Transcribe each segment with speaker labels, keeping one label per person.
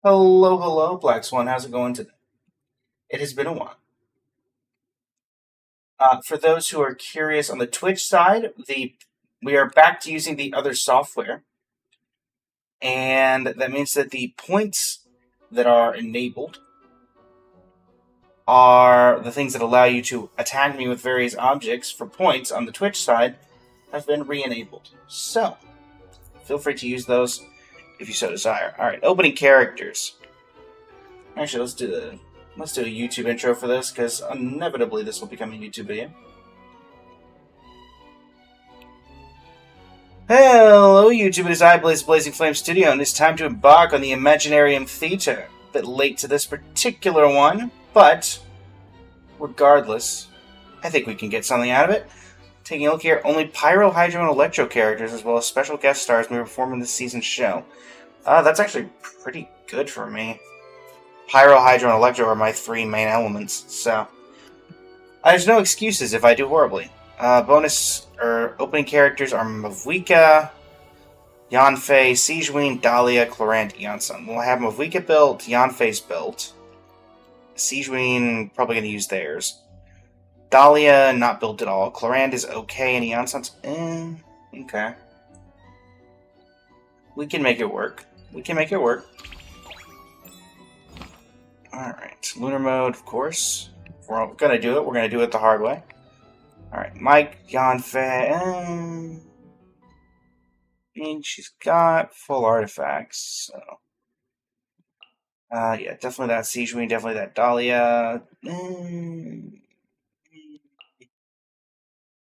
Speaker 1: Hello, hello, Black Swan. How's it going today? It has been a while. For those who are curious on the Twitch side, we are back to using the other software, and that means that the points that are enabled are the things that allow you to attack me with various objects for points on the Twitch side have been re-enabled. So, feel free to use those if you so desire. All right, opening characters. Actually, let's do a YouTube intro for this because inevitably this will become a YouTube video. Hello, YouTube. It is I, Blazing Flame Studio, and it's time to embark on the Imaginarium Theater. A bit late to this particular one, but regardless, I think we can get something out of it. Taking a look here, only Pyro, Hydro, and Electro characters, as well as special guest stars, may perform in this season's show. That's actually pretty good for me. Pyro, Hydro, and Electro are my three main elements, so there's no excuses if I do horribly. Opening characters are Mavuika, Yanfei, Siegewein, Dahlia, Clorant, Eonsun. We'll have Mavuika built, Yanfei's built. Siegewein, probably going to use theirs. Dahlia, not built at all. Clorant is okay, and Eonsun's okay. We can make it work. Alright, Lunar Mode, of course. If we're going to do it, we're going to do it the hard way. Alright, Mike, Yanfei, and she's got full artifacts, so... yeah, definitely that Siegewein, definitely that Dahlia.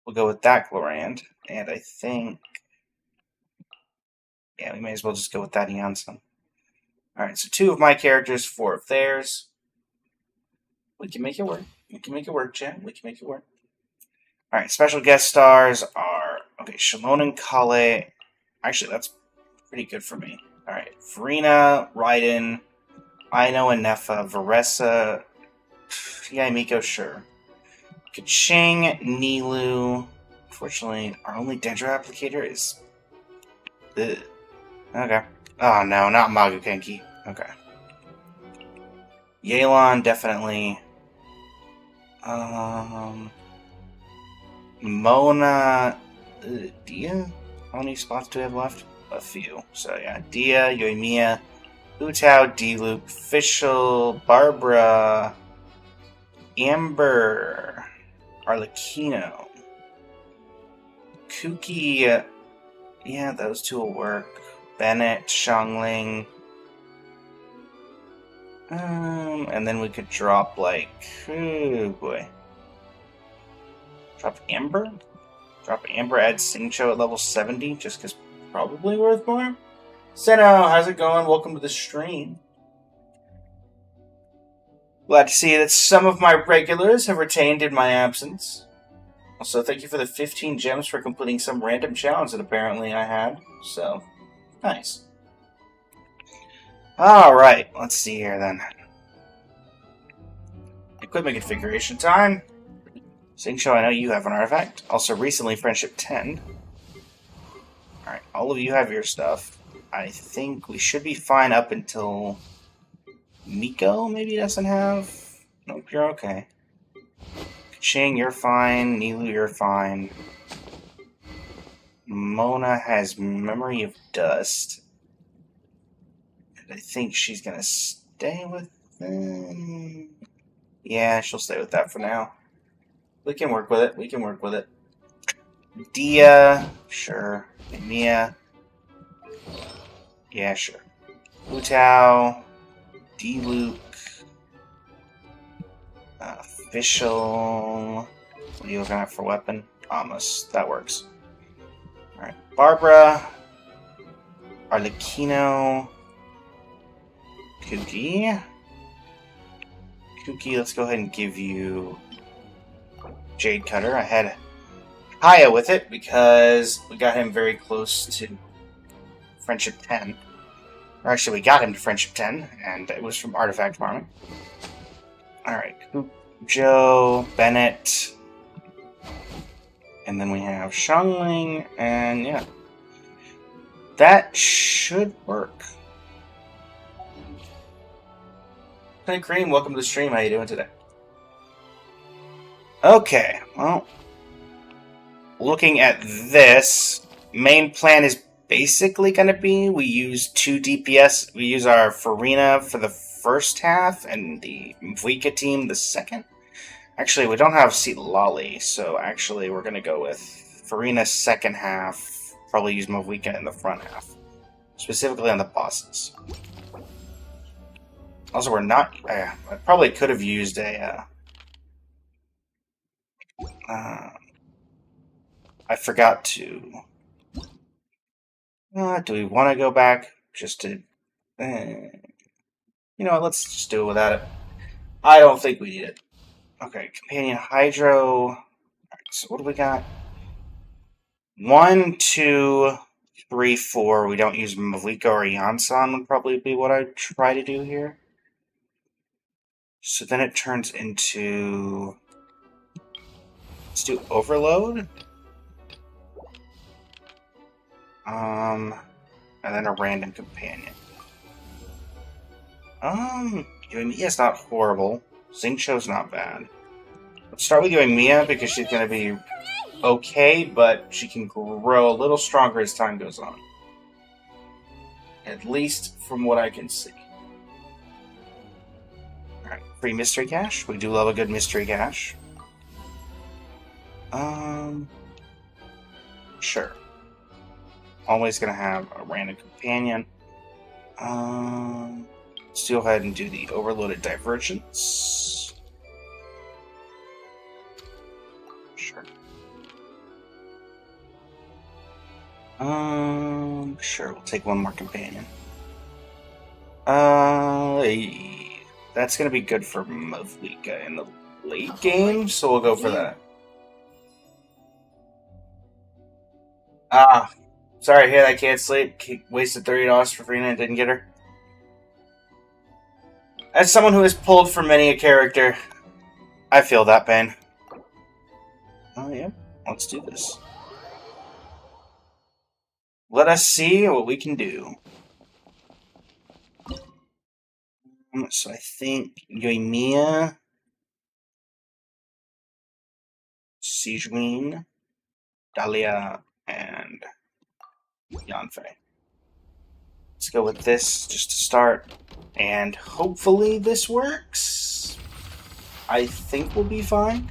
Speaker 1: We'll go with that Clorant, and I think... yeah, we may as well just go with that Eonsun. Alright, so 2 of my characters, 4 of theirs. We can make it work. Chat. We can make it work. Alright, special guest stars are... okay, Shalon and Kale. Actually, that's pretty good for me. Alright, Verena, Raiden, Aino and Nefa, Varesa, yeah, Miko, sure. Kaching, Nilu. Unfortunately, our only Dendro applicator is... ugh. Okay. Oh no, not Magukenki. Okay. Yelan, definitely. Mona... Dia? How many spots do we have left? A few. So yeah, Dia, Yoimiya, Utao, D-Loop, Fischl, Barbara, Amber, Arlecchino, Kuki, yeah, those 2 will work. Bennett, Xiangling, and then we could drop like, oh boy. Drop Amber? Add Singcho at level 70, just because probably worth more. Seno, how's it going? Welcome to the stream. Glad to see that some of my regulars have retained in my absence. Also, thank you for the 15 gems for completing some random challenge that apparently I had. So, nice. Alright, let's see here then. Equipment configuration time. Singcho, I know you have an artifact. Also, recently Friendship 10. Alright, all of you have your stuff. I think we should be fine up until... Miko maybe doesn't have... nope, you're okay. Kaching, you're fine. Nilu, you're fine. Mona has Memory of Dust. And I think she's gonna stay with them. Yeah, she'll stay with that for now. We can work with it. Dia, sure. Mia. Yeah, sure. Utao. D-Luke. Fischl. What are you looking at for weapon? Amos. That works. Alright. Barbara. Arlecchino. Kuki, let's go ahead and give you Jade Cutter. I had Haya with it because we got him very close to Friendship 10. Or actually, we got him to Friendship 10, and it was from Artifact Farming. Alright, Joe, Bennett, and then we have Xiangling, and yeah. That should work. Hey, Cream, welcome to the stream. How you doing today? Okay, well, looking at this, main plan is basically going to be we use 2 DPS. We use our Farina for the first half and the Mvika team the second. Actually, we don't have Seat Lolly, so actually we're going to go with Farina second half, probably use Mvika in the front half, specifically on the bosses. Also, we're not... I probably could have used a... I forgot to... do we want to go back just to... you know what, let's just do it without it. I don't think we need it. Okay, Companion Hydro... Right, so what do we got? 1, 2, 3, 4. We don't use Mavika or Yansan would probably be what I'd try to do here. So then it turns into... Let's do Overload. And then a random companion. Yuimiya's not horrible. Xingqiu's not bad. Let's start with Yuimiya because she's going to be okay, but she can grow a little stronger as time goes on. At least from what I can see. Alright, free mystery cache. We do love a good mystery cache. Sure. Always gonna have a random companion. Let's go ahead and do the overloaded divergence. Sure. Sure, we'll take one more companion. That's gonna be good for Mavika in the late game, so we'll go for that. Sorry, hey, I can't sleep. Wasted $30 for Farina and didn't get her. As someone who has pulled for many a character, I feel that pain. Oh yeah, let's do this. Let us see what we can do. So I think Yuimiya, Sijuin, Dahlia, and Yanfei. Let's go with this just to start, and hopefully this works. I think we'll be fine.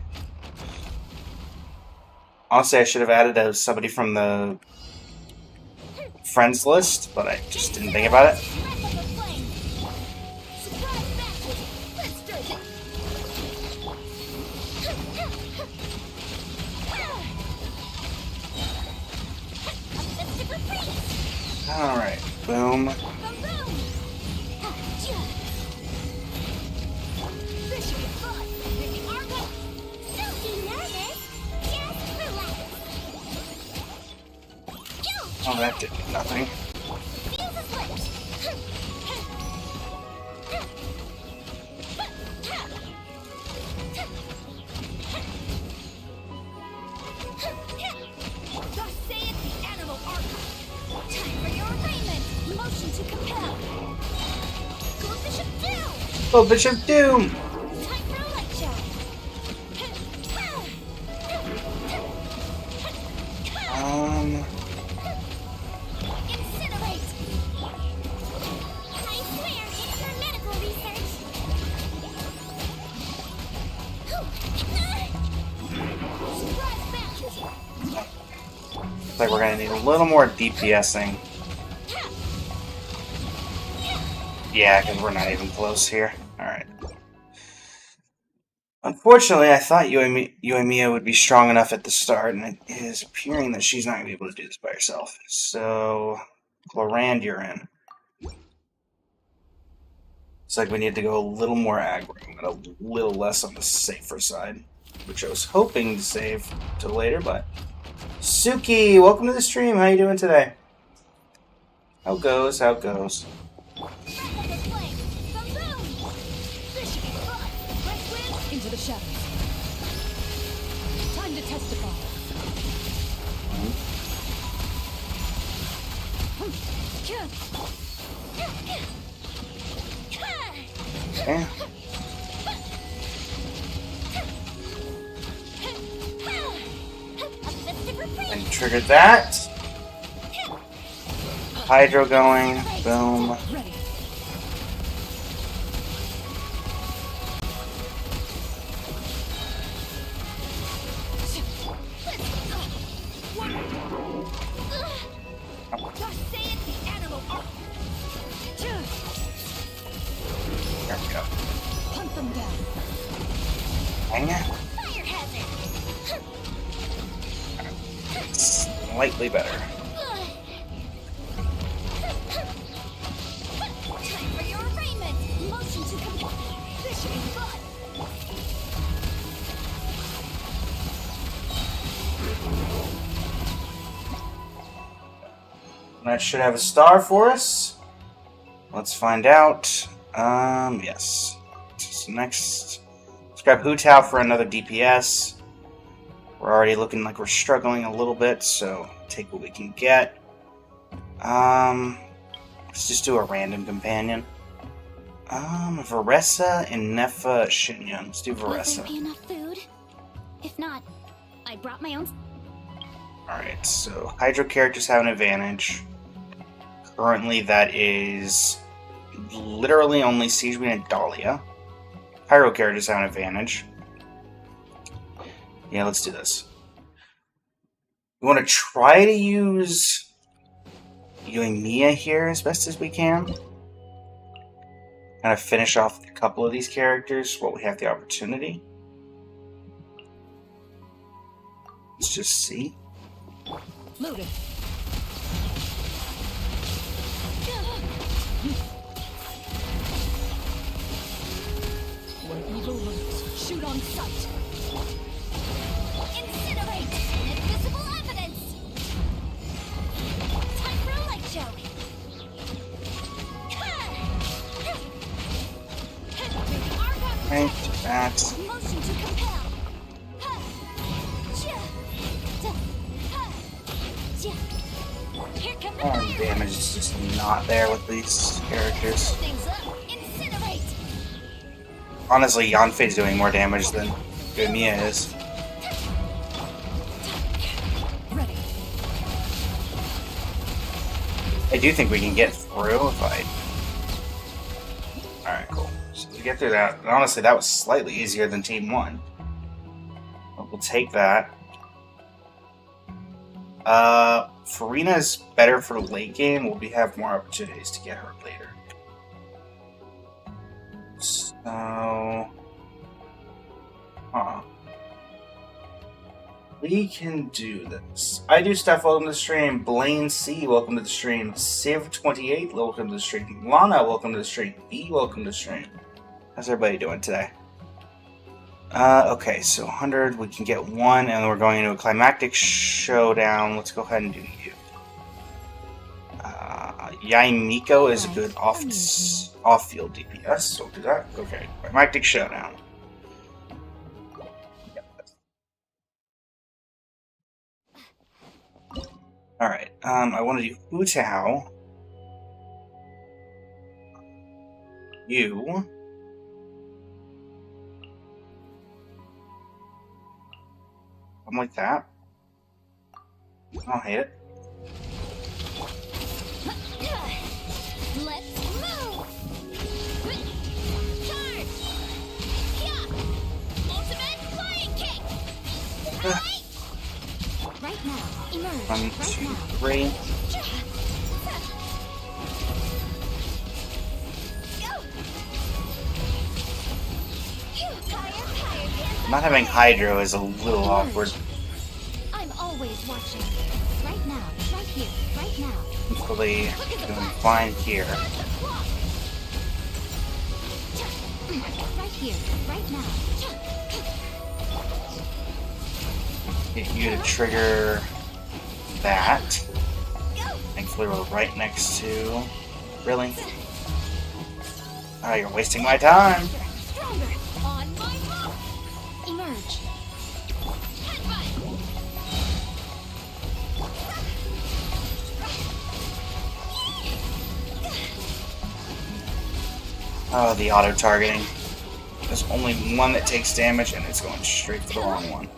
Speaker 1: Honestly, I should have added somebody from the friends list, but I just didn't think about it. Alright, boom. Oh, that did nothing. Oh, Bishop Doom! Looks like we're gonna need a little more DPSing. Yeah, because we're not even close here. Alright. Unfortunately, I thought Yuimiya would be strong enough at the start, and it is appearing that she's not going to be able to do this by herself. So, Chlorand, you're in. Looks like we need to go a little more aggro, but a little less on the safer side, which I was hoping to save till later, but... Suki, welcome to the stream. How you doing today? How goes? How goes?
Speaker 2: Into the shadows. Time to testify.
Speaker 1: Okay. And triggered that. Hydro going. Boom.
Speaker 2: Ready.
Speaker 1: There we go.
Speaker 2: Hunt them down.
Speaker 1: Hang it.
Speaker 3: Fire hazard.
Speaker 1: Slightly better.
Speaker 3: Time for your arraignment. Motion to complete. This should be fun.
Speaker 1: That should have a star for us. Let's find out. Yes. So next, let's grab Hu Tao for another DPS. We're already looking like we're struggling a little bit, so take what we can get. Let's just do a random companion. Varessa and Nefa Shinya. Let's do
Speaker 3: Will there
Speaker 1: Varessa.
Speaker 3: be enough food? If not, I brought my own.
Speaker 1: Alright, so Hydro characters have an advantage. Currently, that is literally only Siegeman and Dahlia. Pyro characters have an advantage. Yeah, let's do this. We want to try to use Mia here as best as we can. Kind of finish off a couple of these characters while we have the opportunity. Let's just see.
Speaker 2: Loaded. Where evil lurks, shoot on sight.
Speaker 3: Incinerate! Invisible evidence! Time for a light show!
Speaker 1: Right, that.
Speaker 3: Motion to compel! Here come the
Speaker 1: Oh,
Speaker 3: fire!
Speaker 1: damage is just not there with these characters.
Speaker 3: Things up! Incinerate!
Speaker 1: Honestly, Yanfei's doing more damage than Mia is.
Speaker 2: Ready.
Speaker 1: I do think we can get through if I... Alright, cool. So we get through that. And honestly, that was slightly easier than Team 1. But we'll take that. Farina's better for late game. We'll have more opportunities to get her later. So... We can do this. I do stuff, welcome to the stream. Blaine C, welcome to the stream. Civ28, welcome to the stream. Lana, welcome to the stream. B, welcome to the stream. How's everybody doing today? Okay, so 100, we can get one, and we're going into a climactic showdown. Let's go ahead and do you. Yai Miko is a good off-field DPS, so we'll do that. Okay, climactic showdown. Alright, I want to do Hu Tao. You. Something like that. I don't hate it.
Speaker 3: Let's move! Charge! Yeah! Ultimate flying kick! Right!
Speaker 2: Right now. Emerge.
Speaker 1: 1,
Speaker 2: Right
Speaker 1: 2,
Speaker 2: now.
Speaker 1: 3. Not having Hydro is a little awkward.
Speaker 2: I'm always watching. Right now. Right here. Right now.
Speaker 1: Hopefully, doing fine here.
Speaker 2: Right here. Right now.
Speaker 1: Get you to trigger that. Thankfully, we're right next to. Really? Oh, you're wasting my time.
Speaker 3: Stronger! On my mark!
Speaker 2: Emerge.
Speaker 3: Headbutt!
Speaker 1: Oh, the auto-targeting. There's only one that takes damage, and it's going straight for the wrong one.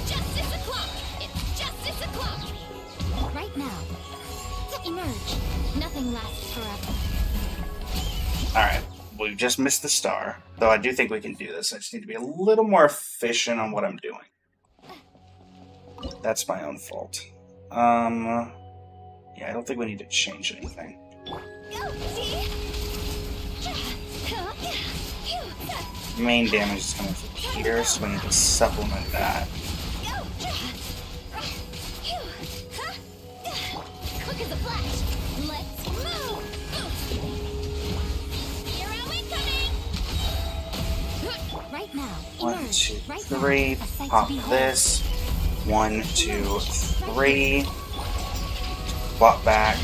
Speaker 3: Justice o'clock! It's justice o'clock!
Speaker 2: Right now. Emerge. Nothing lasts forever.
Speaker 1: Alright, we just missed the star. Though I do think we can do this. I just need to be a little more efficient on what I'm doing. That's my own fault. Yeah, I don't think we need to change anything.
Speaker 3: Go, see?
Speaker 1: Main damage is coming from here, so we need to supplement that.
Speaker 3: Quick as a flash. Let's move. Hero incoming.
Speaker 2: Right now.
Speaker 1: 1,
Speaker 2: Emerge.
Speaker 1: 2,
Speaker 2: Right
Speaker 1: 3.
Speaker 2: now. A sight to
Speaker 1: Pop
Speaker 2: behold.
Speaker 1: this. 1, 2, 3. Swap back.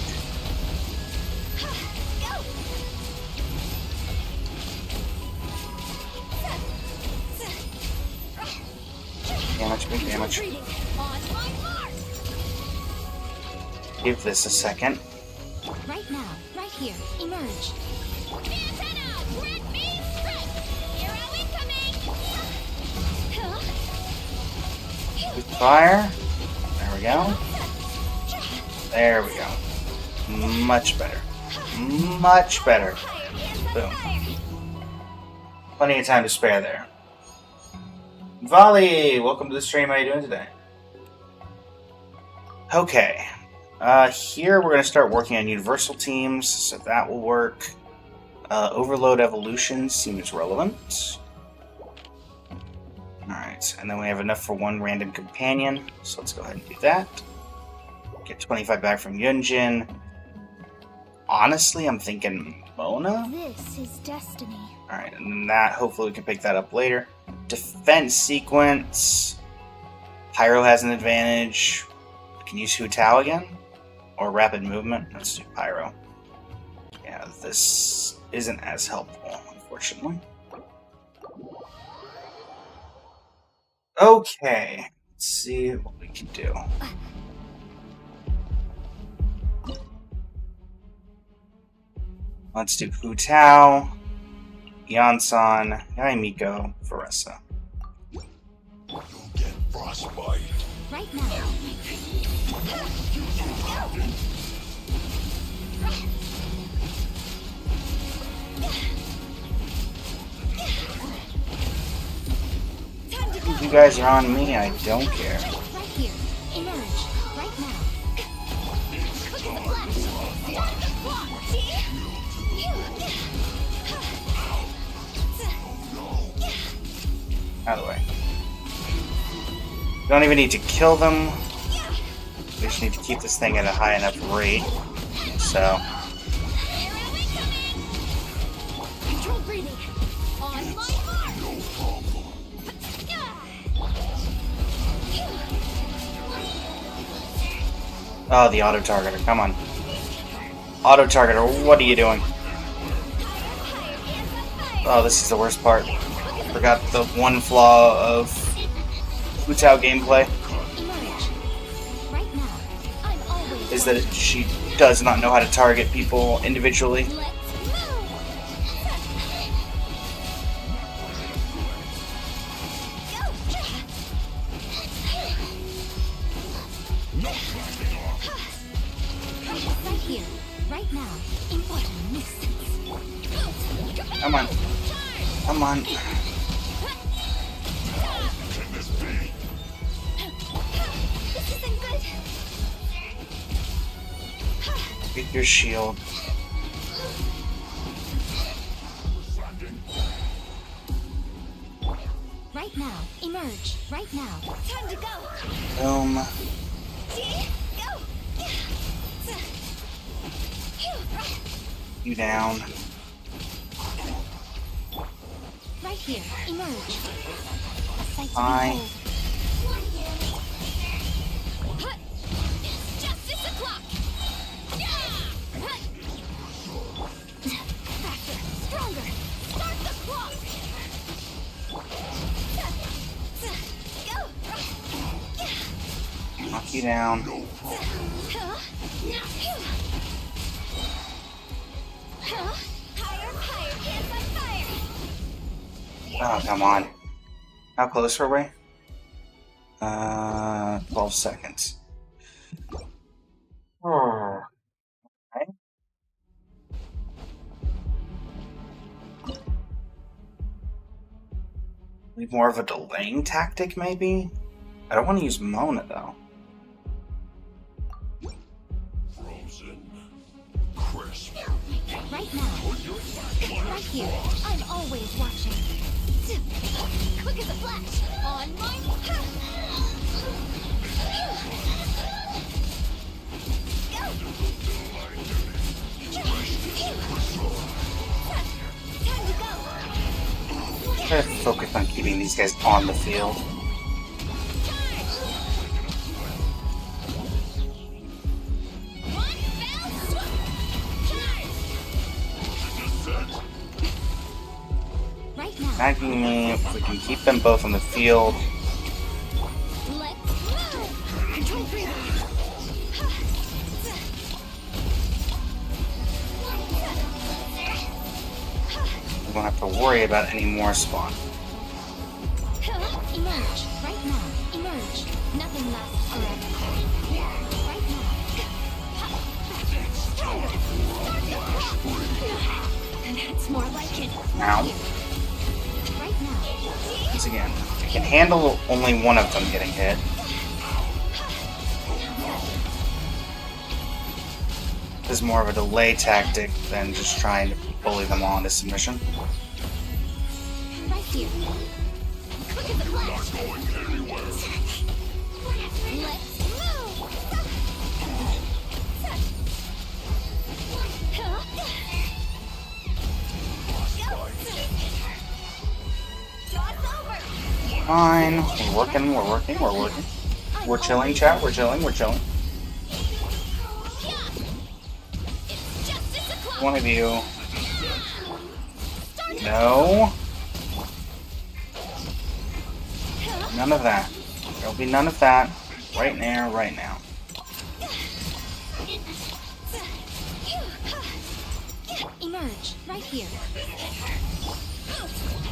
Speaker 1: Damage, big damage.
Speaker 3: On my mark.
Speaker 1: Give this a second.
Speaker 2: Right now. Right here. Emerge.
Speaker 3: Antenna, red beam strike. Hero incoming.
Speaker 1: With fire. There we go. There we go. Much better. Much better. Boom. Plenty of time to spare there. Volley! Welcome to the stream. How are you doing today? Okay. Here we're going to start working on universal teams, so that will work. Overload evolution seems relevant. Alright, and then we have enough for one random companion, so let's go ahead and do that. Get 25 back from Yunjin. Honestly, I'm thinking Mona?
Speaker 2: This is destiny.
Speaker 1: Alright, and then that, hopefully we can pick that up later. Defense sequence. Pyro has an advantage. We can use Hu Tao again. Or rapid movement. Let's do Pyro. Yeah, this isn't as helpful, unfortunately. Okay, let's see what we can do. Let's do Hu Tao, Yansan, Yaimiko, Faressa.
Speaker 4: You'll get frostbite.
Speaker 2: Right now.
Speaker 3: Time to go.
Speaker 1: You guys are on me, I don't care.
Speaker 2: Right here. Emerge. Right now.
Speaker 3: Quick as a flash. Start the clock. See?
Speaker 1: Out of the way. Don't even need to kill them. We just need to keep this thing at a high enough rate. So,
Speaker 3: Control breathing. On my mark.
Speaker 1: oh, the auto targeter, come on. Auto targeter, what are you doing? Oh, this is the worst part. Forgot the one flaw of Hu Tao gameplay
Speaker 2: Emerge. Right now. I'm always
Speaker 1: is that she does not know how to target people individually.
Speaker 3: Let's move.
Speaker 2: right here. Right now. In what a nuisance.
Speaker 1: Come on. Come on.
Speaker 3: This isn't good.
Speaker 1: Get your shield.
Speaker 2: Right now. Emerge. Right now.
Speaker 3: Time to go.
Speaker 1: Boom.
Speaker 3: See? Go.
Speaker 1: You down.
Speaker 2: Right here. Emerge. A sight to
Speaker 1: Aye.
Speaker 2: behold.
Speaker 3: It's justice o'clock. Faster, stronger. Start the clock. Go.
Speaker 1: Knock you down.
Speaker 3: Higher, higher,
Speaker 1: Oh, come on. How close were we? 12 seconds. Okay. Maybe more of a delaying tactic, maybe? I don't want to use Mona, though.
Speaker 4: Frozen. Crisp.
Speaker 2: Right now. Right here. I'm always watching.
Speaker 3: Quick as a flash. On my Time to go.
Speaker 1: Try to focus on keeping these guys on the field.
Speaker 3: One fell swoop. Charge.
Speaker 2: Right now.
Speaker 1: Tagging me, if we can keep them both on the field.
Speaker 3: Let's move. Control breathing.
Speaker 1: We won't have to worry about any more spawn.
Speaker 2: Emerge. Right now. Emerge. Nothing lasts forever. Right now.
Speaker 3: That's more like it.
Speaker 1: Now,
Speaker 2: Right now.
Speaker 1: once again, I can handle only one of them getting hit. This is more of a delay tactic than just trying to bully them all into submission.
Speaker 2: Right here.
Speaker 3: Quick as a flash. Let's move. Jaw's over.
Speaker 1: Fine. We're working, we're working, we're working. We're chilling, chat. We're chilling, we're chilling.
Speaker 3: It's justice o'clock.
Speaker 1: One of you. No. None of that. There'll be none of that. Right now, right now.
Speaker 2: Emerge. Right here.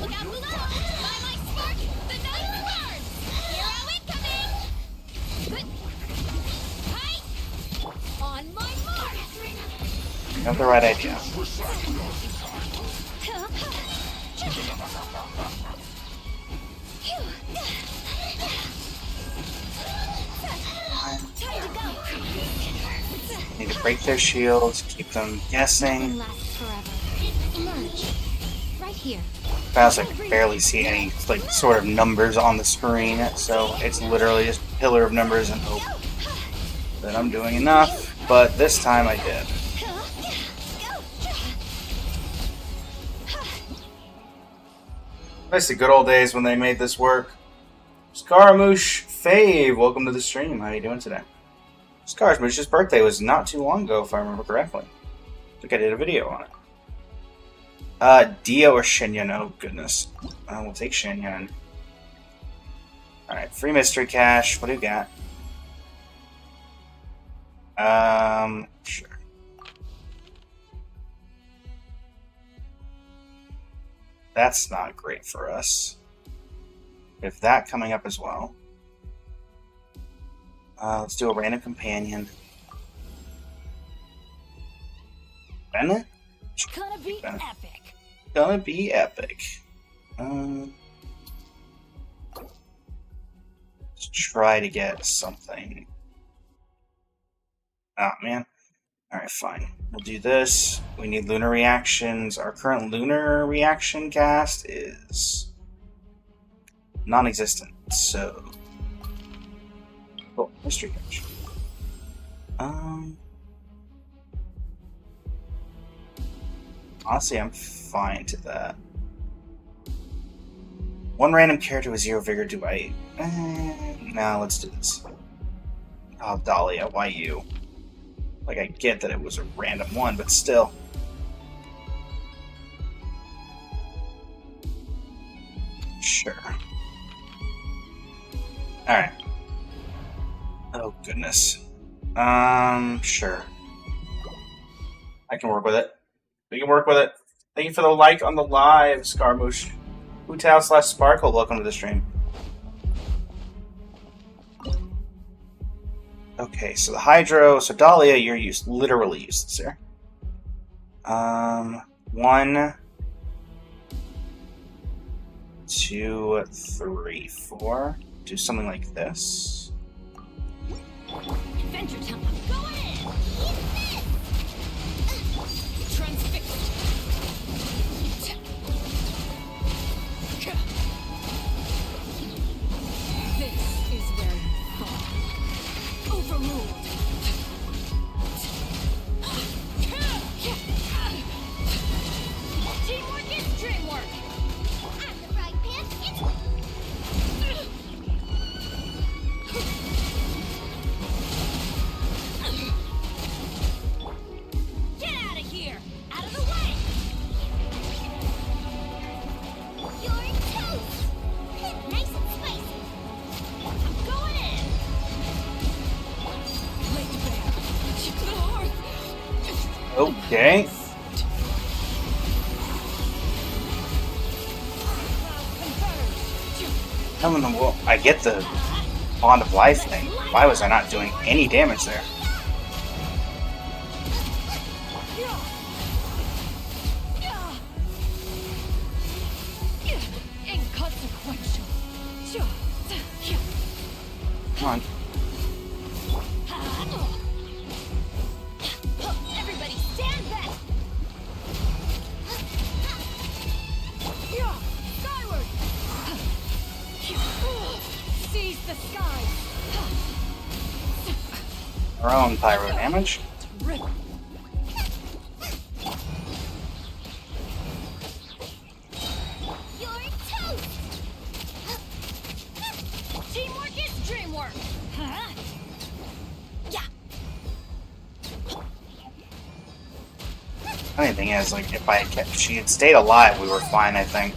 Speaker 3: Look out below! By my spark, the night burns! Hero incoming! Good. Hi! On my mark!
Speaker 1: You have the right idea.
Speaker 3: Time to go!
Speaker 1: Need to break their shields, keep them guessing.
Speaker 2: Nothing lasts forever. Emerge. Right here.
Speaker 1: Fast, I can barely see any like sort of numbers on the screen, so it's literally just a pillar of numbers and hope that I'm doing enough. But this time I did. Miss the good old days when they made this work. Scaramouche Fave, welcome to the stream. How are you doing today? Scaramouche's birthday was not too long ago, if I remember correctly. I think I did a video on it. Dio or Shinyan? Oh goodness. We'll take Shinyan. Alright, free mystery cache. What do you got? Sure. That's not great for us. We have that coming up as well. Let's do a random companion. Bennett?
Speaker 3: Gonna be
Speaker 1: Bennett.
Speaker 3: epic!
Speaker 1: Gonna be epic. Let's try to get something. Oh, man. Alright, fine. We'll do this. We need lunar reactions. Our current lunar reaction cast is non-existent, so... Oh, mystery cache. Honestly, I'm fine to that. One random character with 0 vigor, do I... nah, let's do this. Oh, Dahlia, why you? Like, I get that it was a random one, but still. Sure. Alright. Oh, goodness. Sure. I can work with it. We can work with it. Thank you for the like on the live, Scarmouche. Utao/Sparkle, welcome to the stream. Okay, so the Hydro, so Dahlia, you're literally useless here. 1, 2, 3, 4. Do something like this.
Speaker 3: Adventure time. I'm going in. Transfixed. This is where you fall. Overruled. Teamwork is dreamwork. I'm the right pan. Get out of here! Out of the way! You're toast! Nice and spicy. I'm going in. Lake Bear. The hearth.
Speaker 1: Okay. Well, I get the Bond of Life thing. Why was I not doing any damage there?
Speaker 3: Inconsequential.
Speaker 1: Come on.
Speaker 3: Everybody stand back. Skyward. Seize the skies.
Speaker 1: Our own pyro damage.
Speaker 3: You're toast. Teamwork is dreamwork. Huh? Yeah.
Speaker 1: Funny thing is, like, if she had stayed alive, we were fine. I think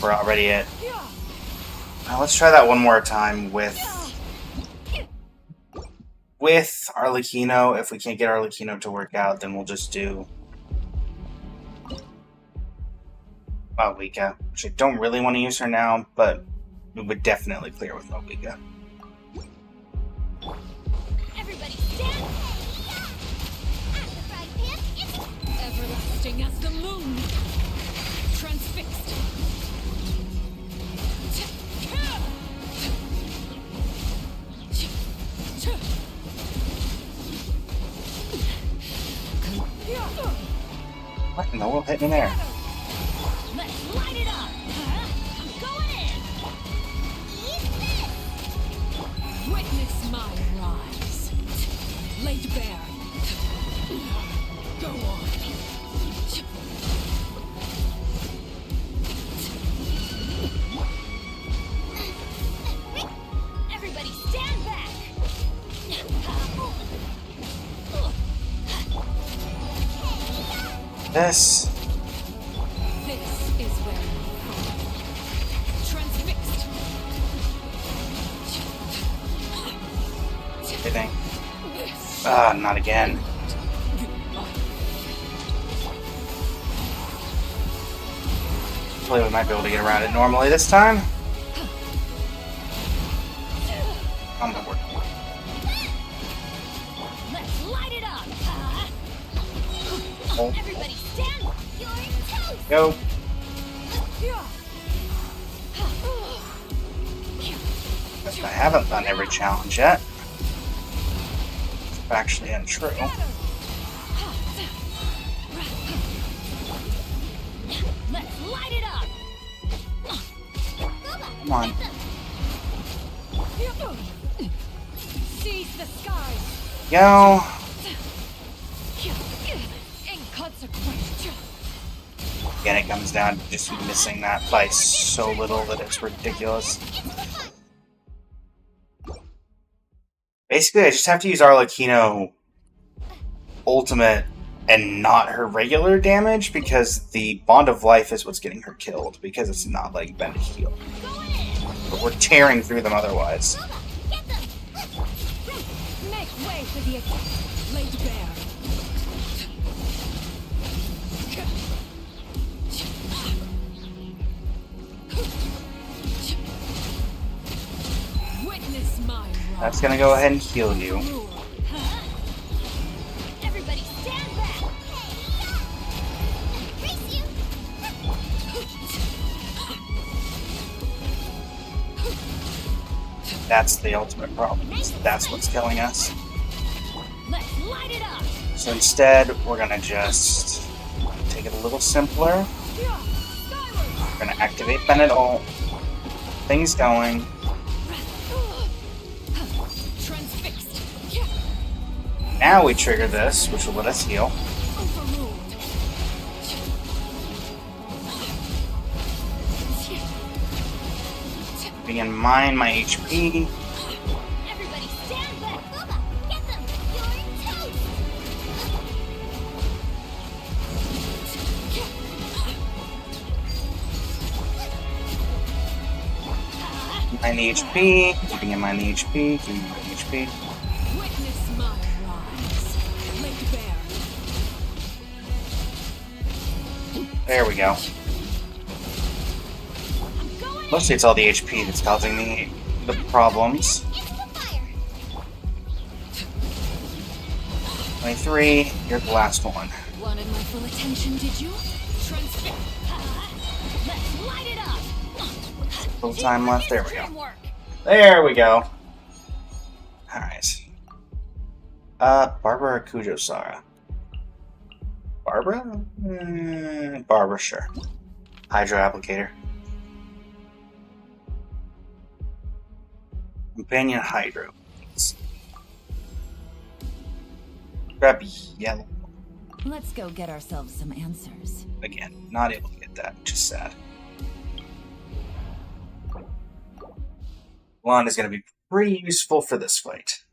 Speaker 1: we're already at. Now let's try that one more time with Arlecchino. If we can't get Arlecchino to work out, then we'll just do Malvika, which I don't really want to use her now, but we would definitely clear with Malvika.
Speaker 3: Everybody stand. I'm the fried pan. It's everlasting as the moon. Transfixed.
Speaker 1: What in the world hit me there?
Speaker 3: Let's light it up. I'm going in. Witness my rise. Laid bare. Go on. Everybody stand back.
Speaker 1: This.
Speaker 3: This is where you fall. Transfixed.
Speaker 1: Everything. Ah, not again. Hopefully we might be able to get around it normally this time. I'm not working.
Speaker 3: Let's light it up.
Speaker 1: Oh.
Speaker 3: Everybody stand. You're toast.
Speaker 1: Go. I haven't done every challenge yet. It's actually untrue.
Speaker 3: Let's light it up.
Speaker 1: Come on.
Speaker 3: Seize the skies.
Speaker 1: Go.
Speaker 3: Inconsequential.
Speaker 1: Again, it comes down to just missing that by so little that it's ridiculous. Basically, I just have to use Arlecchino ultimate and not her regular damage because the Bond of Life is what's getting her killed because it's not like been healed. But we're tearing through them otherwise.
Speaker 3: Get them. Make way for the attack. Laid bare.
Speaker 1: That's gonna go ahead and heal you.
Speaker 3: Everybody stand back. Brace you.
Speaker 1: That's the ultimate problem. That's what's killing us.
Speaker 3: Let's light it up.
Speaker 1: So instead, we're gonna just take it a little simpler. We're gonna activate Bennett ult. Things going.
Speaker 3: Transfixed.
Speaker 1: Now we trigger this, which will let us heal.
Speaker 3: Overruled.
Speaker 1: Keeping in mind my HP.
Speaker 3: Everybody stand back. Booba, get them. You're toast.
Speaker 1: Mind the HP. Keeping in mind the HP. Keeping in mind the HP.
Speaker 3: Witness my rise. Lake Bear.
Speaker 1: There we go. Mostly it's all the HP that's causing the problems.
Speaker 3: Into the fire.
Speaker 1: 23, you're the last one.
Speaker 3: Wanted my full attention, did you? Transfix. Let's light it up.
Speaker 1: Little time left. There we go.
Speaker 3: Work.
Speaker 1: There we go. Alright. Barbara or Kujo Sara? Barbara? Barbara, sure. Hydro applicator. Companion Hydro. Let's grab yellow.
Speaker 2: Let's go get ourselves some answers.
Speaker 1: Again, not able to get that, which is sad. Blonde is going to be pretty useful for this fight.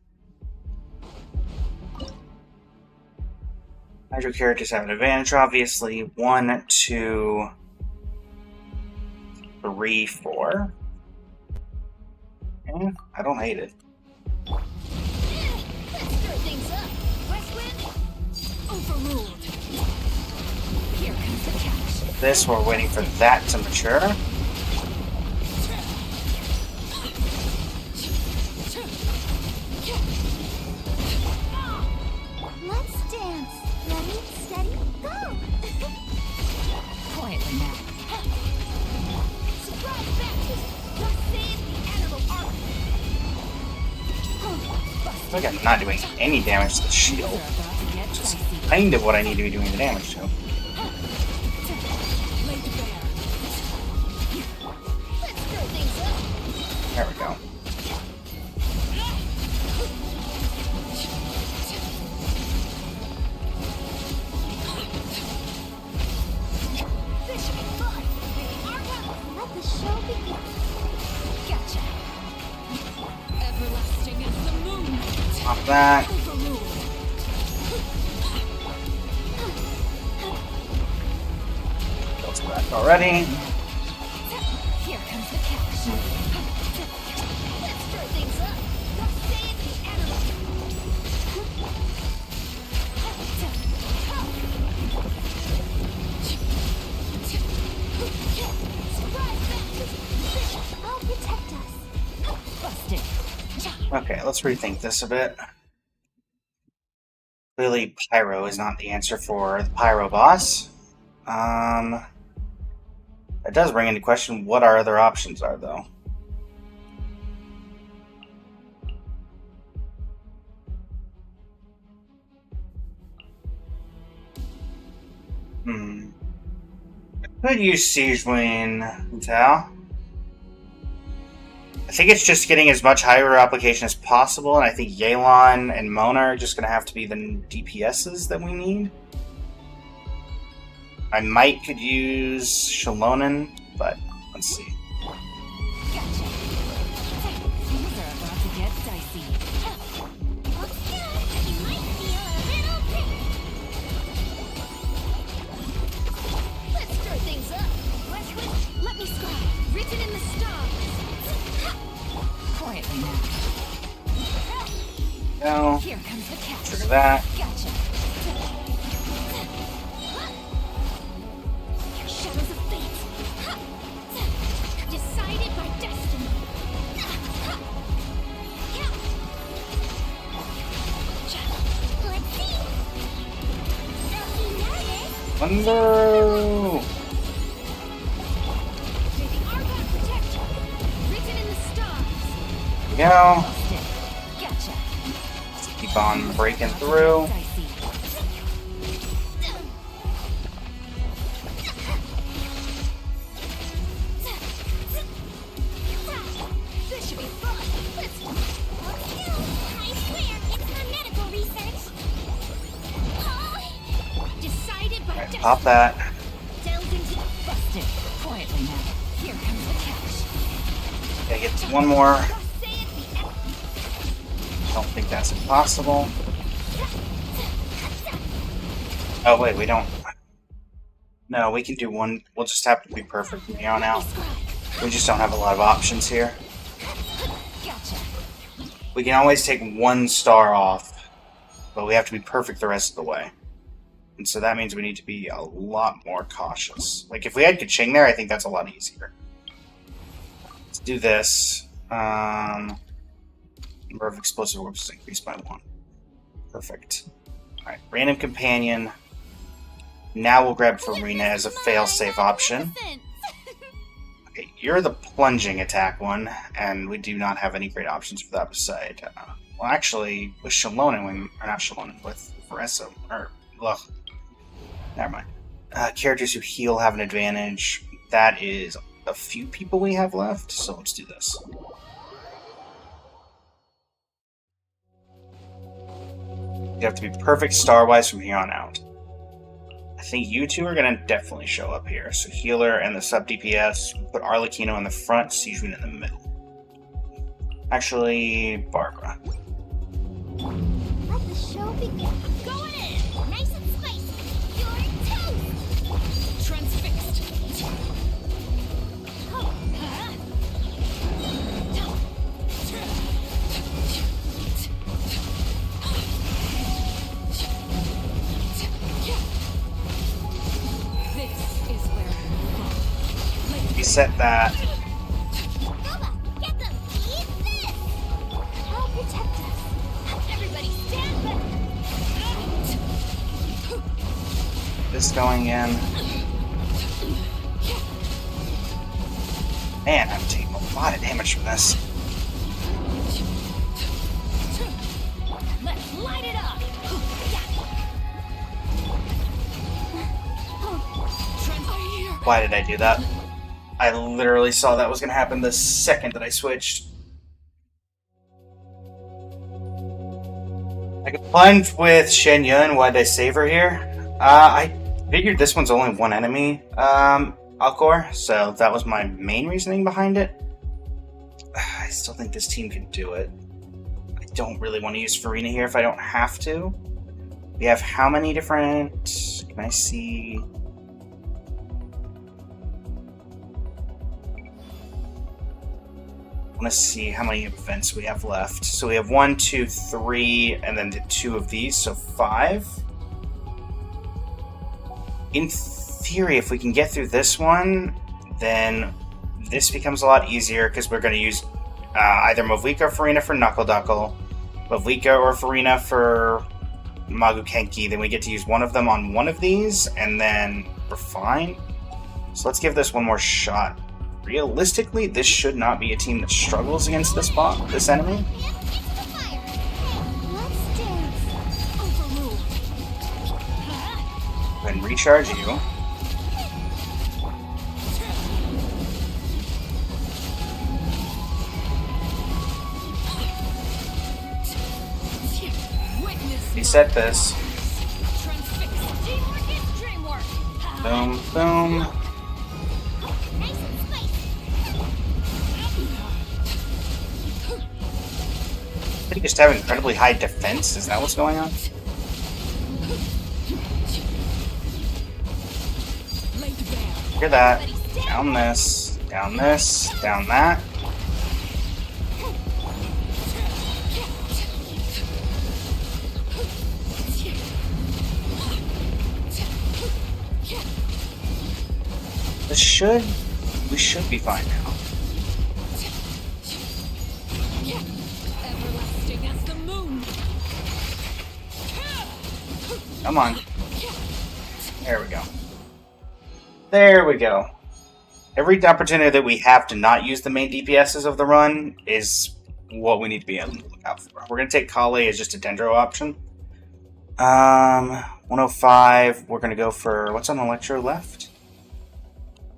Speaker 1: Hydro characters have an advantage, obviously. 1, 2, 3, 4. Yeah, I don't hate it.
Speaker 3: Let's stir things up. West Wind. Overruled. Here comes the catch.
Speaker 1: This, we're waiting for that to mature.
Speaker 2: Let's dance. Ready, steady, go! Quietly now.
Speaker 3: Surprise Baptist. Let's save the animal army.
Speaker 1: I think I'm not doing any damage to the shield.
Speaker 2: We're about to get
Speaker 1: Just
Speaker 2: dicey.
Speaker 1: kind of what I need to be doing the damage to.
Speaker 3: Lake Bear. Let's stir things up.
Speaker 1: There we go.
Speaker 3: This should be fun.
Speaker 2: Let the show begin.
Speaker 3: Gotcha. Everlasting as the moon.
Speaker 1: Pop that.
Speaker 3: Overruled.
Speaker 1: Let's go back already.
Speaker 3: Here comes the catch. Let's stir things up. Let's save the animal. Surprise Baptist.
Speaker 2: I'll protect us.
Speaker 3: Busted.
Speaker 1: Okay, let's rethink this a bit. Clearly, Pyro is not the answer for the Pyro boss. It does bring into question what our other options are, though. I could use Siege Wing Hotel. I think it's just getting as much higher application as possible, and I think Yelan and Mona are just going to have to be the DPSs that we need. I might could use Shalonen, but let's see.
Speaker 3: Gotcha.
Speaker 2: Things are about to get dicey.
Speaker 3: Okay, you might feel a little bit. Let's stir things up. Westwood, let me scribe. Written in the stars.
Speaker 2: Quietly now.
Speaker 1: Go.
Speaker 3: Here comes the catch.
Speaker 1: Trigger that.
Speaker 3: Gotcha. Shadows of fate. Decided by destiny.
Speaker 1: Thunder!
Speaker 3: May the Argon protect you. Written in the stars.
Speaker 1: Here we go.
Speaker 3: Gotcha.
Speaker 1: Keep on breaking through.
Speaker 3: Dicey. This should be fun. Let's
Speaker 2: I swear, it's for medical research.
Speaker 3: decided by
Speaker 1: Alright, pop that.
Speaker 3: Delved into busted. Quietly now. Here comes the cash.
Speaker 1: Okay, get one more.
Speaker 3: Just say it, the
Speaker 1: Don't think that's impossible. Oh wait, we don't. No, we can do one. We'll just have to be perfect from here on out. We just don't have a lot of options here.
Speaker 3: Gotcha.
Speaker 1: We can always take one star off, but we have to be perfect the rest of the way. And so that means we need to be a lot more cautious. Like, if we had Kaching there, I think that's a lot easier. Let's do this. Number of explosive orbs is increased by 1. Perfect. Alright, random companion. Now we'll grab Farina as a fail-safe option. Okay, you're the plunging attack one, and we do not have any great options for that beside. Well, actually, with Shalonen, or not Shalonen, with Varessa, or, ugh. Never mind. Characters who heal have an advantage. That is a few people we have left, so let's do this. You have to be perfect star-wise from here on out. I think you two are going to definitely show up here. So healer and the sub DPS. Put Arlecchino in the front, Siegeman in the middle. Actually, Barbara.
Speaker 2: Let the show begin.
Speaker 3: Going in.
Speaker 2: Nice and spicy. You're toast.
Speaker 3: Transfixed. This is where
Speaker 1: Reset that.
Speaker 2: Nova, get them. Eat this. I'll protect us.
Speaker 3: everybody stand back.
Speaker 1: This going in. Man, I'm taking a lot of damage from this.
Speaker 3: Let's light it up.
Speaker 1: Why did I do that? I literally saw that was going to happen the second that I switched. I could plunge with Shen Yun. Why did I save her here? I figured this one's only one enemy, Alcor, so that was my main reasoning behind it. I still think this team can do it. I don't really want to use Farina here if I don't have to. We have how many different... Can I see... I want to see how many events we have left. So we have 1, 2, 3, and then the 2 of these, so 5. In theory, if we can get through this one, then this becomes a lot easier because we're going to use either Movika or Farina for Knuckle Duckle, Movika or Farina for Magu Kenki. Then we get to use one of them on one of these, and then we're fine. So let's give this one more shot. Realistically, this should not be a team that struggles against this enemy.
Speaker 2: Into the fire. Hey, let's dance.
Speaker 3: Overruled.
Speaker 1: Go ahead and recharge you.
Speaker 3: Witness
Speaker 1: Reset this.
Speaker 3: transfixed. Teamwork is dreamwork.
Speaker 1: Boom, boom.
Speaker 2: Nice and spicy.
Speaker 1: They just have incredibly high defense. Is that what's going on?
Speaker 3: Laid bare.
Speaker 1: Hear that. Down this. Down this. Down that. We should be fine now.
Speaker 3: Everlasting as the moon.
Speaker 1: Come on. There we go. There we go. Every opportunity that we have to not use the main DPSs of the run is what we need to be on the lookout for. We're going to take Kale as just a Dendro option. 105. We're going to go for... What's on Electro left?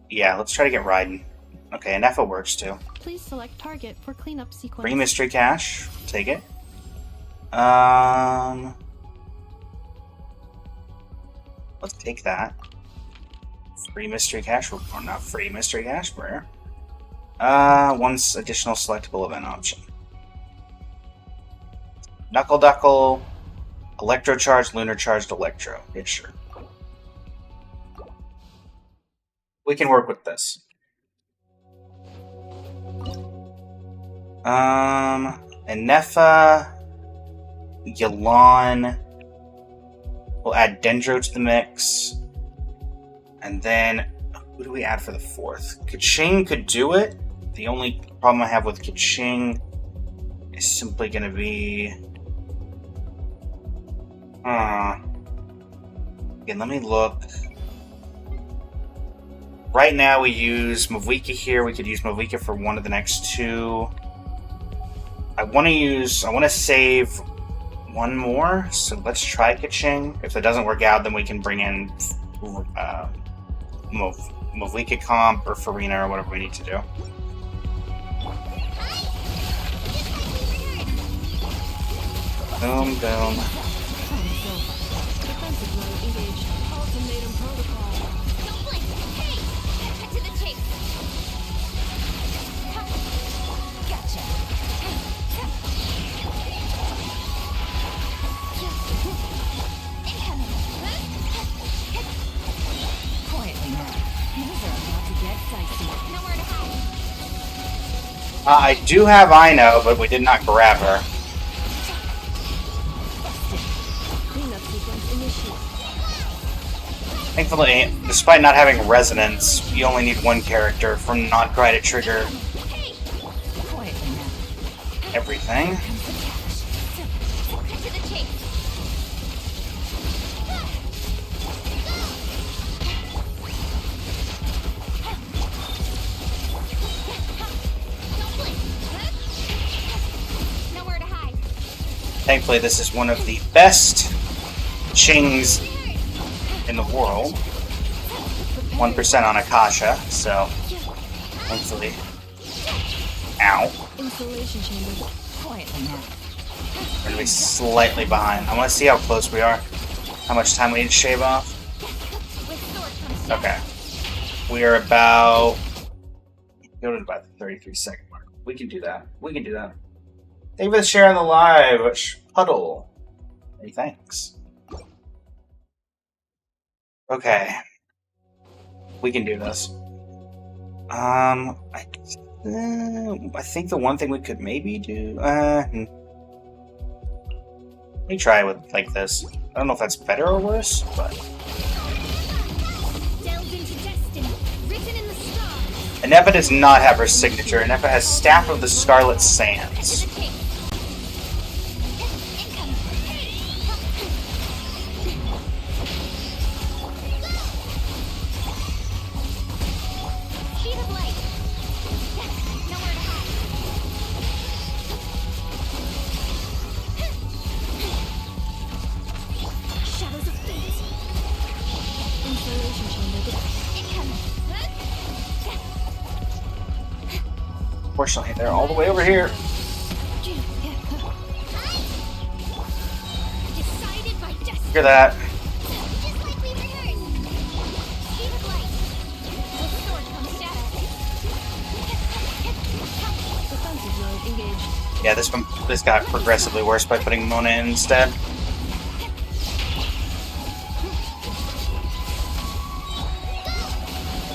Speaker 1: Yeah, let's try to get Raiden. Okay, and Effa works too.
Speaker 5: Please select target for cleanup sequence.
Speaker 1: Free Mystery Cache. Take it. Let's take that. Free Mystery Cache, or not free Mystery Cache, rare. One additional selectable event option. Knuckle Duckle, Electro Charged, Lunar Charged Electro. Yeah, sure. We can work with this. Nefa, Yelan. We'll add Dendro to the mix. And then, who do we add for the fourth? Kaching could do it. The only problem I have with Kaching is simply going to be... Again, let me look. Right now we use Mavika here. We could use Mavika for one of the next two. I want to save one more, so let's try Kaching. If it doesn't work out, then we can bring in Mavika Comp or Farina or whatever we need to do. Boom, boom.
Speaker 5: Defensive mode engaged. Ultimatum protocol.
Speaker 3: Don't blink! Hey! Cut to the chase! Gotcha! Incoming! Quietly now. Things are about to get dicey. Nowhere to hide.
Speaker 1: I do have Ino, but we did not grab her.
Speaker 5: Cleanup sequence initiated.
Speaker 1: Thankfully, despite not having resonance, you only need one character from not quite to trigger
Speaker 3: Hey! Quietly now.
Speaker 1: everything.
Speaker 3: Cut to the chase. Don't blink! Nowhere to hide.
Speaker 1: Thankfully, this is one of the best Chings in the world. 1% on Akasha, so thankfully. Ow.
Speaker 5: Installation chamber.
Speaker 3: Quietly now.
Speaker 1: We're gonna be slightly behind. I want to see how close we are. How much time we need to shave off.
Speaker 3: With sword comes down.
Speaker 1: Okay. We are about... Go to about the 33-second mark. We can do that. We can do that. Thank you for the share on the live, Puddle. Hey, thanks. Okay. We can do this. I think the one thing we could maybe do... Let me try it with like this. I don't know if that's better or worse, but...
Speaker 3: Delved into destiny, written in the stars.
Speaker 1: Inepa does not have her signature. Inepa has Staff of the Scarlet Sands.
Speaker 3: To the chase. Incoming. Speed of light. Nowhere to hide. Shadows of fate.
Speaker 5: Installation chamber.
Speaker 3: Incoming.
Speaker 1: Fortunately, they're all the way over here.
Speaker 3: Decided by destiny.
Speaker 1: Look at that.
Speaker 3: Just like we rehearsed. Speed of light. With sword comes shadow.
Speaker 5: Defensive mode engaged.
Speaker 1: Yeah, this got progressively worse by putting Mona in instead.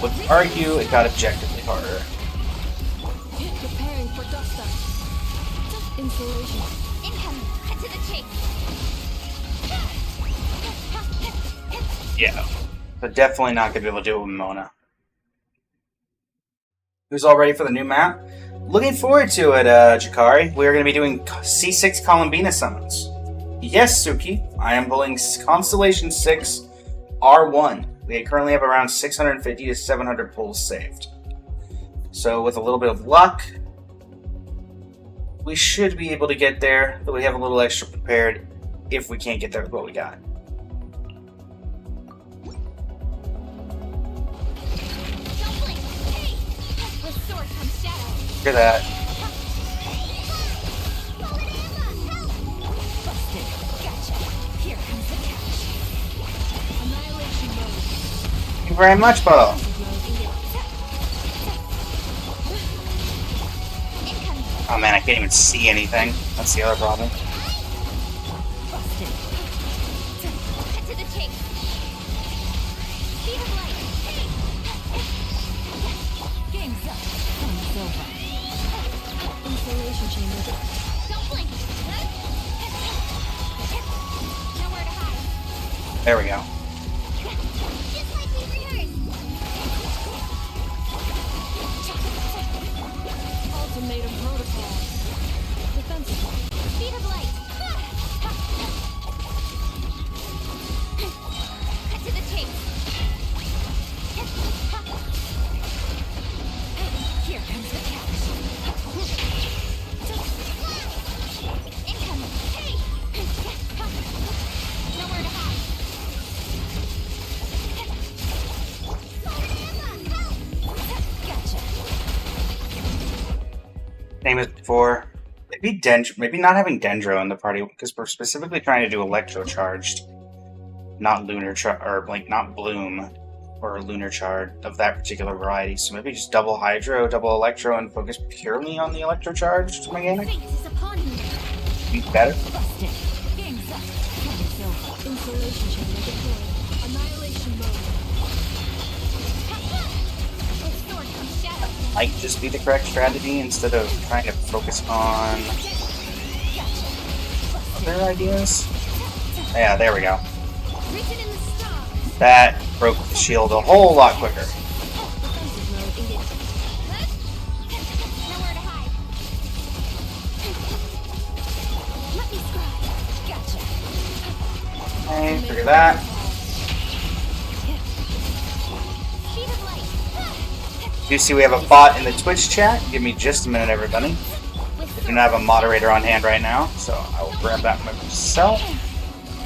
Speaker 1: Would argue it got objectively harder.
Speaker 5: Preparing for dust up. Installation.
Speaker 3: Incoming. Cut to the chase.
Speaker 1: Yeah. But definitely not going to be able to do it with Mona. Who's all ready for the new map? Looking forward to it, Jakari. We are going to be doing C6 Columbina summons. Yes, Suki. I am pulling Constellation 6 R1. We currently have around 650 to 700 pulls saved. So with a little bit of luck, we should be able to get there, but we have a little extra prepared if we can't get there with what we got.
Speaker 3: Don't blink. Hey! With sword comes shadow.
Speaker 1: Look at that.
Speaker 3: Busted. Gotcha. Here comes the catch.
Speaker 5: Annihilation mode.
Speaker 1: Thank you very much, Bo.
Speaker 5: Defensive mode engaged.
Speaker 3: Incoming.
Speaker 1: Oh man, I can't even see anything. That's the other problem.
Speaker 3: Busted. Cut to the chase. Speed of light. Hey! Game's up. Game's over.
Speaker 5: Installation chamber.
Speaker 3: Don't blink. Nowhere to hide.
Speaker 1: There we go.
Speaker 3: Just like we rehearsed.
Speaker 5: Ultimatum protocol. Defensive mode.
Speaker 3: Speed of light. Cut to the chase. Here comes the catch. Incoming. Hey! Nowhere to hide. Gotcha.
Speaker 1: Name it before. Maybe not having Dendro in the party because we're specifically trying to do electrocharged, not lunar or like not bloom or lunar chard of that particular variety. So maybe just double hydro, double electro, and focus purely on the electrocharged mechanic.
Speaker 3: Fate is upon you.
Speaker 1: Be better.
Speaker 3: Busted. Game's up. Game's over.
Speaker 5: Installation chamber deployed. Annihilation mode.
Speaker 3: With sword comes shadow.
Speaker 1: Might just be the correct strategy instead of trying to focus on other ideas. Yeah, there we go.
Speaker 3: Written in the stars.
Speaker 1: That broke the shield a whole lot quicker.
Speaker 5: Defensive mode engaged.
Speaker 3: Nowhere to hide. Let me scribe. Gotcha.
Speaker 1: Okay, figure that.
Speaker 3: Speed of light.
Speaker 1: You see we have a bot in the Twitch chat. Give me just a minute, everybody.
Speaker 3: With
Speaker 1: I do not have a moderator on hand right now, so I will grab that myself.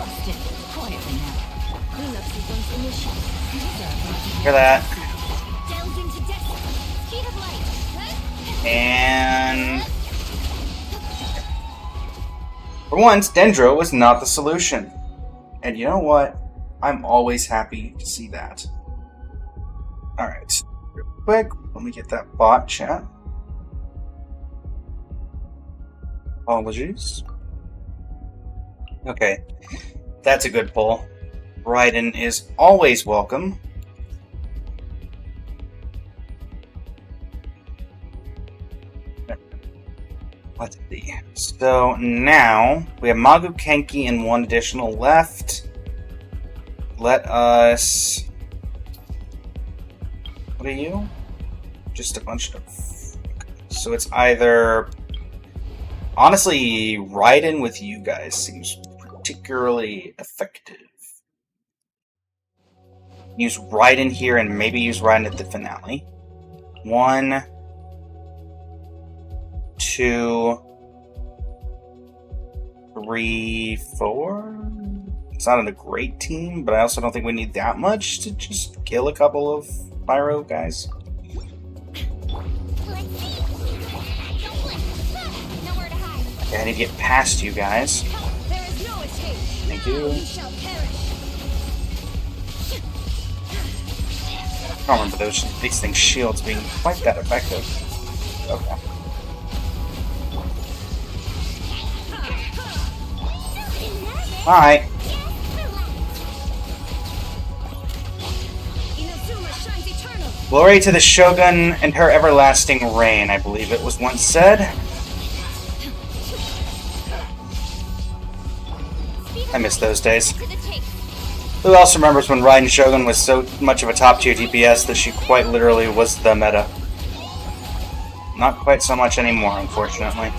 Speaker 3: busted. Quietly now.
Speaker 5: Cleanup sequence initiated.
Speaker 1: Hear that.
Speaker 3: Delved into destiny. Speed of light.
Speaker 1: And for once, Dendro was not the solution. And you know what? I'm always happy to see that. Alright. Real quick, let me get that bot chat. Apologies. Okay. That's a good pull. Raiden is always welcome. Let's see. So now we have Magu Kenki and one additional left. Let us. What are you? Just a bunch of. So it's either. Honestly, Raiden with you guys seems particularly effective. Use Raiden here and maybe use Raiden at the finale. 1, 2, 3, 4. It's not a great team, but I also don't think we need that much to just kill a couple of Pyro guys.
Speaker 3: Let's see. Don't blink. Nowhere to hide.
Speaker 1: Okay, I need to get past you guys.
Speaker 3: There is no escape.
Speaker 1: Thank you.
Speaker 3: You shall perish.
Speaker 1: I don't remember these things' shields being quite that effective. Okay. Alright.
Speaker 3: Inazuma shines eternal.
Speaker 1: Glory to the Shogun and her everlasting reign, I believe it was once said. I miss those days.
Speaker 3: To the chase.
Speaker 1: Who else remembers when Raiden Shogun was so much of a top tier DPS that she quite literally was the meta? Not quite so much anymore, unfortunately.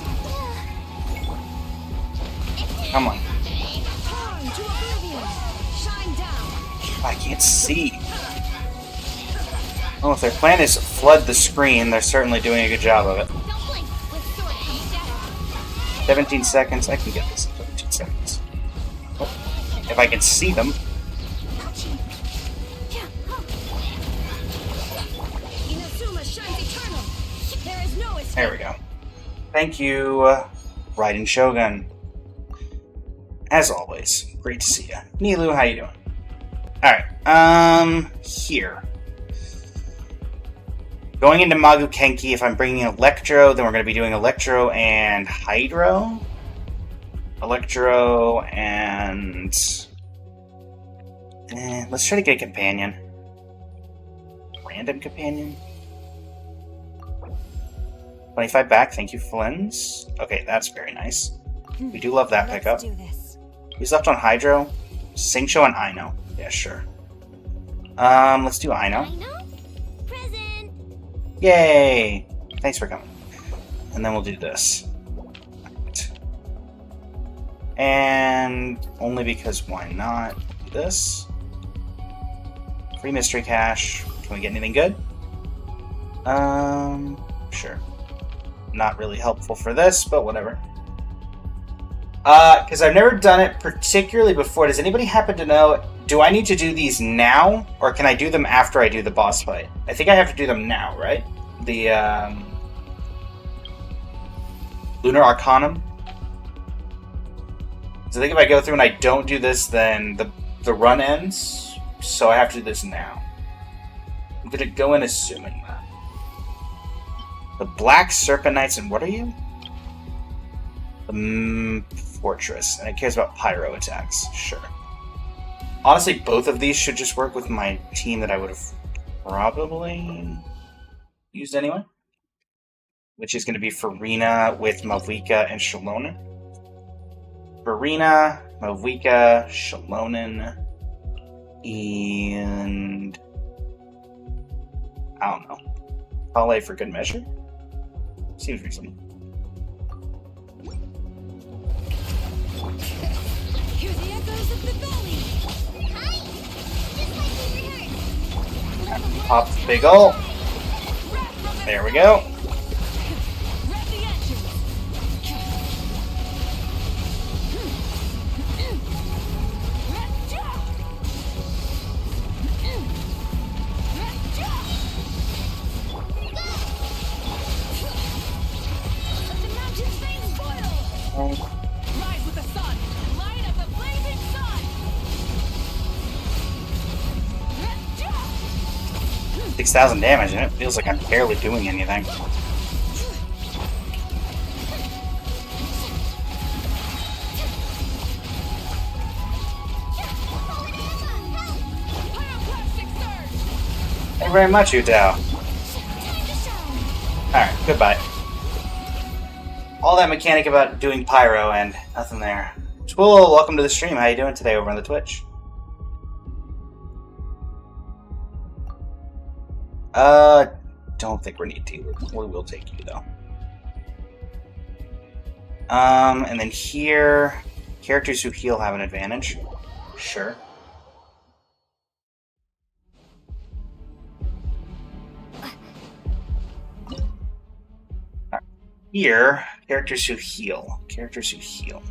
Speaker 1: Come on.
Speaker 3: Turn to oblivion. Shine down.
Speaker 1: I can't see. Oh, if their plan is to flood the screen, they're certainly doing a good job of it.
Speaker 2: Don't blink. With sword comes death.
Speaker 1: 17 seconds. I can get this in 17 seconds. Oh, if I can see them.
Speaker 3: Inazuma shines eternal. There is no escape.
Speaker 1: There we go. Thank you, Raiden Shogun. As always, great to see you. Nilu, how you doing? Alright, here. Going into Magu Kenki, if I'm bringing Electro, then we're going to be doing Electro and Hydro. Electro and... let's try to get a companion. Random companion? 25 back, thank you, Flins. Okay, that's very nice. We do love that pickup.
Speaker 3: Let's do this.
Speaker 1: Who's left on Hydro? Singcho and Aino. Yeah, sure. Let's do Aino.
Speaker 2: I know. Present.
Speaker 1: Yay! Thanks for coming. And then we'll do this. Right. And only because why not? Do this. Free mystery cache. Can we get anything good? Sure. Not really helpful for this, but whatever. Because I've never done it particularly before. Does anybody happen to know, do I need to do these now, or can I do them after I do the boss fight? I think I have to do them now, right? The, Lunar Arcanum? So I think if I go through and I don't do this, then the run ends, so I have to do this now. I'm gonna go in assuming that. The Black Serpent Knights, and what are you? The Fortress, and it cares about pyro attacks. Sure. Honestly, both of these should just work with my team that I would have probably used anyway. Which is going to be Farina with Mavuika and Shalonen. Farina, Mavuika, Shalonen, and... I don't know. Pale for good measure? Seems reasonable.
Speaker 3: Hear the echoes of the valley.
Speaker 2: Hi. Just like we rehearsed.
Speaker 1: Pop the big ult. There we go.
Speaker 3: Rev the engines. Let the mountain's veins boil. Rise with the sun. Light of the blazing sun.
Speaker 1: 6,000 damage, and it feels like I'm barely doing anything. Thank you very much, Utao. Alright, goodbye. All that mechanic about doing pyro and nothing there. Twillo, welcome to the stream. How you doing today over on the Twitch? Don't think we need to. We will take you, though. And then here, characters who heal have an advantage. Sure. Here, characters who heal. Characters who heal.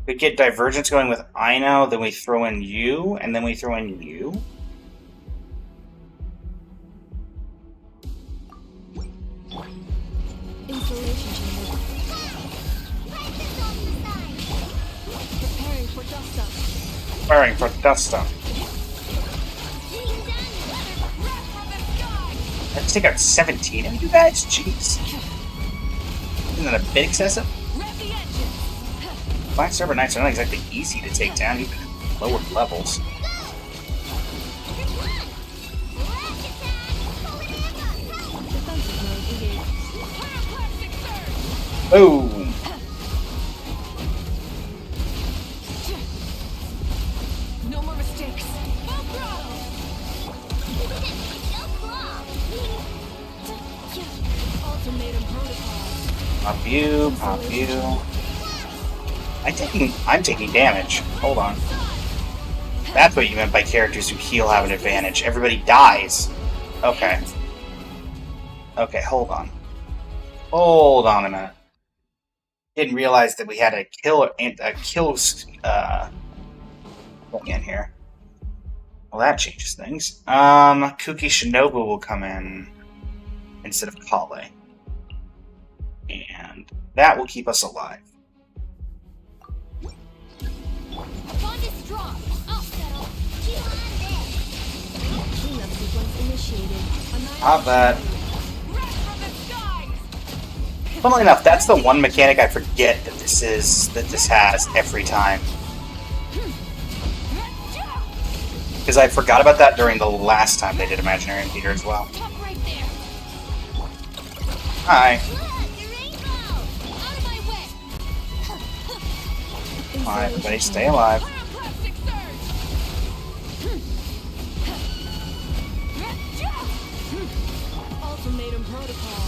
Speaker 1: We get Divergence going with Aino, then we throw in you, and then we throw in you.
Speaker 5: Installation chamber. Preparing for dust up.
Speaker 1: Preparing for dust up. Let's take out 17 of you guys? Jeez. Isn't that a bit excessive? Black Serpent Knights are not exactly easy to take down, even at lower levels.
Speaker 5: Defensive mode engaged.
Speaker 1: Boom!
Speaker 3: No more mistakes. Full throttle.
Speaker 5: Ultimatum protocol.
Speaker 1: Pop you, pop you. I'm taking damage. Hold on. That's what you meant by characters who heal have an advantage. Everybody dies. Okay. Okay, hold on. Hold on a minute. Didn't realize that we had a kill thing in here. Well, that changes things. Kuki Shinobu will come in instead of Kale. And that will keep us alive.
Speaker 3: Bond is strong. I'll settle. Keep on there.
Speaker 5: Cleanup sequence initiated.
Speaker 1: Not bad.
Speaker 3: Wreck from the skies.
Speaker 1: Funnily enough, that's the one mechanic I forget that this has every time. Because I forgot about that during the last time they did Imaginarium Theater as well.
Speaker 3: Top right there.
Speaker 1: Hi.
Speaker 3: Look, your rainbow. Out of my way.
Speaker 1: Come on, everybody, stay alive.
Speaker 3: Pyroclastic surge.
Speaker 5: Ultimatum protocol.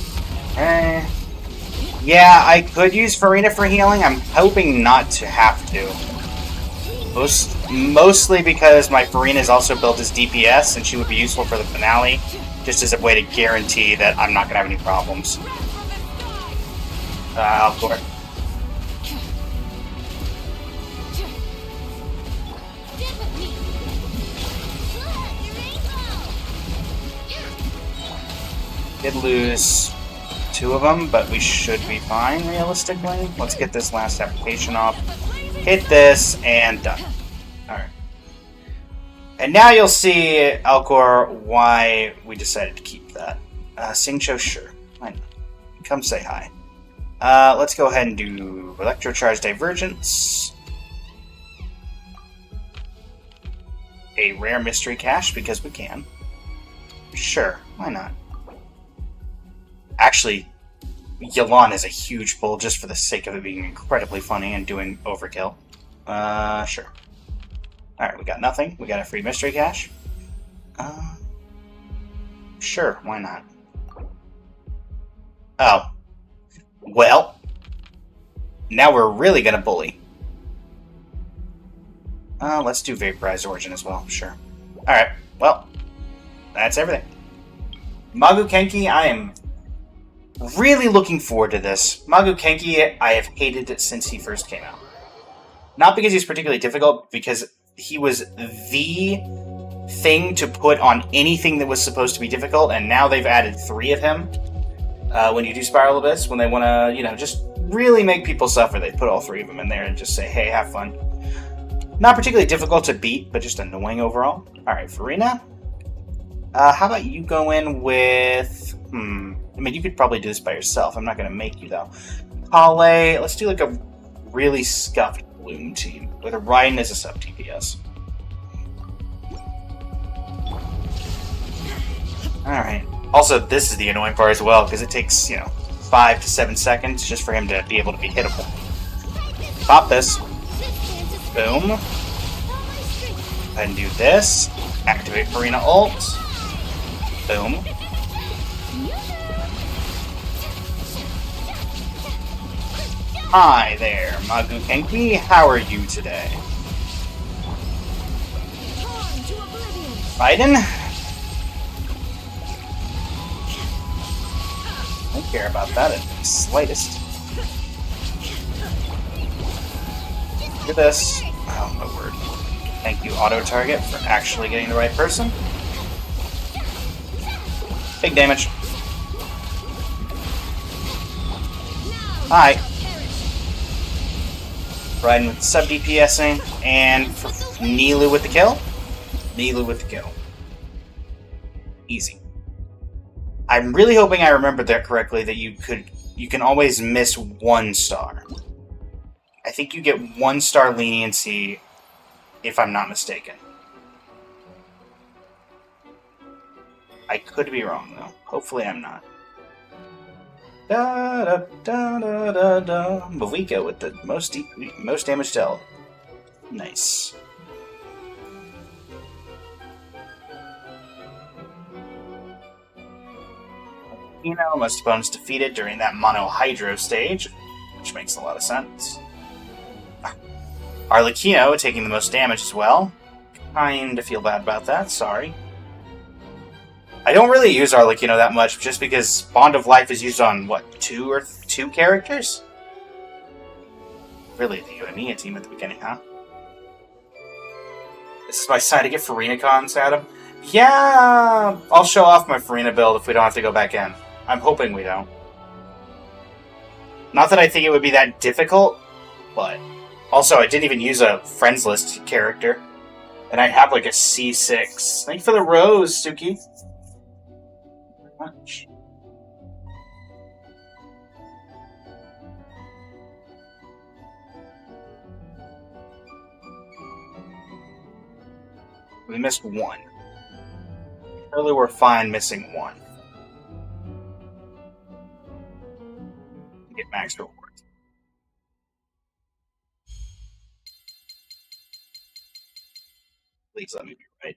Speaker 1: Eh. Yeah, I could use Farina for healing. I'm hoping not to have to. Mostly because my Farina is also built as DPS, and she would be useful for the finale, just as a way to guarantee that I'm not going to have any problems. Alcor.
Speaker 3: Stand with me. Look, your rainbow.
Speaker 1: Did lose 2 of them, but we should be fine, realistically. Let's get this last application off. Hit this, and done. Alright. And now you'll see, Alcor, why we decided to keep that. Singcho, sure. Why not? Come say hi. Let's go ahead and do Electrocharge Divergence. A rare mystery cache, because we can. Sure, why not? Actually, Yalan is a huge pull just for the sake of it being incredibly funny and doing overkill. Sure. Alright, we got nothing. We got a free mystery cache. Sure, why not? Oh. Well. Now we're really gonna bully. Let's do Vaporize Origin as well, sure. Alright, well. That's everything. Magu Kenki, I am really looking forward to this. Magu Kenki, I have hated it since he first came out. Not because he's particularly difficult, because he was the thing to put on anything that was supposed to be difficult, and now they've added 3 of him. When you do Spiral Abyss, when they want to, just really make people suffer, they put all 3 of them in there and just say, hey, have fun. Not particularly difficult to beat, but just annoying overall. Alright, Farina. How about you go in with... I mean, you could probably do this by yourself. I'm not going to make you, though. Kale, let's do like a really scuffed Bloom team, with Ryan as a sub-TPS. Alright. Also, this is the annoying part as well, because it takes, 5 to 7 seconds just for him to be able to be hittable. Pop this. Boom. And do this. Activate Farina ult. Boom. Hi there, Magu Kenki. How are you today? Biden? I don't care about that in the slightest. Look at this. Oh, my word. Thank you, auto-target, for actually getting the right person. Big damage. Hi. Riding with sub DPSing, and for Nilu with the kill. Nilu with the kill. Easy. I'm really hoping I remembered that correctly, that you can always miss 1 star. I think you get 1 star leniency, if I'm not mistaken. I could be wrong, though. Hopefully I'm not. Da da da da da da. Mavika with the most damage dealt. Nice. Most opponents defeated during that Mono Hydro stage, which makes a lot of sense. Arlecchino taking the most damage as well. Kinda feel bad about that, sorry. I don't really use Arlecchino that much, just because Bond of Life is used on, what, two characters? Really, the you and me a team at the beginning, huh? This is my sign to get Farina cons, Adam? Yeah, I'll show off my Farina build if we don't have to go back in. I'm hoping we don't. Not that I think it would be that difficult, but... Also, I didn't even use a friends list character. And I have like a C6. Thank you for the rose, Suki. Very much. We missed one. Surely we're fine missing one. Get max rewards. Please let me be right.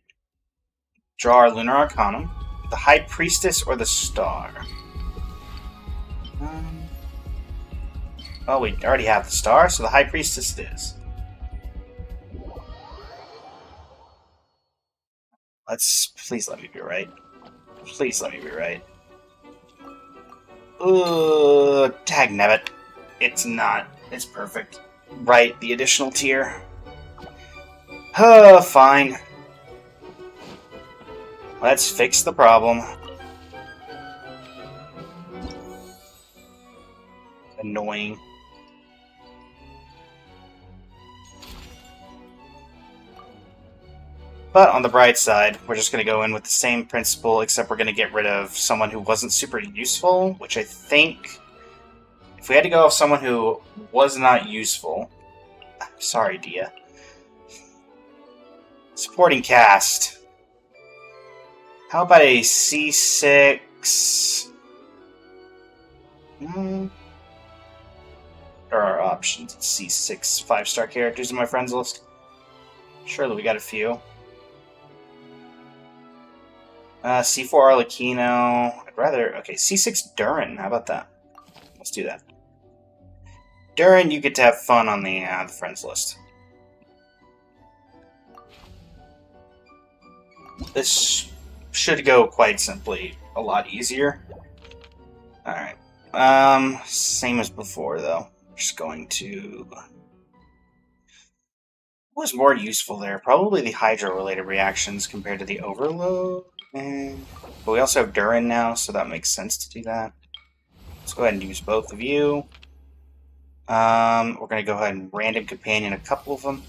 Speaker 1: Draw our Lunar Arcanum. The High Priestess or the Star? Oh, we already have the Star, so the High Priestess it is. Please let me be right. Please let me be right. Dagnabbit. It's not. It's perfect. Right, the additional tier. Fine. Let's fix the problem. Annoying. But on the bright side, we're just going to go in with the same principle, except we're going to get rid of someone who wasn't super useful, which I think... If we had to go with someone who was not useful... Sorry, Dia. Supporting cast. How about a C6? There are options. C6 5-star characters in my friends list. Surely we got a few. C4 Arlecchino. I'd rather... Okay, C6 Durin. How about that? Let's do that. Durin, you get to have fun on the friends list. This should go quite simply. A lot easier. Alright. Same as before, though. Just going to... What was more useful there? Probably the Hydra-related reactions compared to the Overload. But we also have Durin now, so that makes sense to do that. Let's go ahead and use both of you. We're going to go ahead and random companion a couple of them.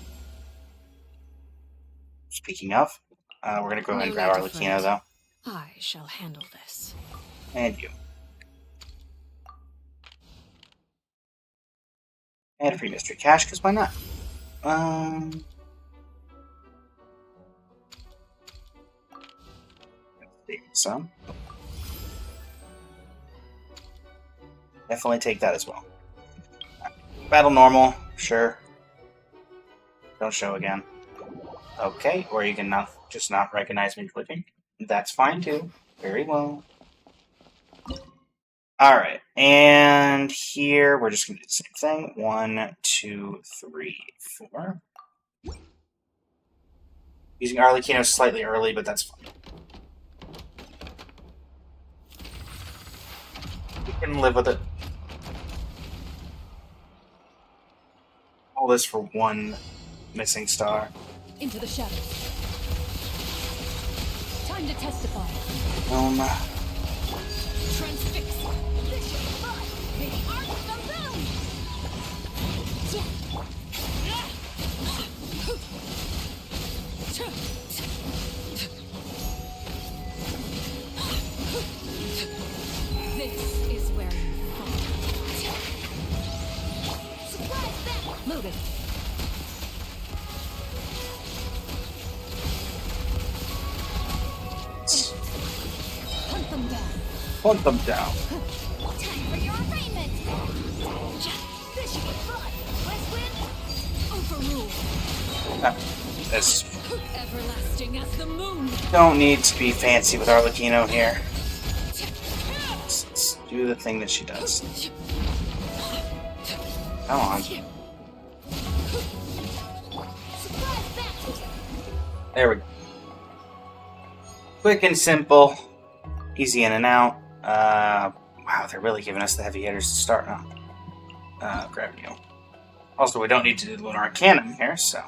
Speaker 1: Speaking of, we're going to go ahead and grab Arlecchino, though.
Speaker 5: I shall handle this.
Speaker 1: And you. And a free mystery cache, because why not? Save some. Definitely take that as well. Battle normal, sure. Don't show again. Okay, or you can just not recognize me clicking. That's fine too. Very well. Alright, and here we're just going to do the same thing. 1, 2, 3, 4. Using Arlecchino slightly early, but that's fine. We can live with it. All this for one missing star.
Speaker 3: Into the shadows. Time to testify. Transfix. This should be fun. The art of the moon. This is where you fall. Surprise them. Loaded. Hunt them down.
Speaker 1: Hunt them down.
Speaker 3: Time for your arraignment. This should be fun. West wind. Overruled.
Speaker 1: This
Speaker 3: Everlasting as the moon.
Speaker 1: don't need to be fancy with Arlecchino here. Let's do the thing that she does. Come on.
Speaker 3: Surprise that.
Speaker 1: There we go. Quick and simple. Easy in and out. Wow, they're really giving us the heavy hitters to start now. Grab you. Also, we don't need to do the Lunar Arcanum here, so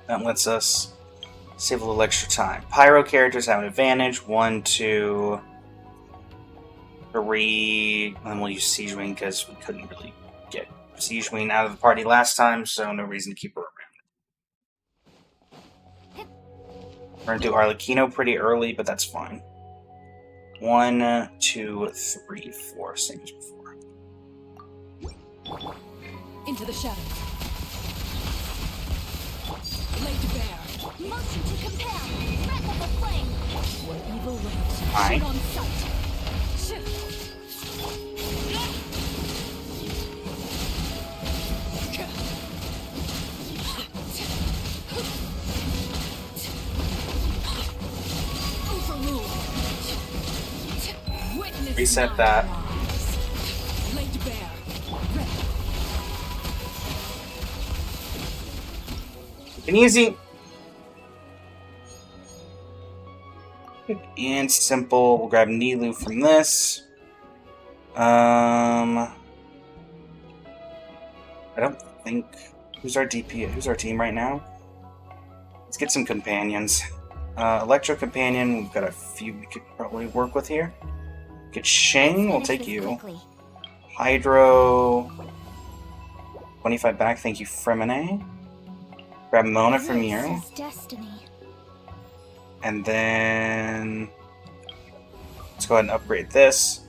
Speaker 1: that lets us save a little extra time. Pyro characters have an advantage. 1, 2, 3. And then we'll use Siege Wing because we couldn't really get Siege Wing out of the party last time, so no reason to keep her around. We're going to do Arlecchino pretty early, but that's fine. 1, 2, 3, 4, same as before.
Speaker 5: Into the shadows. Lay to bear.
Speaker 3: Motion to compel. Breath of the flame.
Speaker 5: One evil waves.
Speaker 1: Alright.
Speaker 5: On sight.
Speaker 1: Reset that.
Speaker 5: Lay to bear.
Speaker 1: Quick and easy. Quick and simple. We'll grab Nilu from this. I don't think... Who's our DP? Who's our team right now? Let's get some companions. Electro Companion, we've got a few we could probably work with here. Get Shing, we'll take you. Hydro... 25 back, thank you, Fremine. Grab Mona from
Speaker 2: This
Speaker 1: you.
Speaker 2: is destiny.
Speaker 1: And then... Let's go ahead and upgrade this.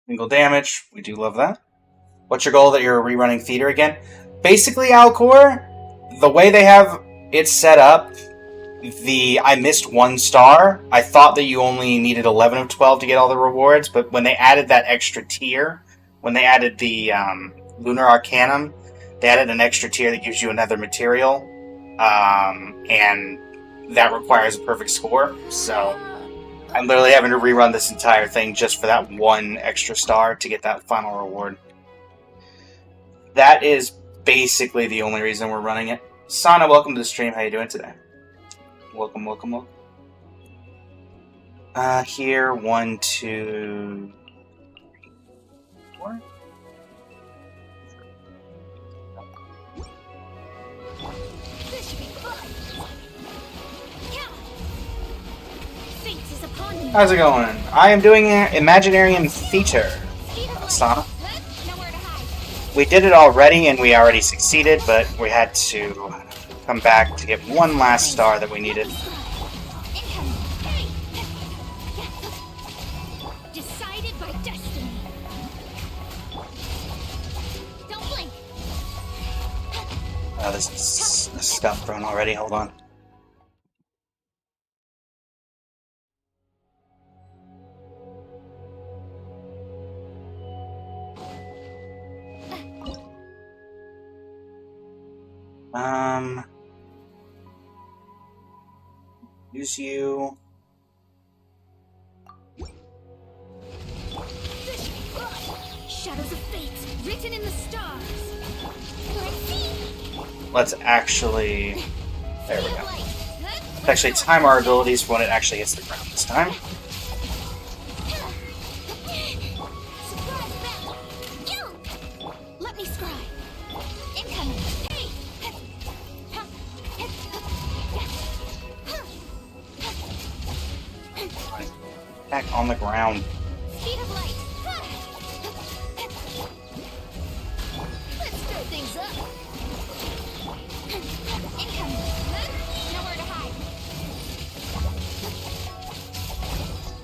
Speaker 1: Single damage, we do love that. What's your goal that you're rerunning theater again? Basically, Alcor, the way they have it set up, I missed 1 star. I thought that you only needed 11 of 12 to get all the rewards, but when they added that extra tier, when they added the Lunar Arcanum, they added an extra tier that gives you another material, and that requires a perfect score, so I'm literally having to rerun this entire thing just for that 1 extra star to get that final reward. That is basically the only reason we're running it. Sana, welcome to the stream. How you doing today? Welcome, welcome, welcome. Here, 1, 2, 4.
Speaker 3: This should be fun. Yeah. Fate is upon you.
Speaker 1: How's it going? I am doing Imaginarium Theater, Sana.
Speaker 3: Nowhere to hide.
Speaker 1: We did it already, and we already succeeded, but we had to come back to get 1 last star that we needed.
Speaker 3: Incoming. Hey. Decided by destiny. Don't blink.
Speaker 1: This is stuff thrown already. Hold on. Use you.
Speaker 3: This should be fun. Shadows of fate written in the stars. Let's see.
Speaker 1: Let's actually... There we go.
Speaker 3: Light.
Speaker 1: Let's actually time our abilities for when it actually hits the ground this time.
Speaker 3: Surprise battle. You. Let me scry. Incoming. Hey.
Speaker 1: Back on the ground.
Speaker 3: Speed of light. Let's stir things up. Incoming. Nowhere to hide.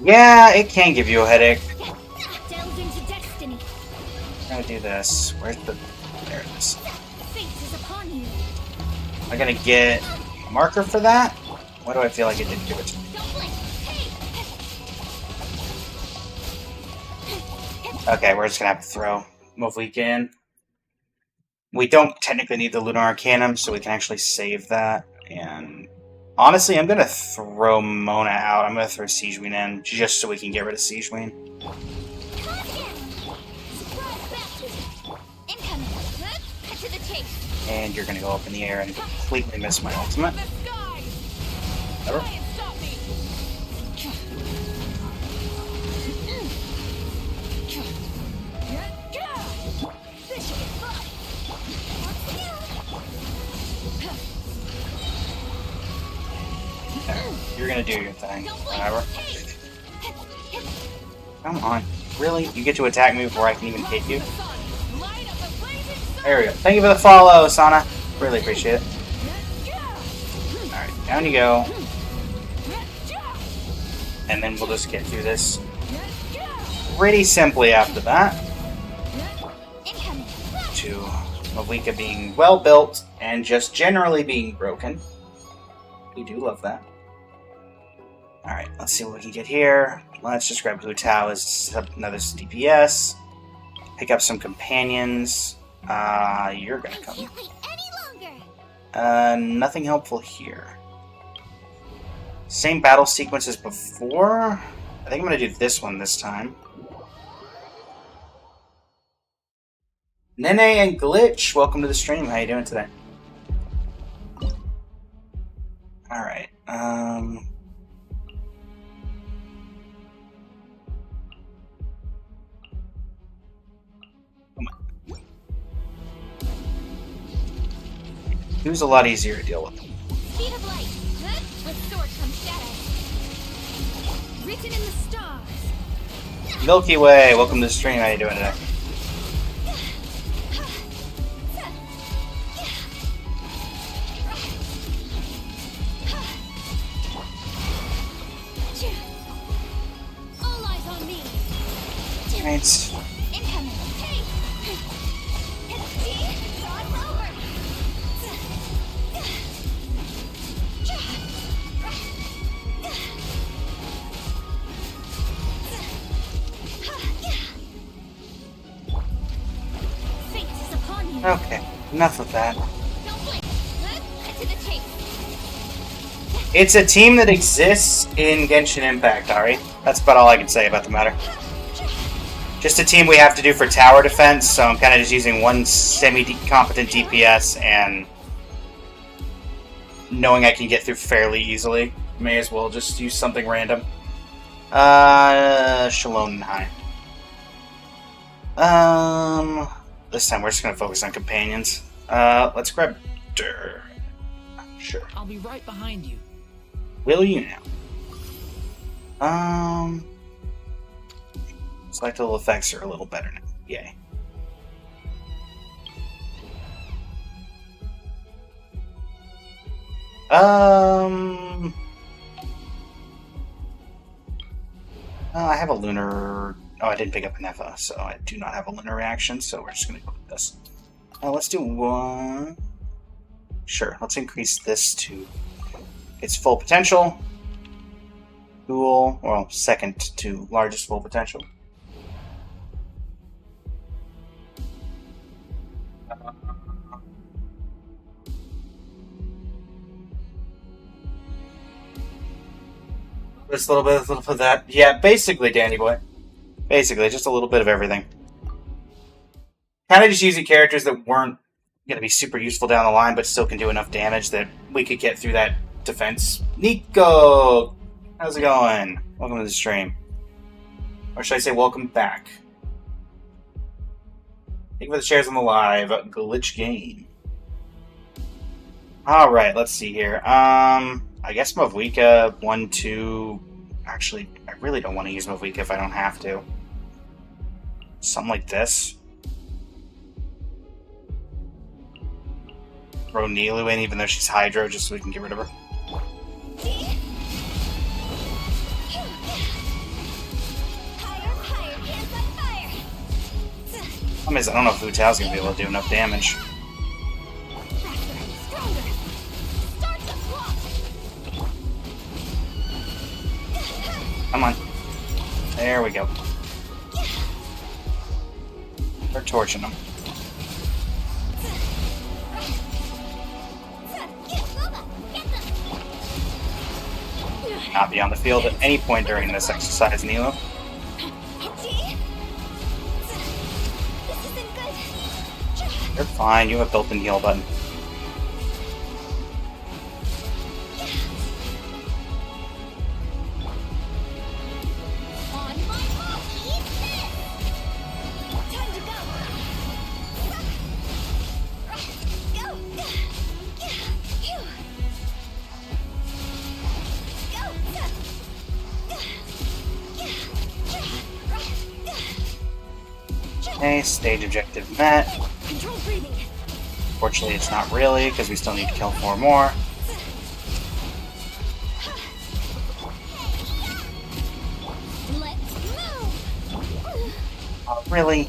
Speaker 1: Yeah, it can give you a headache.
Speaker 3: Delve into destiny.
Speaker 1: I'm gonna do this. Where's the... There it is.
Speaker 3: Fate is upon you.
Speaker 1: Am I gonna get a marker for that? Why do I feel like it didn't give it to me?
Speaker 3: Don't blink. Hey.
Speaker 1: Okay, we're just gonna have to throw if we can. We don't technically need the Lunar Arcanum, so we can actually save that. And honestly, I'm gonna throw Mona out. I'm gonna throw Siege Wing in, just so we can get rid of Siege Wing.
Speaker 3: taste.
Speaker 1: And you're gonna go up in the air and completely miss my ultimate.
Speaker 5: The sky!
Speaker 1: Never.
Speaker 5: Try and stop me!
Speaker 3: This should be fun.
Speaker 1: There. You're gonna do your thing.
Speaker 3: Don't blink.
Speaker 1: Whatever.
Speaker 3: Hey.
Speaker 1: Come on. Really? You get to attack me before I can even hit you?
Speaker 5: The sun! Light up the blazing sun!
Speaker 1: There we go. Thank you for the follow, Sana. Really appreciate it. Alright, down you go. And then we'll just get through this pretty simply after that.
Speaker 3: Incoming.
Speaker 1: To Mavika being well built and just generally being broken. We do love that. Alright, let's see what we can get here. Let's just grab Hu Tao as another DPS. Pick up some companions. You're gonna come.
Speaker 3: Can't wait any longer.
Speaker 1: Nothing helpful here. Same battle sequence as before. I think I'm gonna do this one this time. Nene and Glitch, welcome to the stream. How you doing today? Alright, come on. Who's a lot easier to deal with?
Speaker 3: Speed of light. With sword comes shadow. Written in the stars.
Speaker 1: Milky Way, welcome to the stream. How you doing today?
Speaker 3: All eyes on me.
Speaker 1: Alright.
Speaker 3: Incoming. Hey. It's over. Fate is upon you.
Speaker 1: Okay, enough of that.
Speaker 3: Don't blink. Cut to the chase.
Speaker 1: It's a team that exists in Genshin Impact, Ari. That's about all I can say about the matter. Just a team we have to do for tower defense, so I'm kind of just using one semi-competent DPS and knowing I can get through fairly easily. May as well just use something random. Shalom and High. This time we're just gonna focus on companions. Let's grab Dur. Sure.
Speaker 5: I'll be right behind you.
Speaker 1: Will you now? Selectable effects are a little better now. Yay. I have a lunar. Oh, I didn't pick up an Epha, so I do not have a lunar reaction, so we're just gonna go with this. Let's do one. Sure, let's increase this to its full potential. Cool. Well, second to largest full potential. Just a little bit of that. Yeah, basically, Danny boy. Basically, just a little bit of everything. Kind of just using characters that weren't going to be super useful down the line, but still can do enough damage that we could get through that defense. Nico! How's it going? Welcome to the stream. Or should I say welcome back? Thank you for the shares on the live. Glitch game. Alright, let's see here. I guess Mavika 1, 2. Actually, I really don't want to use Mavika if I don't have to. Something like this. Throw Nilu in, even though she's Hydro, just so we can get rid of her.
Speaker 3: Higher, hands like fire.
Speaker 1: Problem is, I don't know if Hu Tao's gonna be able to do enough damage.
Speaker 3: Faster, stronger. Start the clock.
Speaker 1: Come on. There we go. We're torching them. Not be on the field at any point during this exercise, Nilo.
Speaker 3: This isn't good.
Speaker 1: You're fine. You have a built-in heal button.
Speaker 3: On my mark, eat this! Time to go! Go!
Speaker 1: Okay, stage objective met.
Speaker 3: Control breathing.
Speaker 1: Fortunately, it's not really, because we still need to kill 4 more.
Speaker 3: Let's move!
Speaker 1: Oh, really?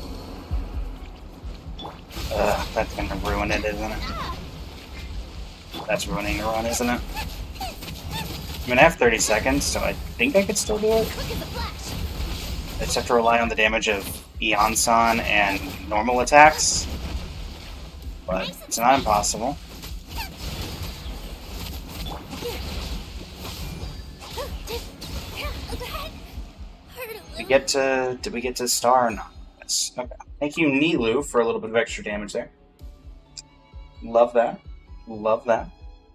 Speaker 1: That's gonna ruin it, isn't it? That's ruining the run, isn't it? I mean, I have 30 seconds, so I think I could still do it.
Speaker 3: Quick as a flash.
Speaker 1: I just have to rely on the damage of Eon-san and normal attacks. But it's not impossible. Did we get to star or not? Yes. Okay. Thank you, Nilu, for a little bit of extra damage there. Love that. Love that.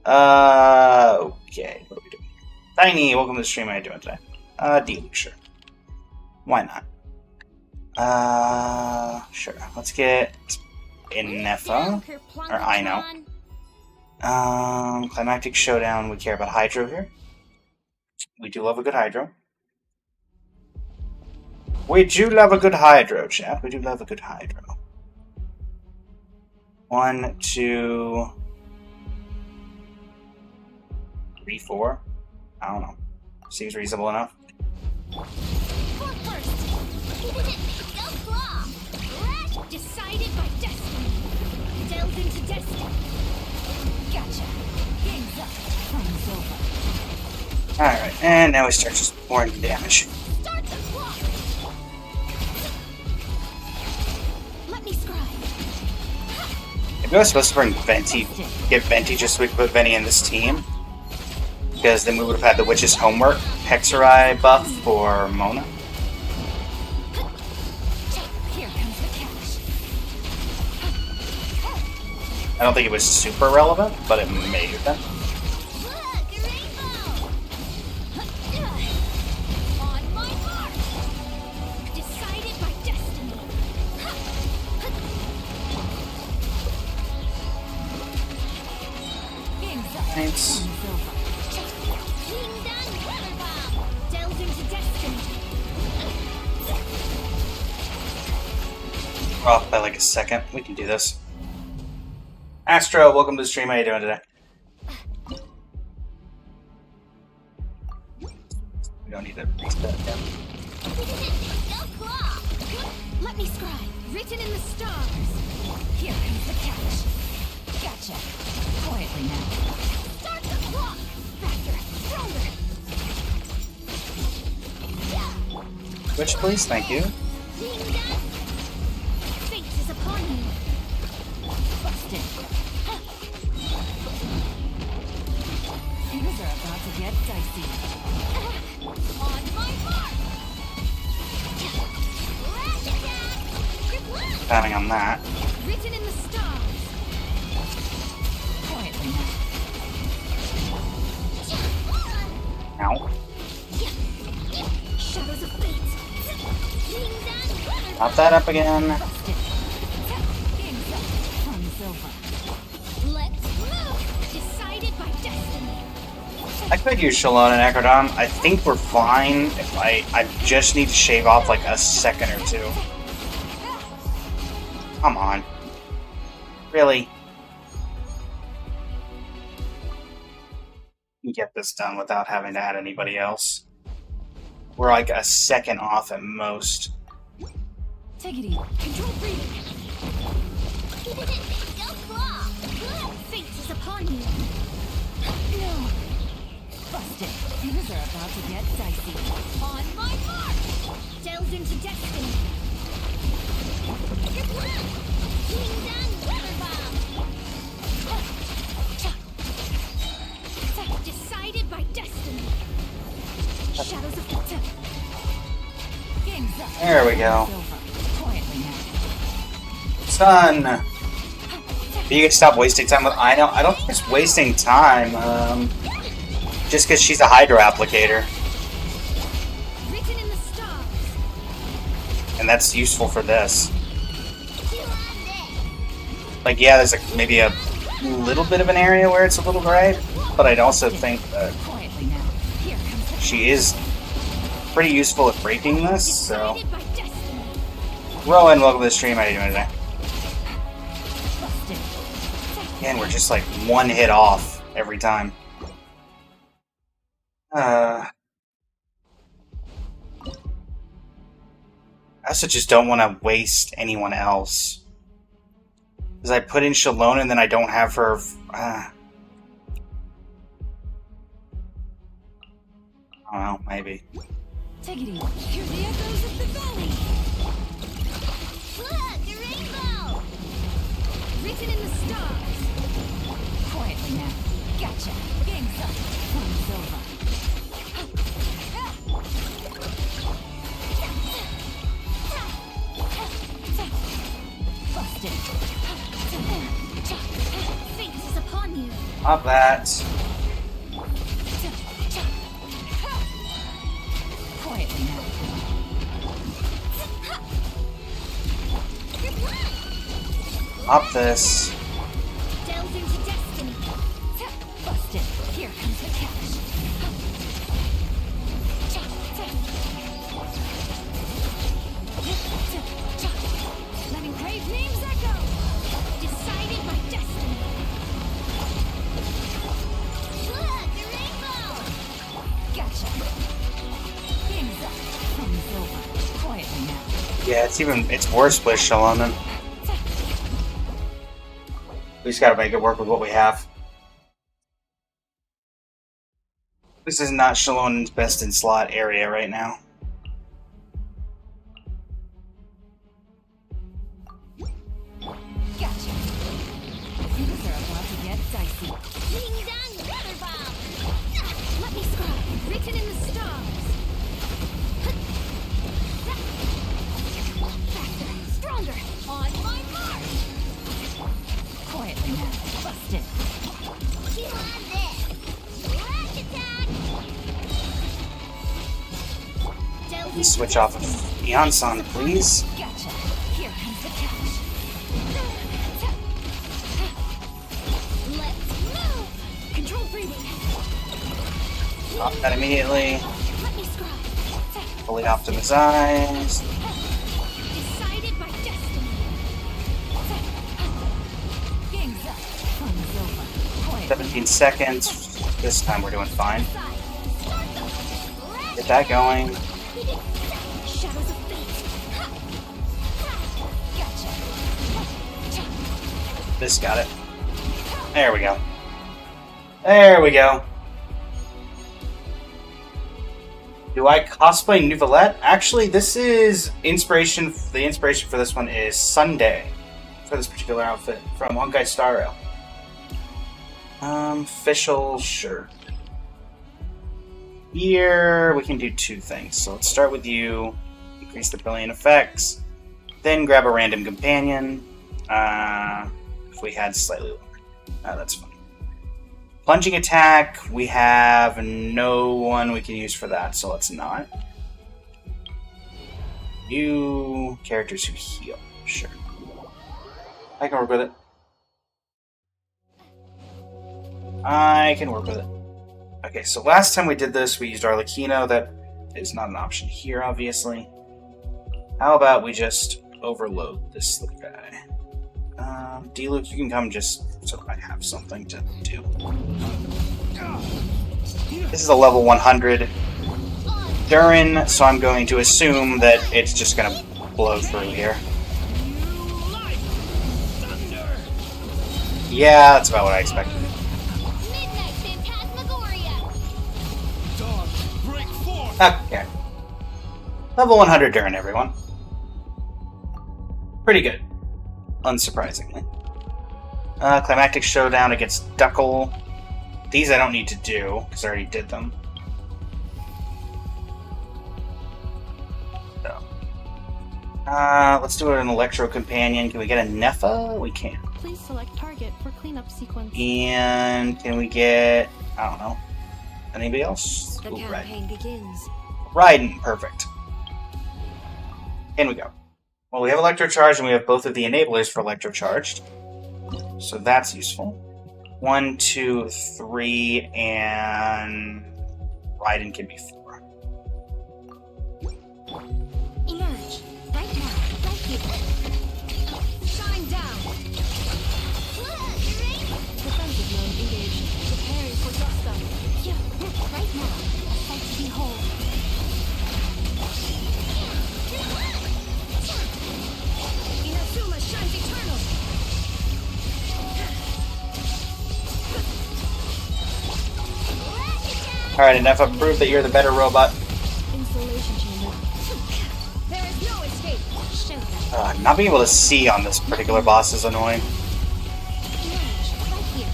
Speaker 1: Okay. What are we doing here? Tiny, welcome to the stream. How are you doing today? D-Luke, sure. Why not? Sure. Let's get Inefa. Or I know. Climactic Showdown. We care about Hydro here. We do love a good Hydro. We do love a good Hydro, chat. We do love a good Hydro. 1, 2, 3, 4. I don't know. Seems reasonable enough.
Speaker 3: Fork first. Go claw. Rash decided by destiny. Delve into destiny. Gotcha. Game's up. Time's over.
Speaker 1: Alright, and now we start just pouring damage.
Speaker 3: Start the clock. Let me scribe.
Speaker 1: Maybe I was supposed to bring Venti, get Venti just so we could put Venti in this team. Because then we would have had the Witch's Homework Hexerai buff for Mona.
Speaker 3: Here comes the cash.
Speaker 1: I don't think it was super relevant, but it may have been.
Speaker 3: Look, a rainbow. On my mark. Decided by destiny. Game's up.
Speaker 1: Thanks.
Speaker 3: King down weather bomb. Delve into destiny.
Speaker 1: We're off by like a second. We can do this. Astro, welcome to the stream. How you doing today? We don't need to reset again.
Speaker 3: Go claw. Let me scribe. Written in the stars. Here comes the catch. Gotcha. Quietly now. Start the clock. Faster. Stronger.
Speaker 1: Switch, please. Thank you.
Speaker 3: Being done. Fate is upon you. Busted. Things are about to get dicey. On my mark. Rash attack. Grip one.
Speaker 1: Counting on that.
Speaker 3: Written in the stars. Quietly now.
Speaker 1: Ow.
Speaker 3: Shadows of fate. Being done.
Speaker 1: Pop that up again.
Speaker 3: Busted. Game's up. Time's over. Let's move. Decided by destiny.
Speaker 1: I could use Shalon and Acrodon. I think we're fine if I just need to shave off like a second or two. Come on. Really? Get this done without having to add anybody else. We're like a second off at most.
Speaker 3: Take it easy. Control breathing. Go claw. Fate is upon you. No. Busted. Things are about to get dicey. On my mark. Delve into destiny. King down weather bomb. Decided by destiny. Shadows of fate. Game's up.
Speaker 1: There we go.
Speaker 3: Quietly now.
Speaker 1: It's done. You can stop wasting time with I know. I don't think it's wasting time. Just because she's a Hydro applicator.
Speaker 3: Written in the stars.
Speaker 1: And that's useful for this. Like, yeah, there's maybe a little bit of an area where it's a little gray, but I'd also think that
Speaker 3: Quietly now. Here comes the
Speaker 1: she is pretty useful at breaking this, so...
Speaker 3: Decided by destiny.
Speaker 1: Rowan, welcome to the stream. How are you doing today?
Speaker 3: Busted.
Speaker 1: Again, we're just like one hit off every time. I also just don't want to waste anyone else. Because I put in Shalona and then I don't have her... I don't know, maybe.
Speaker 3: Take it easy. Hear the echoes of the valley. Look, the rainbow. Written in the stars. Quietly now. Gotcha. Game's up. One's over. Busted. Fate is upon you.
Speaker 1: Not that.
Speaker 3: Quietly now.
Speaker 1: Not this.
Speaker 3: Delve into destiny. Busted. Here comes the cash. Letting grave names echo. Decided by destiny. Look, the rainbow. Gotcha. Game's up. Game's over. Quietly now.
Speaker 1: Yeah, it's worse with Shalona. We just gotta make it work with what we have. This is not Shalona's best in slot area right now.
Speaker 3: Gotcha. Things are about to get dicey. Ding dong, water bomb. Let me scry. Written in the stars. Faster, stronger. On my mark. Quietly now. Busted. You have this. Flash attack. Delve
Speaker 1: Please switch off of Eonson, please.
Speaker 3: Gotcha. Here comes the cash. Let's move. Control breathing.
Speaker 1: Stop that immediately.
Speaker 3: Let me scry.
Speaker 1: Fully optimize.
Speaker 3: Decided by destiny. Game's up. Fun's over. Quiet.
Speaker 1: 17 seconds. This time we're doing fine.
Speaker 3: Side. Start the
Speaker 1: Get that going.
Speaker 3: Shadows of fate. Gotcha.
Speaker 1: This got it. There we go. There we go. Do I cosplay Nouvellette? Actually, this is inspiration. The inspiration for this one is Sunday. For this particular outfit from Honkai Star Rail. Official, sure. Here, we can do two things. So let's start with you. Increase the brilliant effects. Then grab a random companion. If we had slightly lower. That's fine. Plunging attack, we have no one we can use for that, so let's not. You characters who heal, sure. I can work with it. I can work with it. Okay, so last time we did this, we used Arlecchino. That is not an option here, obviously. How about we just overload this little guy? D-Luke, you can come just so I have something to do. This is a level 100 Durin, so I'm going to assume that it's just going to blow through here. Yeah, that's about what I expected.
Speaker 3: Midnight Phantasmagoria.
Speaker 1: Okay. Level 100 Durin, everyone. Pretty good. Unsurprisingly. Climactic Showdown against Duckle. These I don't need to do, because I already did them. So. Let's do an Electro Companion. Can we get a Nepha? We can.
Speaker 6: Please select target for cleanup sequence.
Speaker 1: And can we get, I don't know, anybody else?
Speaker 3: The
Speaker 1: Ooh,
Speaker 3: campaign begins.
Speaker 1: Raiden, perfect. In we go. Well, we have Electrocharge and we have both of the enablers for Electrocharged. So that's useful. 1, 2, 3, and Raiden can be 4.
Speaker 2: Emerge. Right now. Right here.
Speaker 3: Shine down.
Speaker 6: Defensive mode engaged. Preparing for gusto.
Speaker 2: Yeah. Right now. A sight to behold.
Speaker 3: Inazuma shines eternal.
Speaker 1: Alright, enough of proof that you're the better robot.
Speaker 6: Installation chamber.
Speaker 3: There is no escape.
Speaker 2: Show them.
Speaker 1: Not being able to see on this particular boss is annoying.
Speaker 2: Emerge. Right here.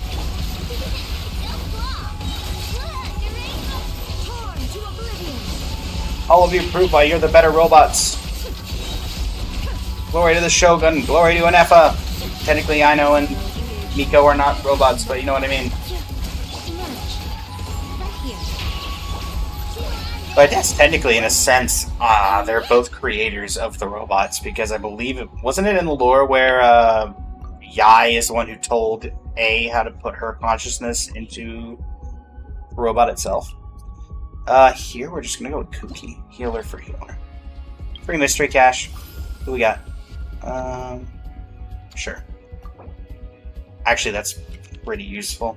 Speaker 3: Torn to oblivion.
Speaker 1: All of you prove why you're the better robots. Glory to the Shogun, glory to Anefa. Technically, I know and Miko are not robots, but you know what I mean.
Speaker 2: Emerge. Right here.
Speaker 1: But yes, technically, in a sense, they're both creators of the robots, because I believe wasn't it in the lore where Yai is the one who told A how to put her consciousness into the robot itself. Here we're just gonna go with Kuki, healer for healer. Free mystery cache. Who we got? Sure. Actually, that's pretty useful.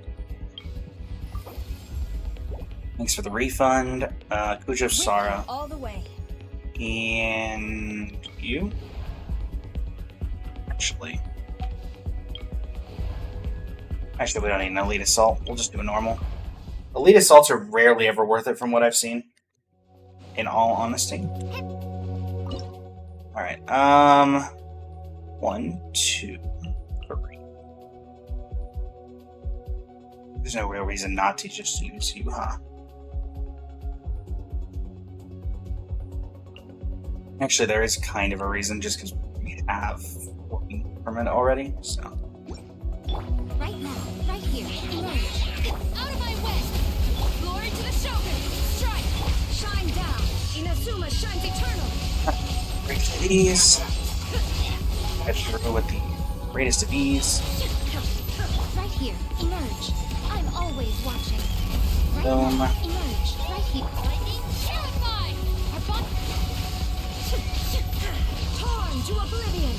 Speaker 1: Thanks for the refund. Kuja of Sara.
Speaker 3: All the way.
Speaker 1: And you? Actually, we don't need an Elite Assault. We'll just do a normal. Elite Assaults are rarely ever worth it from what I've seen. In all honesty. Alright, 1, 2, 3. There's no real reason not to just use you, huh? Actually, there is kind of a reason, just because we have working permit already, so.
Speaker 2: Right now. Right here. Emerge.
Speaker 3: Out of my way. Glory to the Shogun. Strike. Shine down. Inazuma shines eternal.
Speaker 1: Great ease. Get through with the greatest of ease.
Speaker 2: Right here. Emerge. I'm always watching. Right
Speaker 1: Boom.
Speaker 2: now. Emerge. Right here.
Speaker 3: Terrified. Our bot. Torn to oblivion.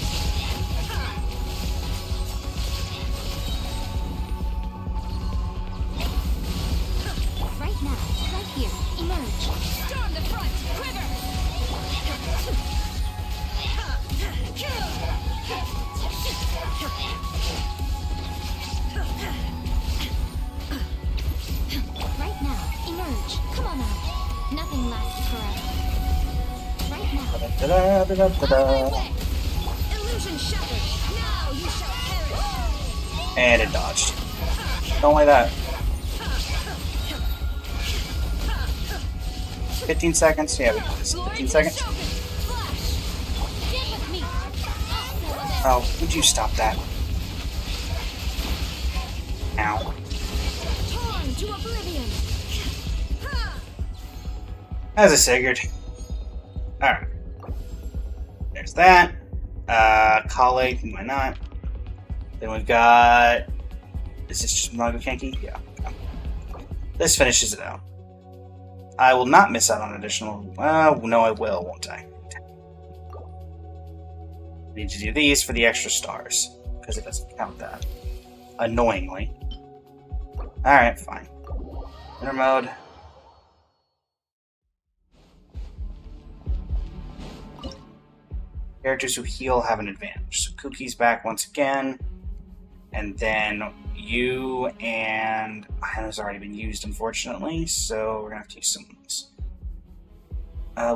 Speaker 2: Right now. Right here. Emerge.
Speaker 3: Storm the front. Quiver.
Speaker 2: Right now. Emerge. Come on out. Nothing lasts forever. Right now.
Speaker 1: Da-da-da-da-da-da.
Speaker 3: Illusion shattered. Now you shall perish.
Speaker 1: And it dodged. Don't like that. 15 seconds? Yeah, we can do this.
Speaker 3: Glory
Speaker 1: 15
Speaker 3: to
Speaker 1: seconds?
Speaker 3: the Shogun. Flash.
Speaker 2: Get with me.
Speaker 1: Oh, would you stop that? Ow.
Speaker 3: Torn to oblivion.
Speaker 1: As I figured. Alright. There's that. Colleague, why not? Then we've got... Is this just Mago Kenki? Yeah. Okay. This finishes it out. I will not miss out on additional... no I will, won't I? Need to do these for the extra stars. Because it doesn't count that. Annoyingly. Alright, fine. Inner mode. Characters who heal have an advantage. So Kuki's back once again. And then you and Hana's already been used, unfortunately. So we're going to have to use some of these.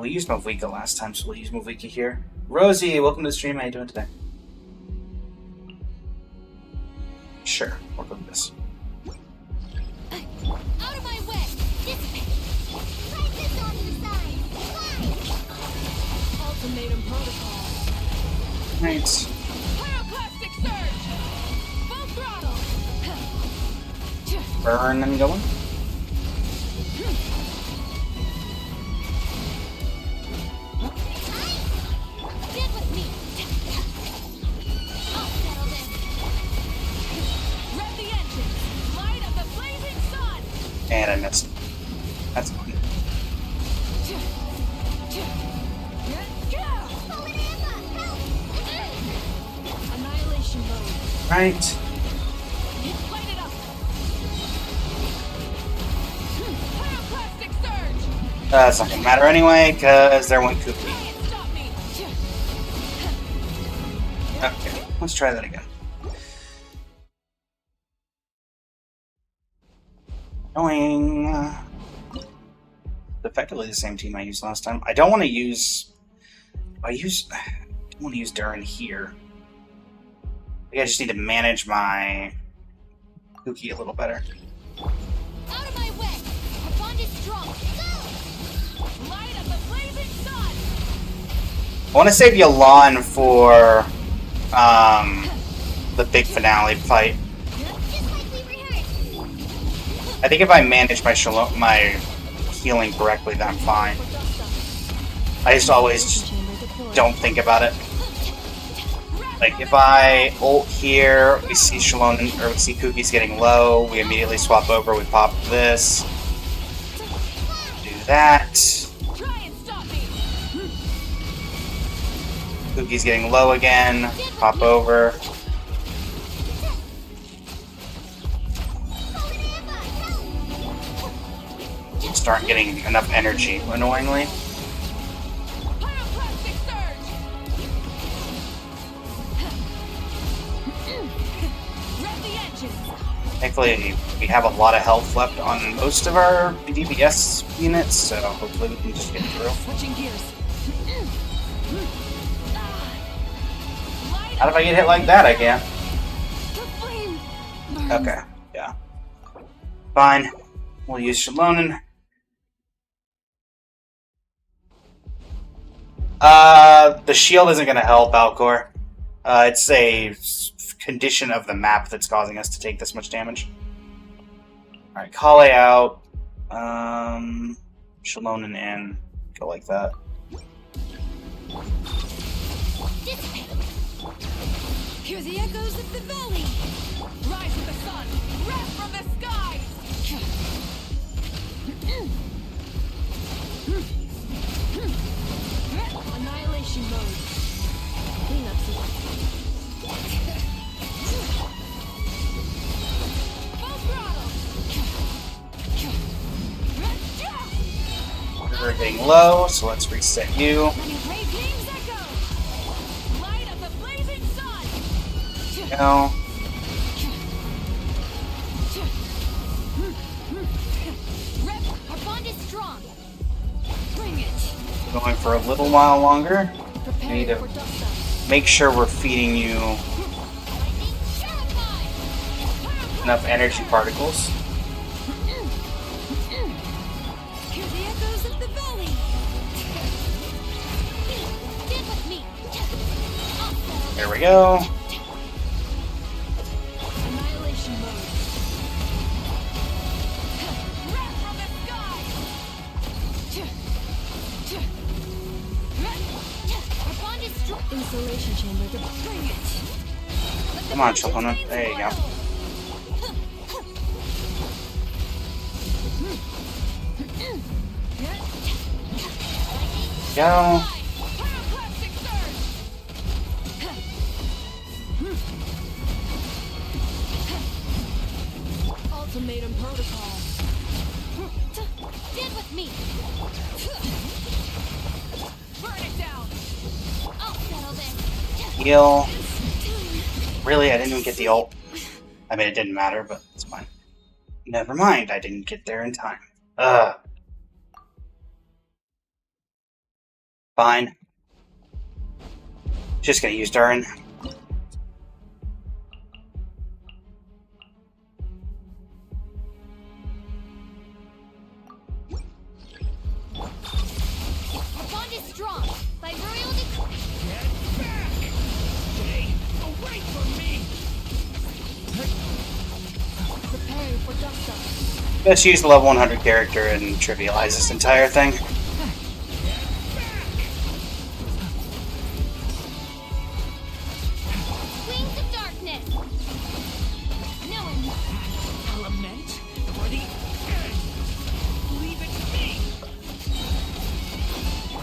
Speaker 1: We used Movika last time, so we'll use Movika here. Rosie, welcome to the stream. How you doing today? Sure, we'll go with this.
Speaker 3: Out of my way. Dissipate.
Speaker 2: Try this on your side.
Speaker 6: Ultimatum protocol.
Speaker 1: Right.
Speaker 3: Pyroclastic surge.
Speaker 1: Burn and going.
Speaker 2: Stand with me. I'll settle this.
Speaker 3: Rev the engine. Light of the blazing sun.
Speaker 1: And I missed. That's fine.
Speaker 6: Annihilation mode.
Speaker 1: Right.
Speaker 3: Light it up. Pyroclastic surge.
Speaker 1: That's not gonna matter anyway, because there went Cookie.
Speaker 3: Try and stop me.
Speaker 1: Okay, let's try that again. Going. Effectively the same team I used last time. I don't want to use. I don't want to use Durin here. I think I just need to manage my Cookie a little better.
Speaker 2: Out of my way. Our bond is strong. Go!
Speaker 3: Light of the blazing sun.
Speaker 1: I want to save Yalan for the big finale fight.
Speaker 2: Just like we rehearsed.
Speaker 1: I think if I manage my healing correctly, then I'm fine. I just always don't think about it. Like, if I ult here, we see Shalon, or we see Cookie's getting low, we immediately swap over, we pop this. Do that.
Speaker 3: Try and stop me.
Speaker 1: Cookie's getting low again, pop over. Start getting enough energy, annoyingly.
Speaker 3: Pyroclastic surge. Rev the engine.
Speaker 1: Thankfully, we have a lot of health left on most of our DPS units, so hopefully we can just get through.
Speaker 3: Switching gears.
Speaker 1: How if I get hit like that? I can't.
Speaker 3: The flame.
Speaker 1: Okay, yeah. Fine. We'll use Shalonen. The shield isn't going to help, Alcor. It's a condition of the map that's causing us to take this much damage. Alright, Kale out. Shalonen in. Go like that.
Speaker 3: Hear the echoes of the valley. Rise of the sun. Wrath from the skies.
Speaker 6: Annihilation mode. Cleanup sequence.
Speaker 3: Full throttle.
Speaker 1: We're getting low, so let's reset you.
Speaker 3: Let me raise names echo. Light of the blazing sun.
Speaker 1: Go.
Speaker 2: Our bond is strong.
Speaker 3: Bring it.
Speaker 1: Going for a little while longer.
Speaker 6: Prepare
Speaker 1: Need to
Speaker 6: for dust up.
Speaker 1: make sure we're feeding you
Speaker 2: Lightning terrified.
Speaker 1: enough energy particles.
Speaker 3: Hear the echoes of the valley.
Speaker 2: Stand with me. I'll settle
Speaker 1: There we go.
Speaker 6: Annihilation mode.
Speaker 3: Wrath from the skies.
Speaker 2: Our bond is strong.
Speaker 6: Installation chamber.
Speaker 3: Bring it.
Speaker 1: Come on, Shalonen. There you go. Go.
Speaker 3: Pyroclastic surge.
Speaker 6: Ultimatum protocol.
Speaker 2: Stand with me.
Speaker 3: Burn it down.
Speaker 2: I'll settle this.
Speaker 1: Heal. Really, I didn't even get the ult. I mean, it didn't matter, but it's fine. Never mind, I didn't get there in time. Ugh. Fine. Just gonna use Durin.
Speaker 2: Our bond is strong. By royal decree.
Speaker 4: Get back! Stay away from me!
Speaker 6: Preparing for dust up.
Speaker 1: Let's use the level 100 character and trivialize this entire thing.
Speaker 2: Wings of darkness. No one.
Speaker 4: Element for the end. Leave it to me.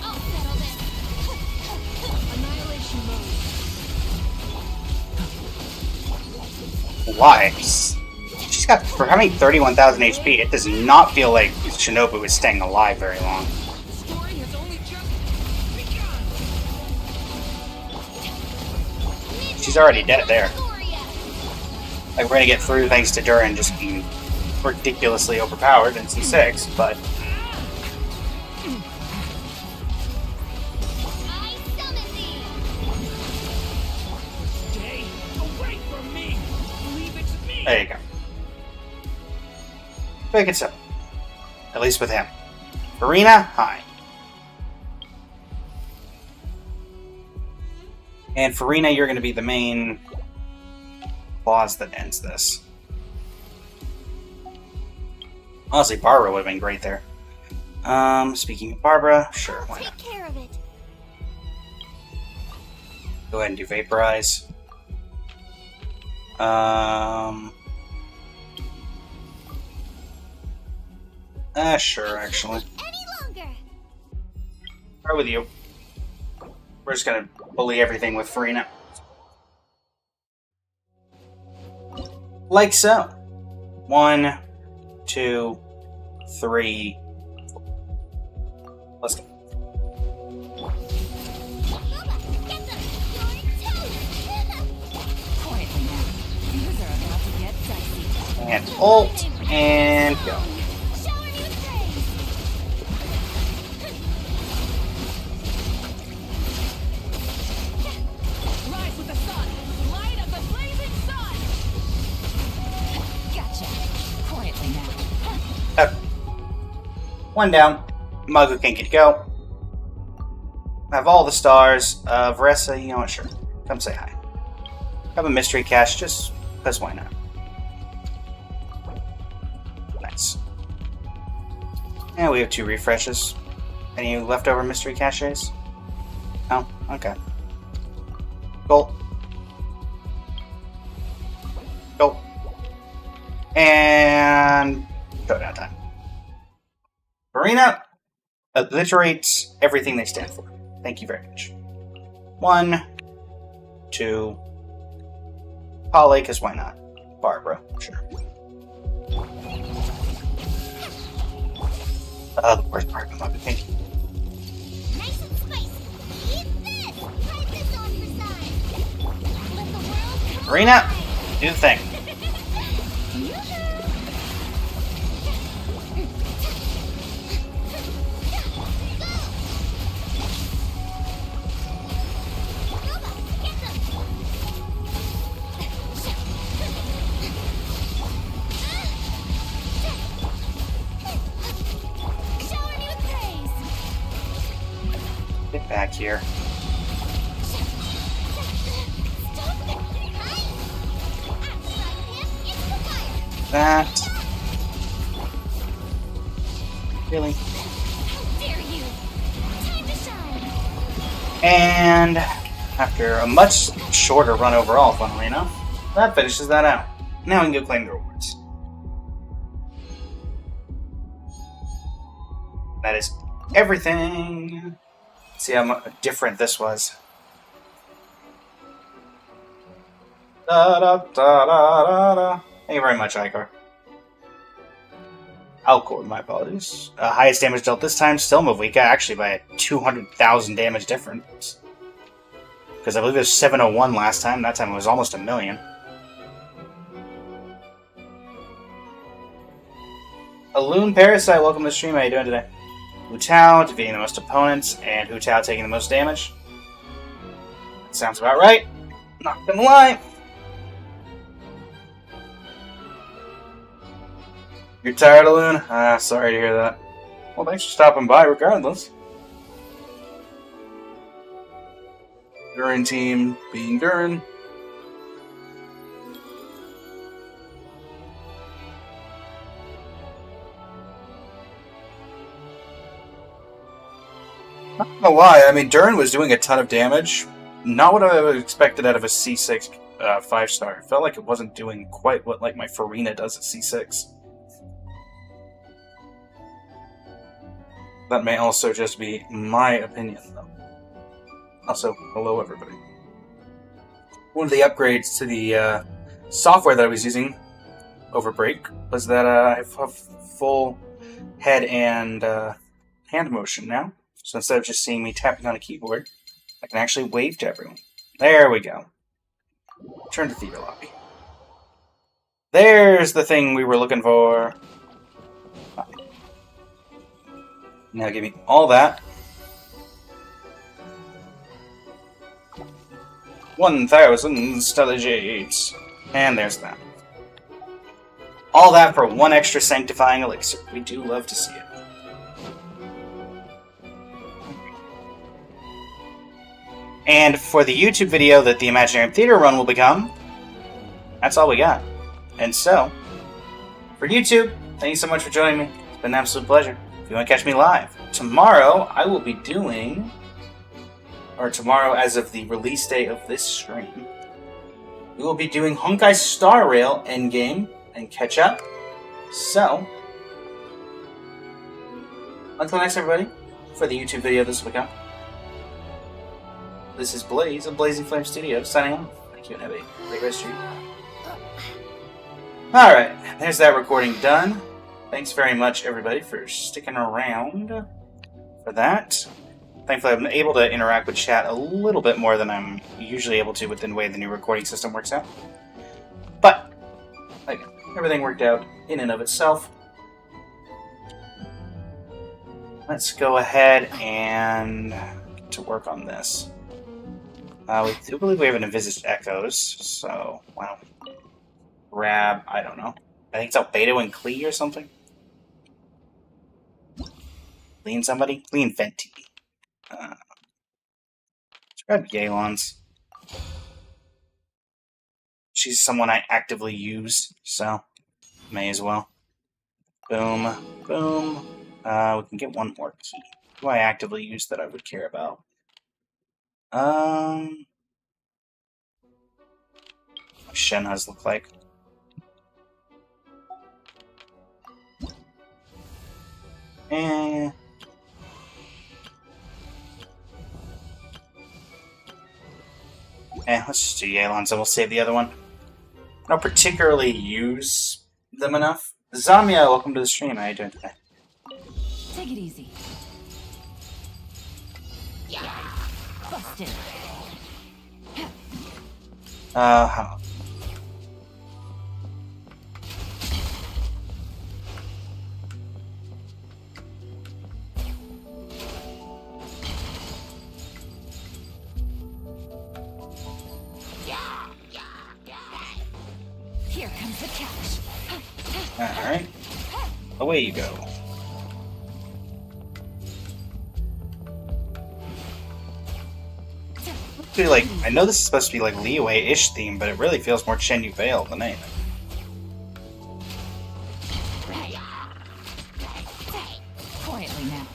Speaker 2: I'll settle this.
Speaker 6: Annihilation mode.
Speaker 1: Why? She's got, for having 31,000 HP, it does not feel like Shinobu is staying alive very long.
Speaker 4: The story has only just begun.
Speaker 1: She's already dead there.
Speaker 2: Gloria.
Speaker 1: Like, we're gonna get through thanks to Durin just being ridiculously overpowered in C6, but
Speaker 2: I summon thee.
Speaker 4: Stay away from me. Leave it to me.
Speaker 1: there you go. Make it so. At least with him. Farina, hi. And Farina, you're going to be the main boss that ends this. Honestly, Barbara would have been great there. Speaking of Barbara, sure, why not?
Speaker 2: Take care of it.
Speaker 1: Go ahead and do Vaporize. Sure, actually.
Speaker 2: Any longer.
Speaker 1: Right with you. We're just gonna bully everything with Farina. Like so. 1, 2, 3. Let's go.
Speaker 2: Boba, get them. You're toast.
Speaker 3: Quietly now. Things are about to get dicey.
Speaker 1: And ult, and go.
Speaker 2: Shower me with praise.
Speaker 5: Rise with the sun. Light of the blazing sun.
Speaker 3: Gotcha. Quietly now.
Speaker 1: One down. Magu can't get to go. Have all the stars. Varessa, you know what? Sure. Come say hi. Have a mystery cache, just because why not? Nice. And we have 2 refreshes. Any leftover mystery caches? No? Okay. Go. Go. And showdown time. Farina obliterates everything they stand for. Thank you very much. 1, 2. Polly, because why not? Barbara, sure. The worst part of the thank you.
Speaker 2: Nice and spicy. Eat this. Hide this on your side. Let the world come
Speaker 1: Farina,
Speaker 2: alive.
Speaker 1: do the thing.
Speaker 2: Shower me with praise.
Speaker 1: Get back here.
Speaker 2: Stop it. Hi. Outside of him, it's the fire.
Speaker 1: That. Really?
Speaker 2: How dare you? Time to shine.
Speaker 1: And after a much shorter run overall, funnily enough, that finishes that out. Now we can go claim the rewards. That is everything. See how different this was. Da da da da da da. Thank you very much, Icar. Alcor, my apologies. Highest damage dealt this time, still Mavika, actually by a 200,000 damage difference. Because I believe it was 701 last time. That time it was almost 1,000,000. Loon Parasite, welcome to the stream. How you doing today? Hu Tao defeating the most opponents, and Hu Tao taking the most damage. That sounds about right. Not gonna lie. You're tired of Loon? Sorry to hear that. Well, thanks for stopping by regardless. Durin team being Durin. Not gonna lie, I mean, Durin was doing a ton of damage. Not what I would have expected out of a C6 5-star. It felt like it wasn't doing quite what like my Farina does at C6. That may also just be my opinion, though. Also, hello everybody. One of the upgrades to the software that I was using over break was that I have full head and hand motion now. So instead of just seeing me tapping on a keyboard, I can actually wave to everyone. There we go. Turn to theater lobby. There's the thing we were looking for. Now give me all that. 1,000 stellar jades. And there's that. All that for one extra sanctifying elixir. We do love to see it. And for the YouTube video that the Imaginarium Theater run will become, that's all we got. And so, for YouTube, thank you so much for joining me. It's been an absolute pleasure. If you want to catch me live, tomorrow I will be doing, or tomorrow as of the release date of this stream, we will be doing Honkai Star Rail Endgame and catch up. So, until next everybody, for the YouTube video this will become. This is Blaze of Blazing Flame Studios signing off. Thank you and have a great rest of your evening. Alright, there's that recording done. Thanks very much, everybody, for sticking around for that. Thankfully, I'm able to interact with chat a little bit more than I'm usually able to with the way the new recording system works out. But, again, everything worked out in and of itself. Let's go ahead and get to work on this. We do believe we have an envisaged echoes, so, wow. Grab, I don't know. I think it's Albedo and Klee or something. Lean somebody? Lean Venti. Let's grab Yelan's. She's someone I actively use, so may as well. Boom, boom. We can get one more key. Who I actively use that I would care about? What Shenha's look like. Let's just do Yelan's and we'll save the other one. I don't particularly use them enough. Zamia, welcome to the stream. How are you doing today?
Speaker 3: Take it easy. Busted.
Speaker 1: How?
Speaker 3: Here comes the catch.
Speaker 1: Alright. Away you go. Like, I know this is supposed to be like Liyue-ish theme, but it really feels more Chen Yu Veil than anything.
Speaker 3: Quietly now.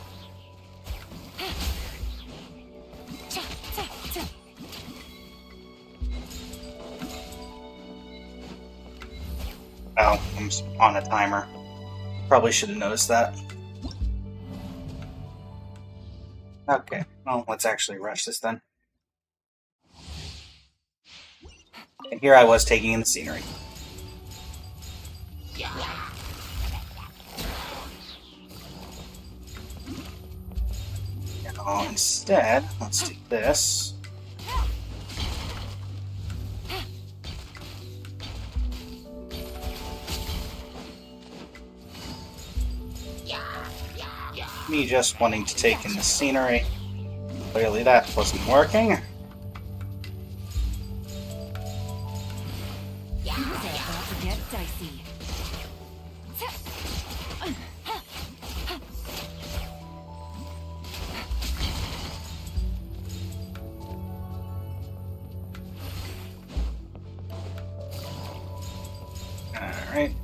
Speaker 1: Oh, I'm on a timer. Probably should have noticed that. Okay, well, let's actually rush this then. And here I was taking in the scenery. Now, instead, let's take this. Me just wanting to take in the scenery. Clearly that wasn't working.
Speaker 3: About to get dicey.
Speaker 1: Alright.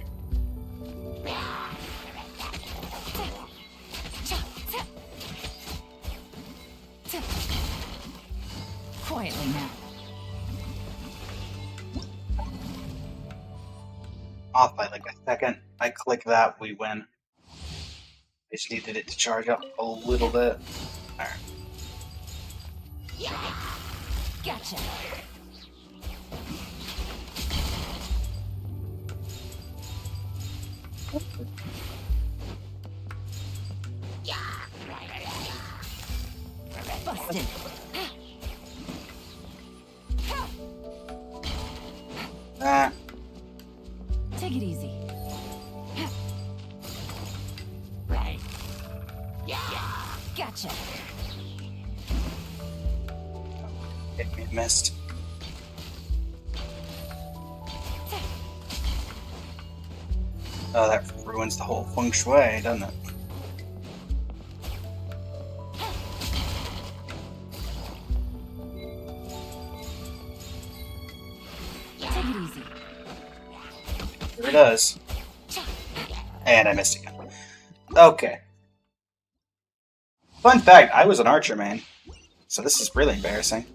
Speaker 1: Off by like a second. I click that, we win. I just needed it to charge up a little bit. Alright.
Speaker 3: Gotcha. Busted.
Speaker 1: Ah,
Speaker 3: Take it easy. Gotcha.
Speaker 1: it missed. Oh, that ruins the whole feng shui, doesn't it?
Speaker 3: Take it easy.
Speaker 1: Sure does. And I missed again. Okay. Fun fact, I was an archer, man. So this is really embarrassing.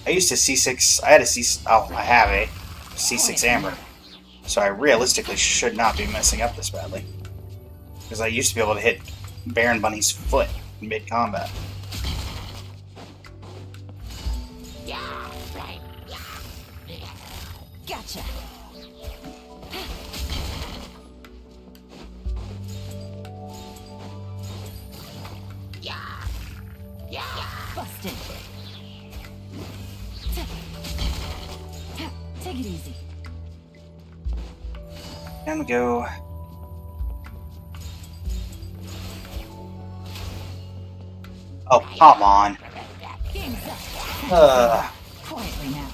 Speaker 1: I used to C6... I have a C6 Amber. So I realistically should not be messing up this badly. Because I used to be able to hit Baron Bunny's foot in mid-combat.
Speaker 3: Gotcha. Busted. Take it easy.
Speaker 1: Down we go. Oh, come on.
Speaker 3: Game's up. Quietly now.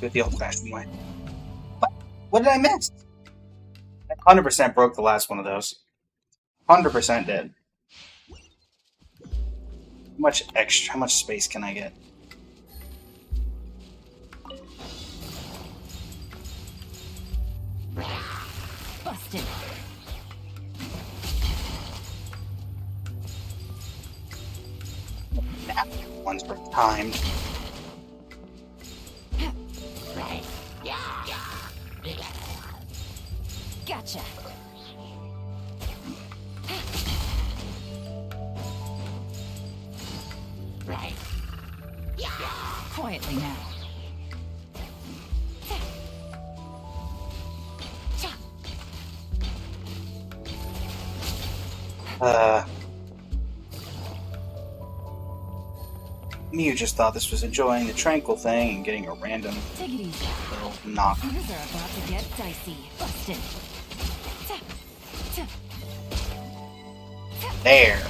Speaker 1: Do it the old-fashioned way. What did I miss? I 100% broke the last one of those. 100% did. How much space can I get?
Speaker 3: Busted.
Speaker 1: Nah, ones were timed.
Speaker 3: Gotcha. Quietly now.
Speaker 1: Mew just thought this was enjoying the tranquil thing and getting a random
Speaker 3: Take it easy.
Speaker 1: little knock.
Speaker 3: Things are about to get dicey. Busted.
Speaker 1: There.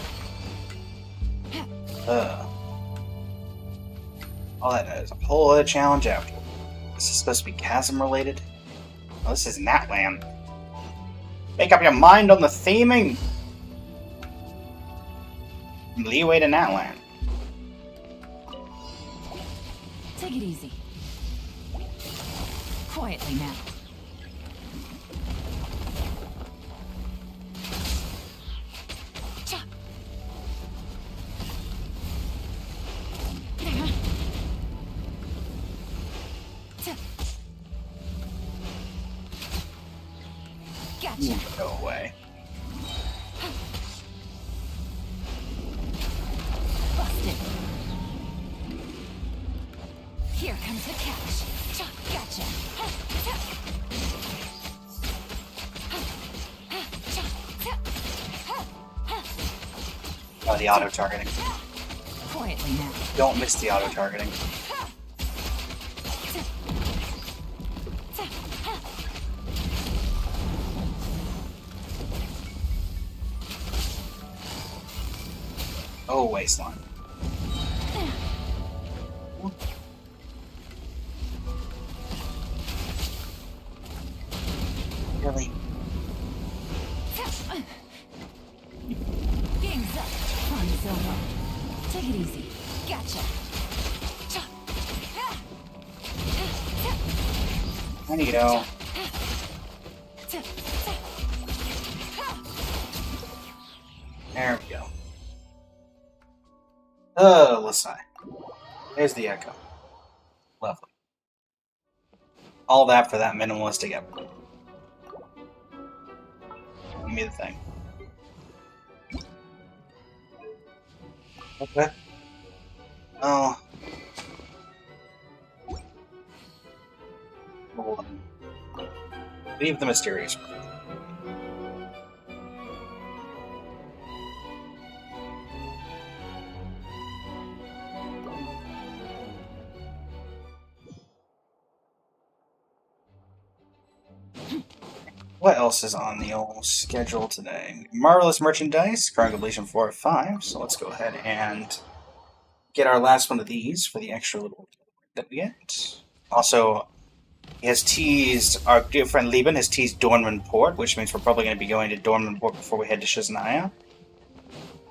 Speaker 1: All that is a whole other challenge after. This is supposed to be chasm related. Oh, this is Natland. Make up your mind on the theming. Leeway to Natland.
Speaker 3: Take it easy. Quietly now. Gotcha.
Speaker 1: Go away.
Speaker 3: Busted. Here comes the catch. Gotcha.
Speaker 1: Oh, the auto-targeting.
Speaker 3: Quietly now.
Speaker 1: Don't miss the auto-targeting. Oh, wasteland. Really?
Speaker 3: Game's up. Fun is over. Take it easy. Gotcha.
Speaker 1: There you go. There we go. Oh, let's see. There's the echo. Lovely. All that for that minimalistic effort. Give me the thing. Okay. Oh. Hold on. Leave the mysterious. What else is on the old schedule today? Marvelous Merchandise, Current Completion 4 of 5. So let's go ahead and get our last one of these for the extra little that we get. Also, he has teased, our dear friend Lieben has teased Dornman Port, which means we're probably going to be going to Dornman Port before we head to Shizanaya.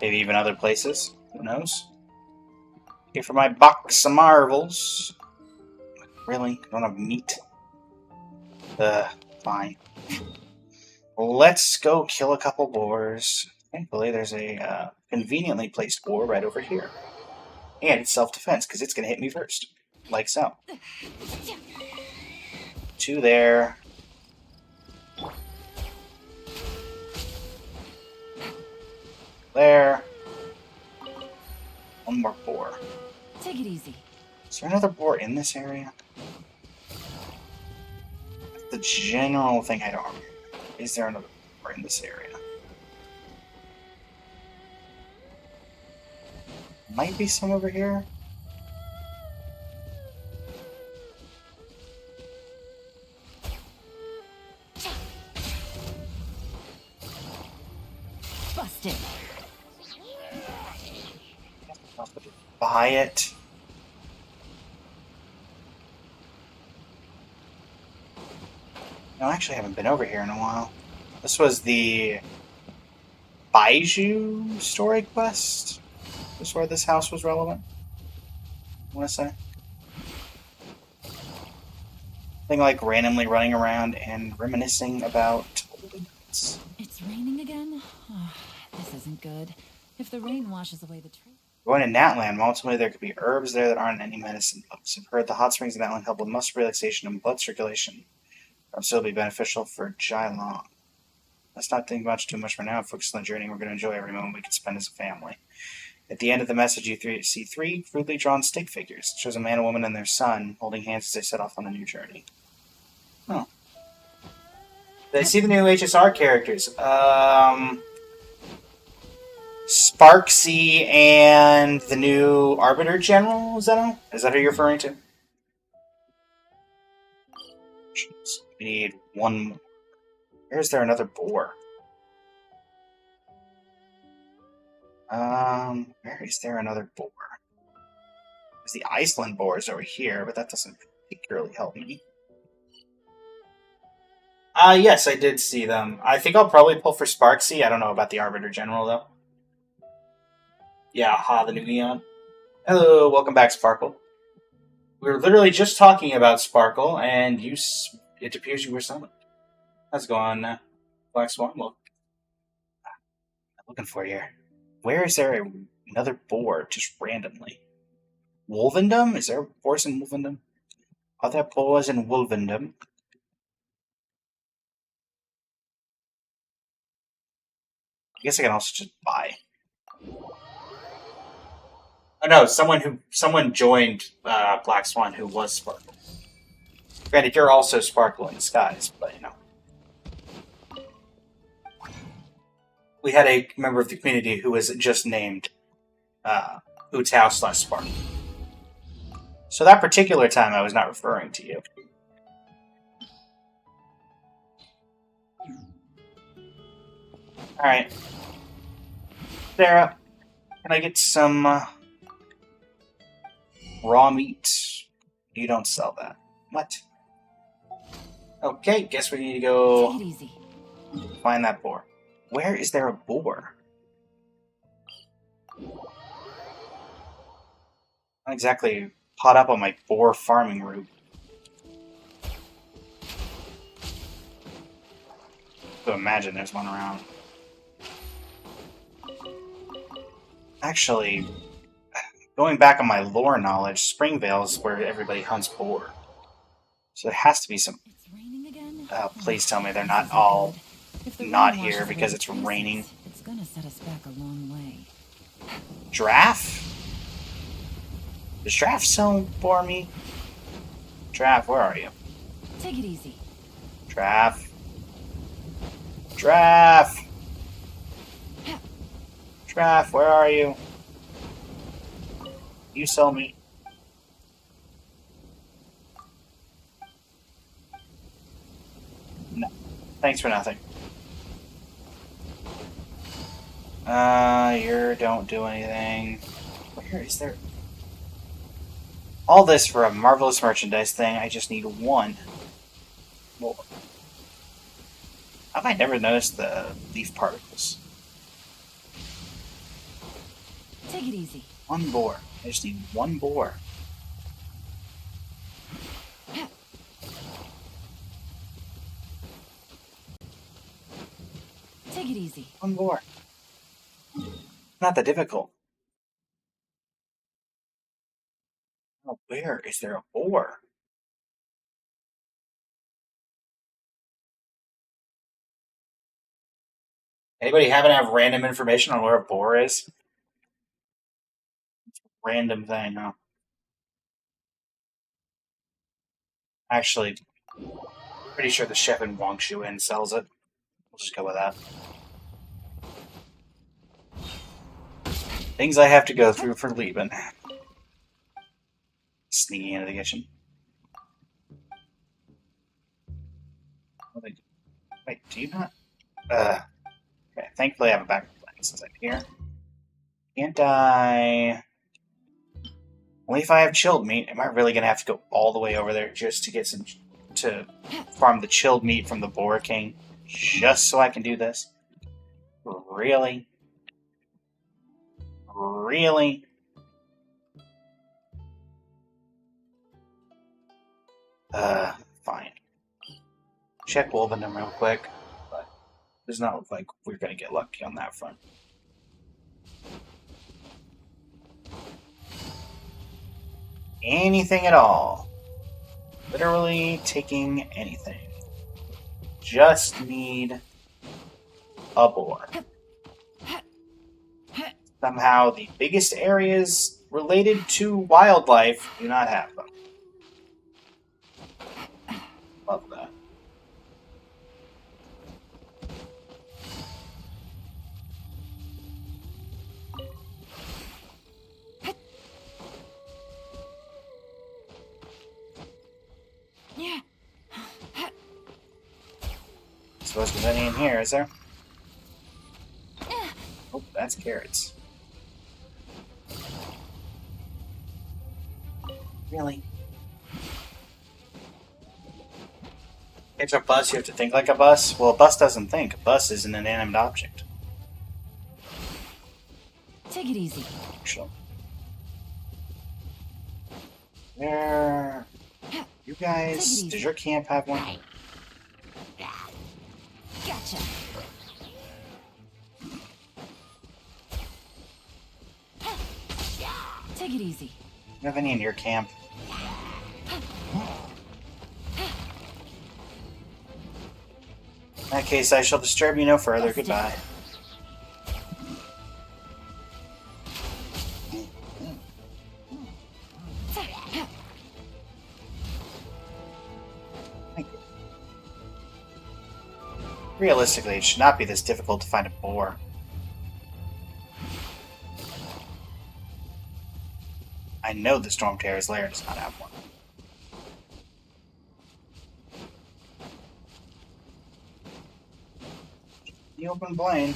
Speaker 1: Maybe even other places. Who knows? Here for my box of marvels. Really? I don't have meat? Fine. Let's go kill a couple boars. Thankfully, there's a conveniently placed boar right over here. And it's self-defense, because it's going to hit me first. Like so. 2 there. There. 1 more boar.
Speaker 3: Take it easy.
Speaker 1: Is there another boar in this area? That's the general thing I don't remember. Is there another boar in this area? Might be some over here.
Speaker 3: Busted.
Speaker 1: Buy it. No, I actually haven't been over here in a while. This was the Baiju story quest. This is where this house was relevant. I want to say. Thing like randomly running around and reminiscing about old events.
Speaker 3: It's raining again? Oh, this isn't good. If the rain washes away the tree.
Speaker 1: Going to Natland, ultimately there could be herbs there that aren't in any medicine books. I've heard the hot springs of Natland help with muscle relaxation and blood circulation. It'll still be beneficial for Jai Long. Let's not think much too much for now. Focus on the journey. We're going to enjoy every moment we can spend as a family. At the end of the message, you see 3 crudely drawn stick figures. It shows a man, a woman, and their son holding hands as they set off on the new journey. Oh. Did I see the new HSR characters? Sparksy and the new Arbiter General, is that who you're referring to? We need 1 more. Where is there another boar? Where is there another boar? There's the Iceland boars over here, but that doesn't particularly help me. Yes, I did see them. I think I'll probably pull for Sparksy. I don't know about the Arbiter General, though. Yeah, the new Eon. Hello, welcome back, Sparkle. We were literally just talking about Sparkle, and it appears you were summoned. How's it going, Black Swan? Well, I'm looking for you here. Where is there another boar, just randomly? Wolvendom? Is there boars in Wolvendom? Are there boars in Wolvendom? I guess I can also just buy. Oh no, someone joined Black Swan who was Sparkle. Granted, you're also Sparkle in disguise, but you know. We had a member of the community who was just named Utao/Sparkle. So that particular time I was not referring to you. Alright. Sarah, can I get some raw meat? You don't sell that. What? Okay, guess we need to go
Speaker 3: Take it easy.
Speaker 1: find that boar. Where is there a boar? Not exactly caught up on my boar farming route. So imagine there's one around. Actually, going back on my lore knowledge, Springvale is where everybody hunts boar. So there has to be some...
Speaker 3: It's raining again?
Speaker 1: please tell me they're not all
Speaker 3: If the
Speaker 1: not
Speaker 3: rain
Speaker 1: here
Speaker 3: washes
Speaker 1: because
Speaker 3: away
Speaker 1: it's
Speaker 3: the traces,
Speaker 1: raining.
Speaker 3: It's gonna set us back a long way.
Speaker 1: Giraffe? Does Giraffe still bore me? Giraffe, where are you?
Speaker 3: Take it easy.
Speaker 1: Giraffe. Giraffe! Giraffe, where are you? You sell me. No. Thanks for nothing. You don't do anything. Where is there? All this for a marvelous merchandise thing. I just need one more. Have I never noticed the leaf particles?
Speaker 3: Take it easy.
Speaker 1: One boar. I just need one boar.
Speaker 3: Take it easy.
Speaker 1: One boar. Not that difficult. Oh, where is there a boar? Anybody happen to have random information on where a boar is? Random thing, huh? Actually, pretty sure the chef in Wangshu Inn sells it. We'll just go with that. Things I have to go through for leaving. Sneaking into the kitchen. Wait, do you not? Okay, thankfully I have a backup plan since I'm here. Can't I... Only if I have chilled meat. Am I really gonna have to go all the way over there just to get some... to farm the chilled meat from the Boar King? Just so I can do this? Really? Really? Fine. Check Wolvenham real quick, but does not look like we're gonna get lucky on that front. Anything at all. Literally taking anything. Just need a boar. Somehow the biggest areas related to wildlife do not have them. Love that.
Speaker 3: Yeah.
Speaker 1: Suppose there's any in here, is there? Oh, that's carrots. Really? It's a bus, you have to think like a bus? Well, a bus doesn't think. A bus is an inanimate object.
Speaker 3: Take it easy.
Speaker 1: Actually. Where... You guys... Does your camp have one?
Speaker 3: Gotcha. Take it easy.
Speaker 1: Do you have any in your camp? In that case, I shall disturb you no further. Goodbye. Thank you. Realistically, it should not be this difficult to find a boar. I know the Storm Terror's lair does not have one. The open blade.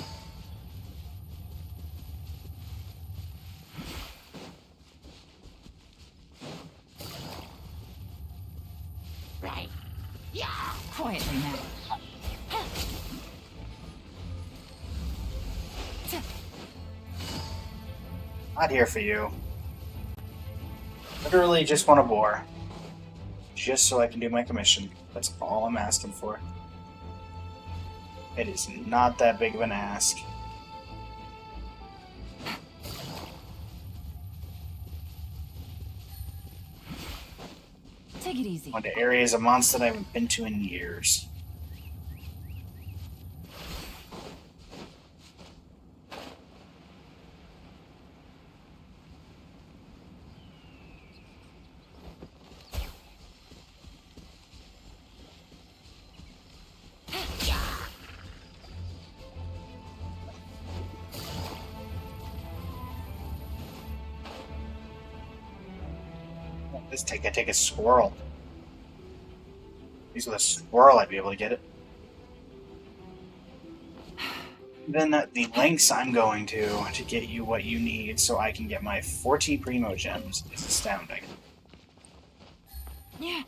Speaker 3: Right. Yeah. Quietly now.
Speaker 1: Not here for you. Literally just want a boar. Just so I can do my commission. That's all I'm asking for. It is not that big of an ask.
Speaker 3: Take it easy.
Speaker 1: One to areas of monsters that I haven't been to in years. I take a squirrel. At least with a squirrel, I'd be able to get it. Then the lengths I'm going to get you what you need so I can get my 40 Primo Gems is astounding.
Speaker 3: Yeah.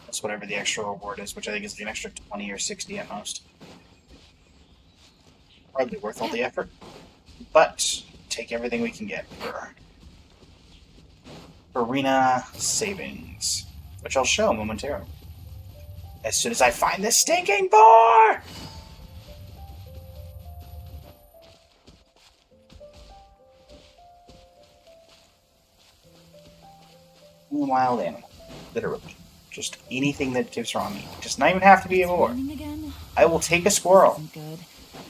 Speaker 1: That's whatever the extra reward is, which I think is an extra 20 or 60 at most. Hardly worth all the effort, but take everything we can get for arena savings, which I'll show momentarily. As soon as I find this stinking boar! Wild animal. Literally. Just anything that gives raw meat. Does not even have to be a boar.
Speaker 3: Again?
Speaker 1: I will take a squirrel.
Speaker 3: Isn't good.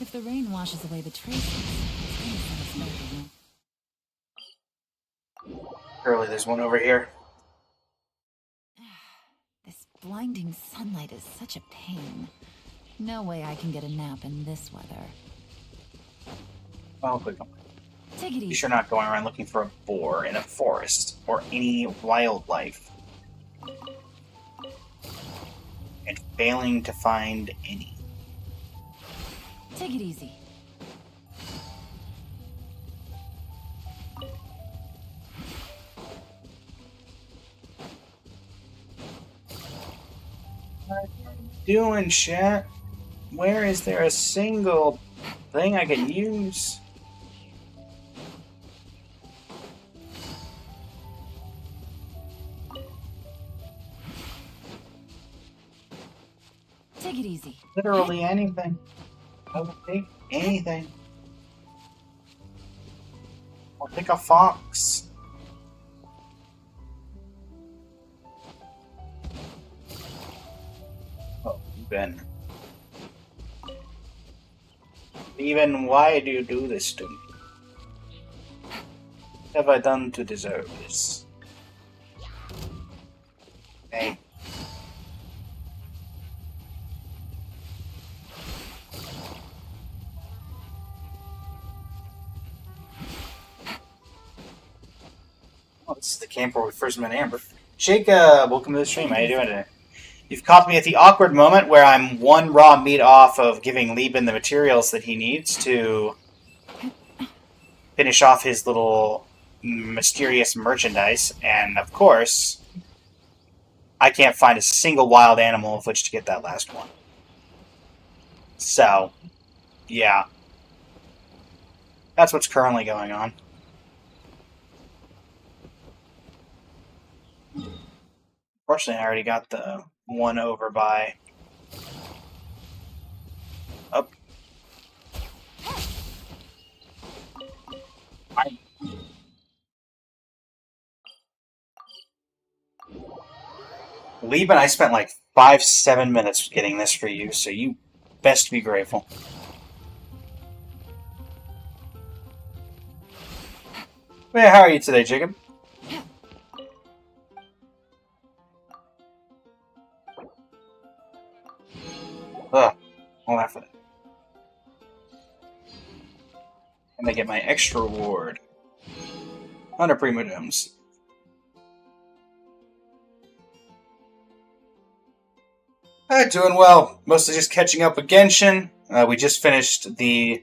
Speaker 3: If the rain washes away the traces, it's gonna send us back again.
Speaker 1: Surely there's one over here.
Speaker 3: This blinding sunlight is such a pain. No way I can get a nap in this weather.
Speaker 1: Oh, click on.
Speaker 3: Take it
Speaker 1: You
Speaker 3: easy.
Speaker 1: sure not going around looking for a boar in a forest or any wildlife and failing to find any.
Speaker 3: Take it easy.
Speaker 1: Doing chat? Where is there a single thing I can use?
Speaker 3: Take it easy.
Speaker 1: Literally anything. I will take anything. I'll take a fox. Oh, Ben. Even why do you do this to me? What have I done to deserve this? Hey. Oh, this is the camp where we first met Amber. Jake, welcome to the stream. How you doing today? You've caught me at the awkward moment where I'm one raw meat off of giving Lieben the materials that he needs to finish off his little mysterious merchandise, and of course, I can't find a single wild animal of which to get that last one. So, yeah. That's what's currently going on. Fortunately, I already got the one over by up. Lieben, I spent like 5-7 minutes getting this for you, so you best be grateful. Hey, how are you today, Jacob? Ugh, I'll laugh at it. And I get my extra reward. 100 Primo Gems. Doing well. Mostly just catching up with Genshin. We just finished the...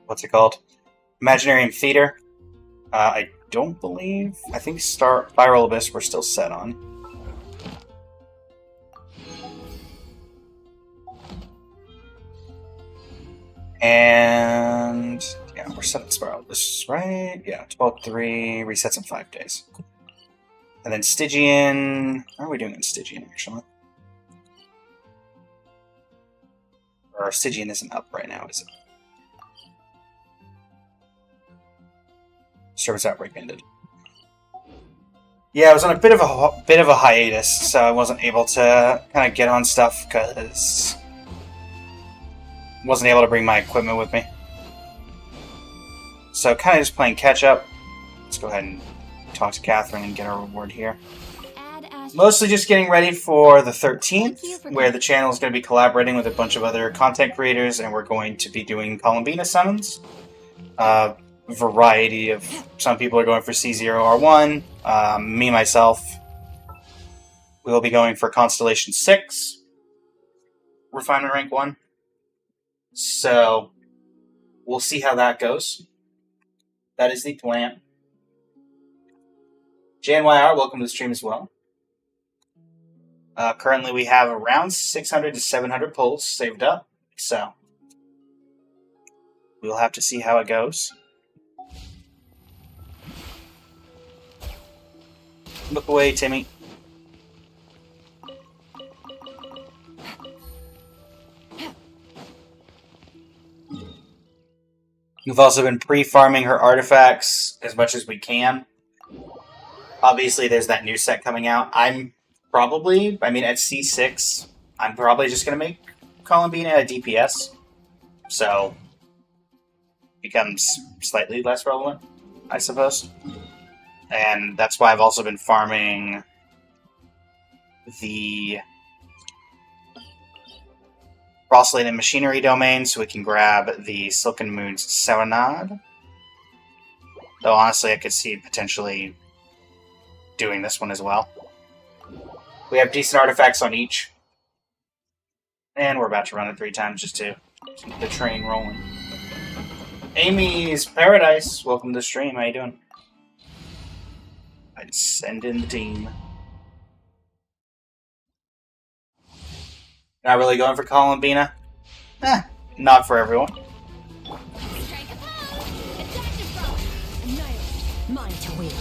Speaker 1: What's it called? Imaginarium Theater. I don't believe... I think Spiral Abyss we're still set on. And... yeah, we're set at Spiral Abyss, right? Yeah, 12-3, resets in 5 days. And then Stygian... How are we doing in Stygian, actually? Or Stygian isn't up right now, is it? Service Outbreak ended. Yeah, I was on a bit of a hiatus, so I wasn't able to kind of get on stuff because wasn't able to bring my equipment with me. So kind of just playing catch up. Let's go ahead and talk to Catherine and get our reward here. Mostly just getting ready for the 13th, where the channel is going to be collaborating with a bunch of other content creators, and we're going to be doing Columbina summons. Variety of... Some people are going for C0R1. Me, myself, we will be going for Constellation 6. Refinement Rank 1. So, we'll see how that goes. That is the plan. JNYR, welcome to the stream as well. Currently we have around 600 to 700 pulls saved up, so we'll have to see how it goes. Look away, Timmy. We've also been pre-farming her artifacts as much as we can. Obviously, there's that new set coming out. I'm probably, at C6, I'm probably just going to make Columbina a DPS. So, becomes slightly less relevant, I suppose. And that's why I've also been farming the Rosalind and Machinery domain so we can grab the Silken Moon's Serenade. Though honestly, I could see potentially doing this one as well. We have decent artifacts on each. And we're about to run it 3 times just to keep the train rolling. Amy's Paradise, welcome to the stream. How you doing? I'd send in the team. Not really going for Columbina? Not for everyone.
Speaker 3: Strike a pose! Attack the front! Annihilate! Mine to wield.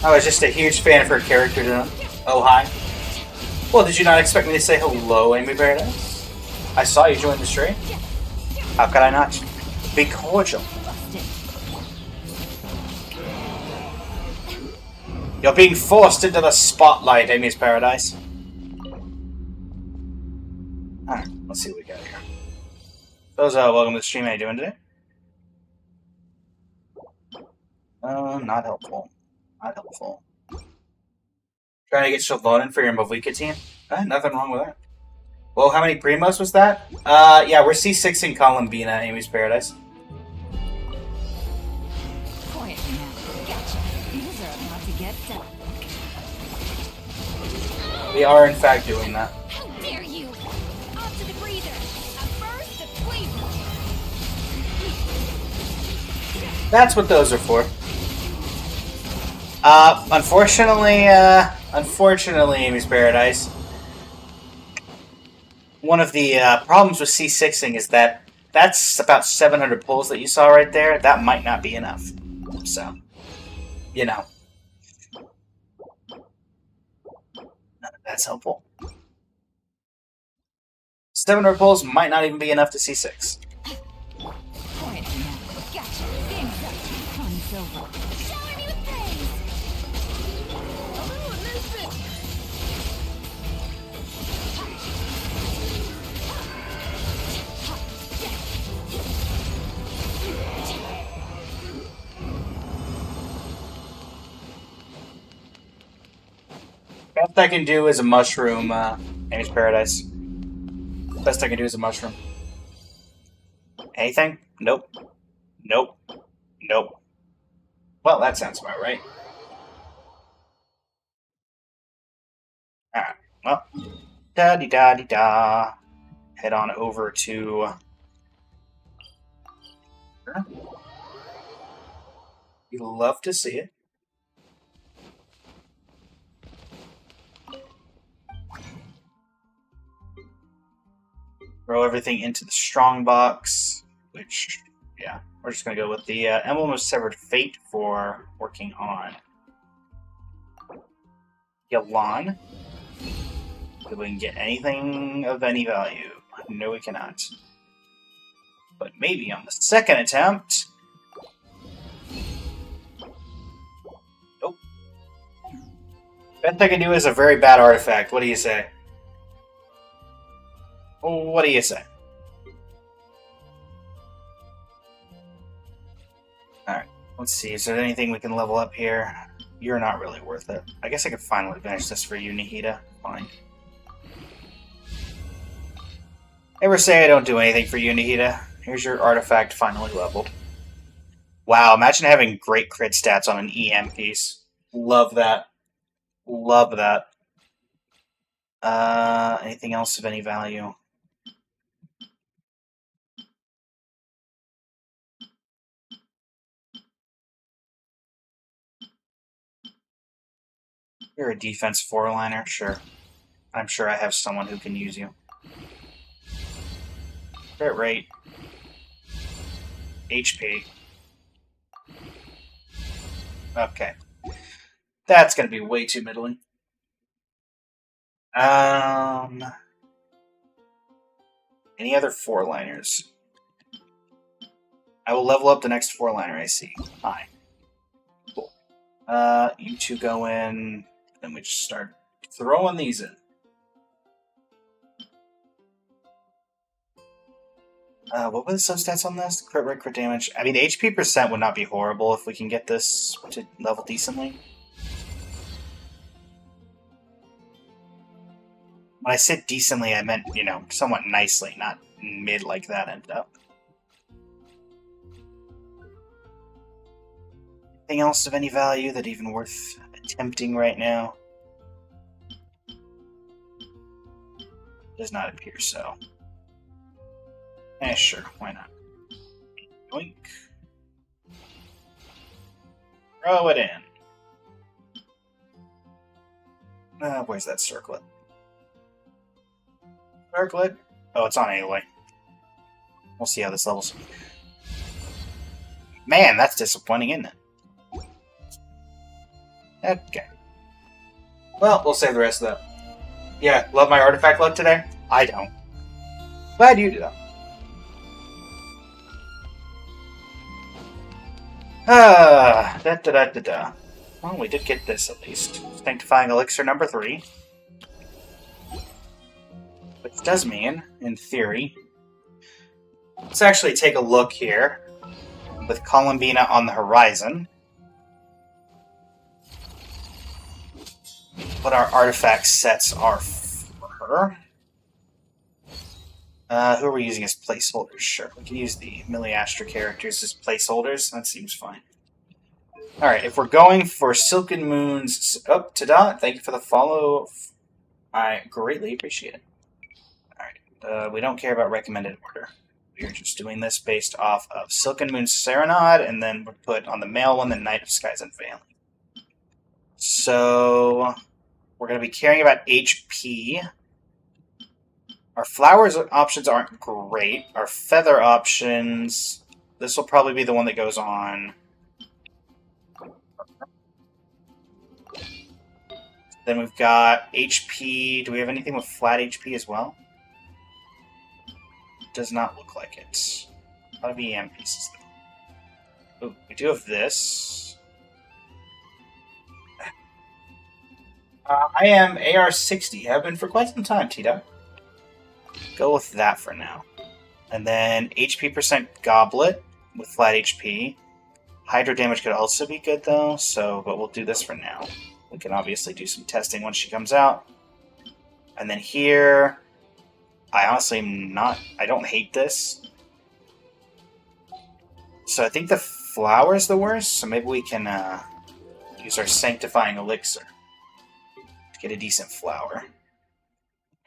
Speaker 1: I was just a huge fan of her character. Oh, hi. Well, did you not expect me to say hello, Amy Paradise? I saw you join the stream. How could I not? Be cordial. You're being forced into the spotlight, Amy's Paradise. Alright, let's see what we got here. Those welcome to the stream. How you doing today? Not helpful. Not helpful. Trying to get Shalvonin for your Mavika team? Nothing wrong with that. Well, how many Primos was that? Yeah, we're C6 in Columbina, Amy's Paradise.
Speaker 3: Quietly now. Gotcha. These are about to get done.
Speaker 1: We are, in fact, doing that.
Speaker 3: How dare you! Off to the breather! A burst of flavor!
Speaker 1: That's what those are for. Unfortunately, Amy's Paradise, one of the problems with C6ing is that that's about 700 pulls that you saw right there. That might not be enough. So, you know. That's helpful. 700 pulls might not even be enough to C6.
Speaker 3: Quietly now. Gotcha. Game's up. Fun's over. Shower me with praise! Hello, Elizabeth!
Speaker 1: Best I can do is a mushroom, Amy's Paradise. Best I can do is a mushroom. Anything? Nope. Nope. Nope. Well, that sounds about right. Alright, well. Da-dee-da-dee-da. Head on over to... You'd love to see it. Throw everything into the strong box, which, yeah, we're just going to go with the Emblem of Severed Fate for working on Yalan. If we can get anything of any value. No, we cannot. But maybe on the second attempt, Best I can do is a very bad artifact. What do you say? What do you say? Alright, let's see. Is there anything we can level up here? You're not really worth it. I guess I could finally finish this for you, Nihita. Fine. Ever say I don't do anything for you, Nihita? Here's your artifact finally leveled. Wow, imagine having great crit stats on an EM piece. Love that. Love that. Anything else of any value? You're a defense four-liner? Sure. I'm sure I have someone who can use you. Crit rate. HP. Okay. That's gonna be way too middling. Any other four-liners? I will level up the next four-liner I see. Hi. Cool. You two go in, then we just start throwing these in. What were the substats on this? Crit rate, crit damage. I mean, HP percent would not be horrible if we can get this to level decently. When I said decently, I meant, you know, somewhat nicely, not mid like that ended up. Anything else of any value that even worth attempting right now? Does not appear so. Sure, why not? Yoink. Throw it in. Where's that circlet? Circlet? Oh, it's on Aloy. We'll see how this levels. Man, that's disappointing, isn't it? Okay. Well, we'll save the rest of that. Yeah, love my artifact luck today? I don't. Glad you do, though. Da-da-da-da-da. Well, we did get this, at least. Sanctifying Elixir number 3. Which does mean, in theory... Let's actually take a look here. With Columbina on the horizon. What our artifact sets are for her. Who are we using as placeholders? Sure, we can use the Miliastra characters as placeholders. That seems fine. Alright, if we're going for Silken Moon's... Oh, ta-da! Thank you for the follow. I greatly appreciate it. Alright, we don't care about recommended order. We're just doing this based off of Silken Moon's Serenade, and then we'll put on the male one the Night of Skies Unveiling. So... we're going to be caring about HP. Our flowers options aren't great. Our feather options... this will probably be the one that goes on. Then we've got HP. Do we have anything with flat HP as well? Does not look like it. A lot of EM pieces, though. Ooh, we do have this. I am AR-60. Have been for quite some time, Tito. Go with that for now. And then HP percent Goblet with flat HP. Hydro damage could also be good, though, but we'll do this for now. We can obviously do some testing once she comes out. And then here... I honestly am not... I don't hate this. So I think the flower is the worst, so maybe we can use our Sanctifying Elixir to get a decent flower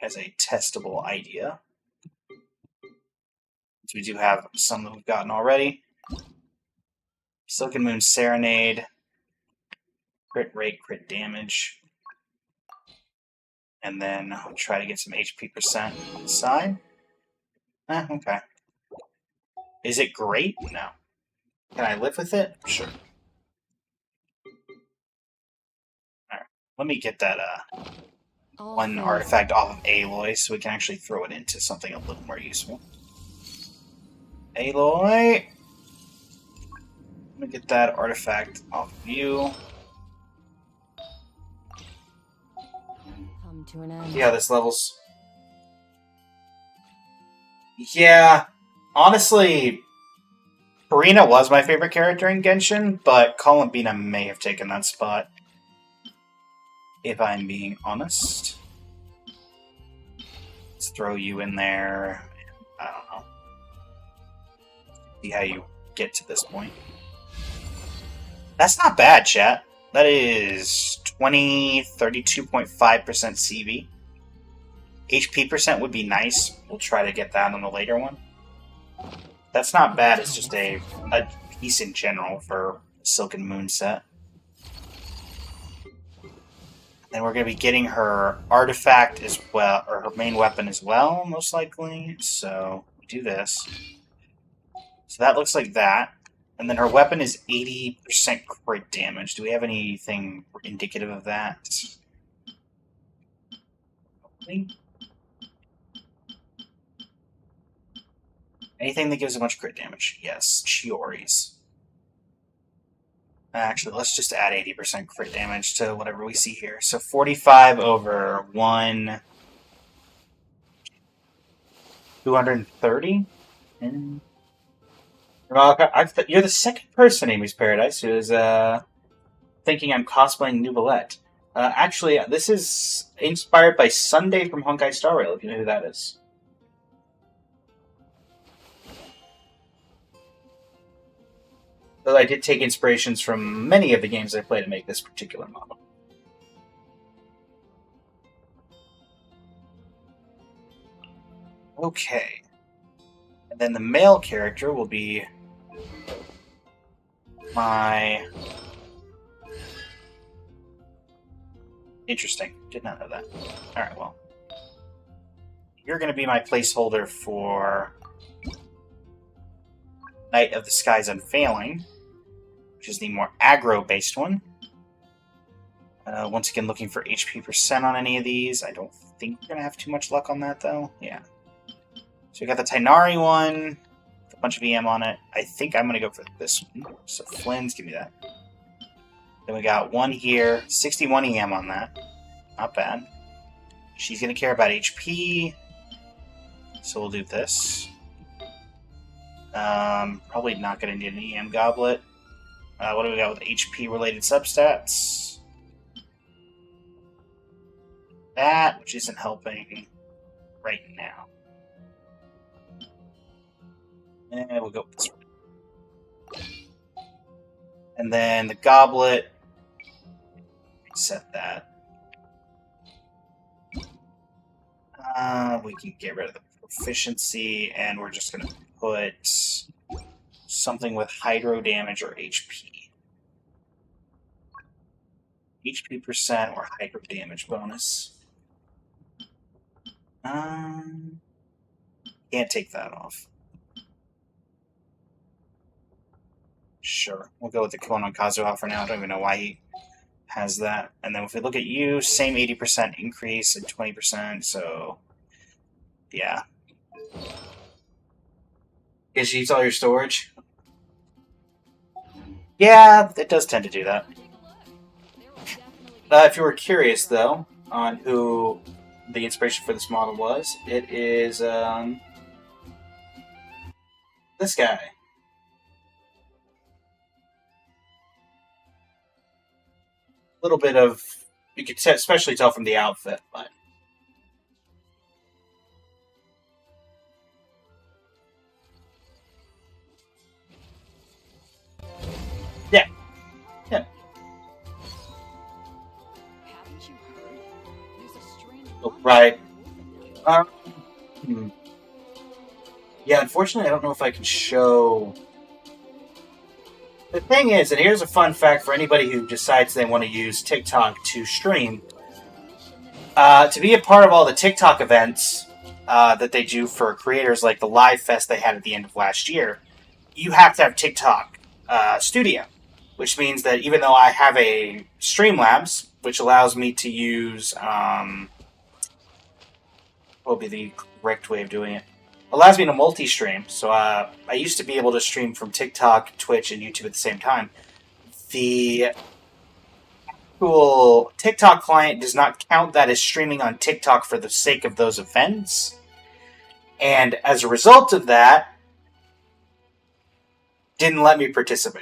Speaker 1: as a testable idea. So we do have some that we've gotten already. Silken Moon Serenade. Crit rate, crit damage. And then I'll try to get some HP percent on the side. Okay. Is it great? No. Can I live with it? Sure. Alright. Let me get that one artifact off of Aloy so we can actually throw it into something a little more useful. Aloy! Let me get that artifact off of you.
Speaker 6: to an end.
Speaker 1: See how this levels. Yeah, honestly, Karina was my favorite character in Genshin, but Columbina may have taken that spot. If I'm being honest. Let's throw you in there. I don't know. See how you get to this point. That's not bad, chat. That is 32.5% CV. HP percent would be nice. We'll try to get that on the later one. That's not bad. It's just a piece in general for Silken Moon set. And we're going to be getting her artifact as well, or her main weapon as well, most likely. So, we do this. So that looks like that. And then her weapon is 80% crit damage. Do we have anything indicative of that? Anything that gives a much crit damage? Yes, Chiori's. Actually, let's just add 80% crit damage to whatever we see here. So 45 over 1... 230? And... you're the second person, Amy's Paradise, who is thinking I'm cosplaying Nouvellette. Actually, this is inspired by Sunday from Honkai Star Rail, if you know who that is. Though I did take inspirations from many of the games I play to make this particular model. Okay. And then the male character will be my... Interesting. Did not know that. Alright, well. You're going to be my placeholder for Knight of the Skies Unfailing, which is the more aggro-based one. Once again, looking for HP percent on any of these. I don't think we're going to have too much luck on that, though. Yeah. So we got the Tainari one, with a bunch of EM on it. I think I'm going to go for this one. So Flynn's, give me that. Then we got one here, 61 EM on that. Not bad. She's going to care about HP, so we'll do this. Probably not going to need an EM goblet. What do we got with HP-related substats? That, which isn't helping right now. And we'll go with this one. And then the goblet, reset that. We can get rid of the proficiency, and we're just going to put something with hydro damage or HP. HP percent or hydro damage bonus. Can't take that off. Sure, we'll go with the Kono Kazuha for now. I don't even know why he has that. And then if we look at you, same 80% increase and 20%, so yeah. It eats all your storage? Yeah, it does tend to do that. If you were curious, though, on who the inspiration for this model was, it is this guy. A little bit of, you could especially tell from the outfit, but yeah. Yeah.
Speaker 6: Haven't you heard? There's a strange
Speaker 1: Oh, right. Yeah, unfortunately, I don't know if I can show. The thing is, and here's a fun fact for anybody who decides they want to use TikTok to stream. To be a part of all the TikTok events that they do for creators, like the Live Fest they had at the end of last year, you have to have TikTok Studio, which means that even though I have a Streamlabs, which allows me to use, what would be the correct way of doing it? Allows me to multi-stream. So I used to be able to stream from TikTok, Twitch, and YouTube at the same time. The actual TikTok client does not count that as streaming on TikTok for the sake of those events. And as a result of that, didn't let me participate.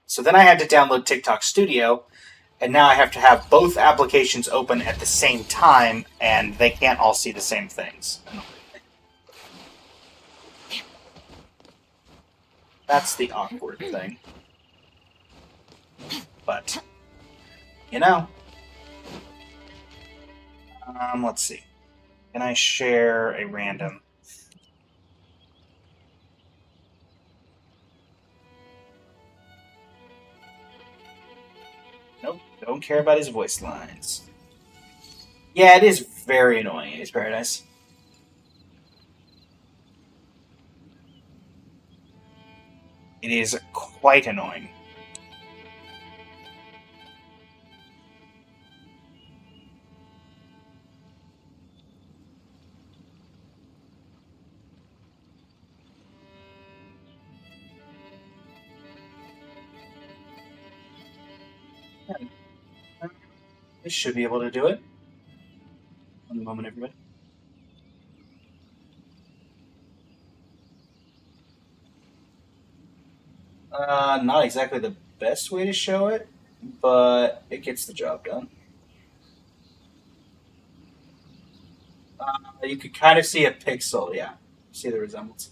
Speaker 1: So then I had to download TikTok Studio, and now I have to have both applications open at the same time, and they can't all see the same things. That's the awkward thing. But, you know. Let's see. Can I share a random? Nope, don't care about his voice lines. Yeah, it is very annoying in Ace Paradise. It is quite annoying. I should be able to do it. One moment, everybody. Not exactly the best way to show it, but it gets the job done. You could kind of see a pixel, yeah. See the resemblance.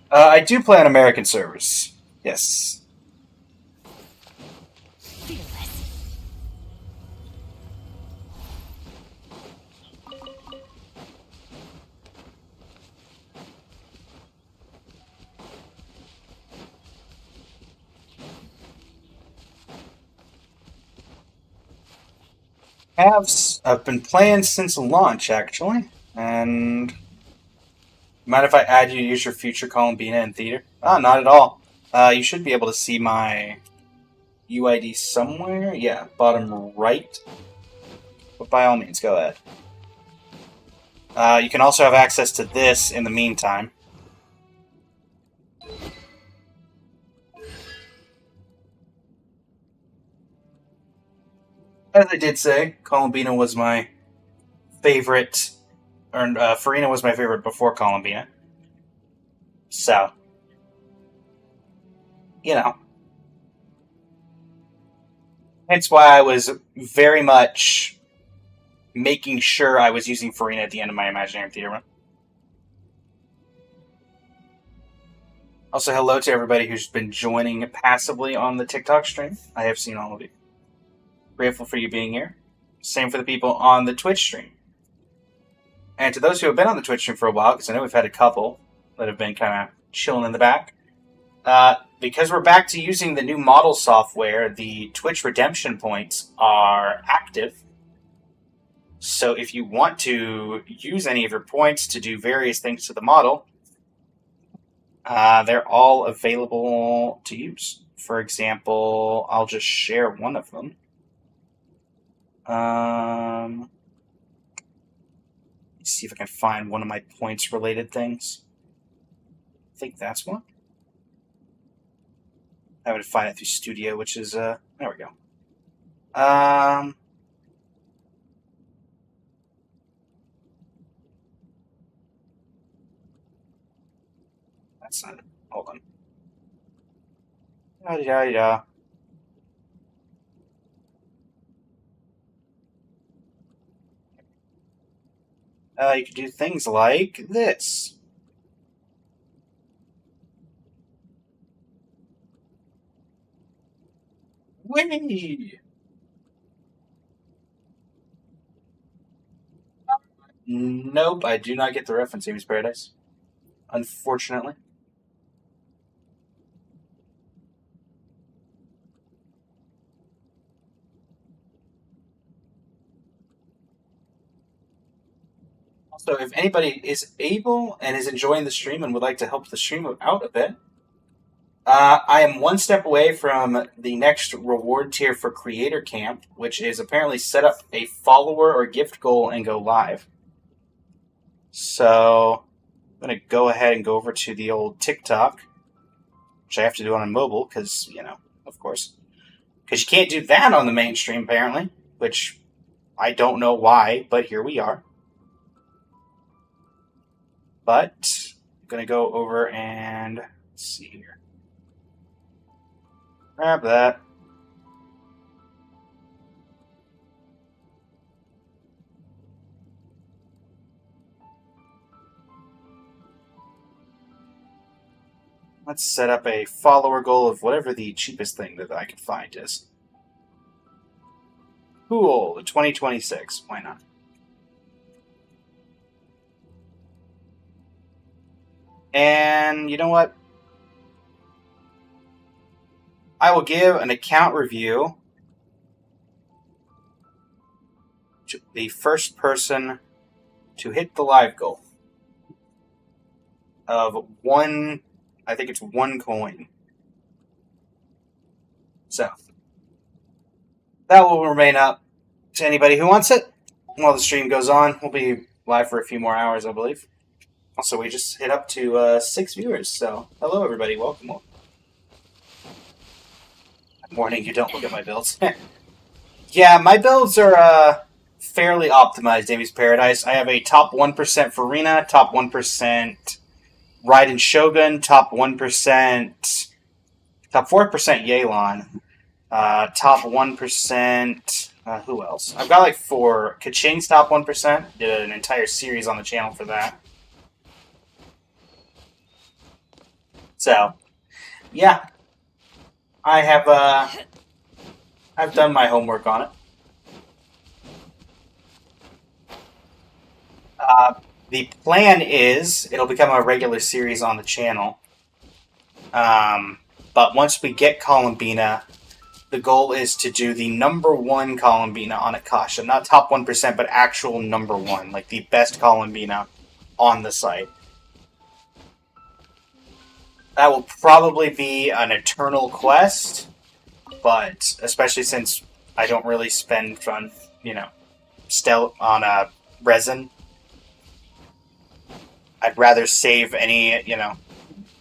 Speaker 1: I do play on American servers. Yes.
Speaker 3: Fearless.
Speaker 1: I've been playing since launch, actually. And mind if I add you to use your future Columbina in theater? Not at all. You should be able to see my UID somewhere. Yeah, bottom right. But by all means, go ahead. You can also have access to this in the meantime. As I did say, Columbina was my favorite, or Farina was my favorite before Columbina. So, you know. Hence why I was very much making sure I was using Farina at the end of my Imaginarium Theater run. Also, hello to everybody who's been joining passively on the TikTok stream. I have seen all of you. Grateful for you being here. Same for the people on the Twitch stream. And to those who have been on the Twitch stream for a while, because I know we've had a couple that have been kind of chilling in the back, because we're back to using the new model software, the Twitch redemption points are active. So if you want to use any of your points to do various things to the model, they're all available to use. For example, I'll just share one of them. Let's see if I can find one of my points related things. I think that's one. I would find it through Studio, which is there we go. That's not it. Hold on. Da-da-da-da. You could do things like this. Whee! Nope, I do not get the reference, Amy's Paradise. Unfortunately. Also, if anybody is able and is enjoying the stream and would like to help the stream out a bit, I am one step away from the next reward tier for Creator Camp, which is apparently set up a follower or gift goal and go live. So I'm going to go ahead and go over to the old TikTok, which I have to do on a mobile because, of course. Because you can't do that on the mainstream, apparently. Which, I don't know why, but here we are. But, I'm going to go over and... let's see here. Grab that. Let's set up a follower goal of whatever the cheapest thing that I can find is. Cool, 2026. Why not? And you know what? I will give an account review to the first person to hit the live goal of one, I think it's 1 coin. So, that will remain up to anybody who wants it while the stream goes on. We'll be live for a few more hours, I believe. Also, we just hit up to 6 viewers, so hello everybody, welcome. Morning, you don't look at my builds. Yeah, my builds are fairly optimized, Amy's Paradise. I have a top 1% Farina, top 1% Raiden Shogun, top 1%, top 4% Yelan, top 1%, who else? I've got like 4. Kaching's top 1%, did an entire series on the channel for that. So, yeah. I have, I've done my homework on it. The plan is it'll become a regular series on the channel. But once we get Columbina, the goal is to do the number 1 Columbina on Akasha. Not top 1%, but actual number 1. Like the best Columbina on the site. That will probably be an eternal quest, but especially since I don't really spend on, on resin, I'd rather save any,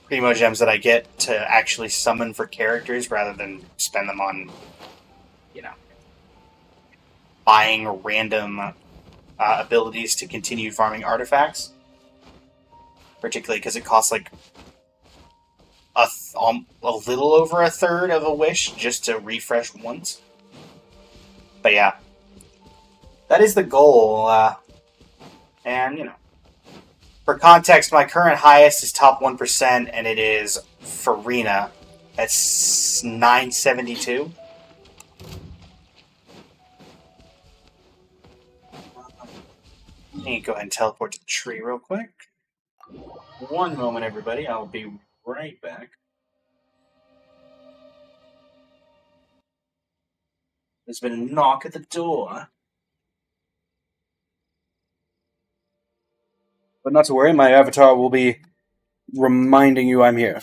Speaker 1: Primo Gems that I get to actually summon for characters rather than spend them on, buying random abilities to continue farming artifacts. Particularly because it costs like a little over a third of a wish just to refresh once. But yeah, that is the goal. And, for context, my current highest is top 1%, and it is Farina. That's 972. Let me go ahead and teleport to the tree real quick. One moment, everybody. I'll be right back. There's been a knock at the door. But not to worry, my avatar will be reminding you I'm here.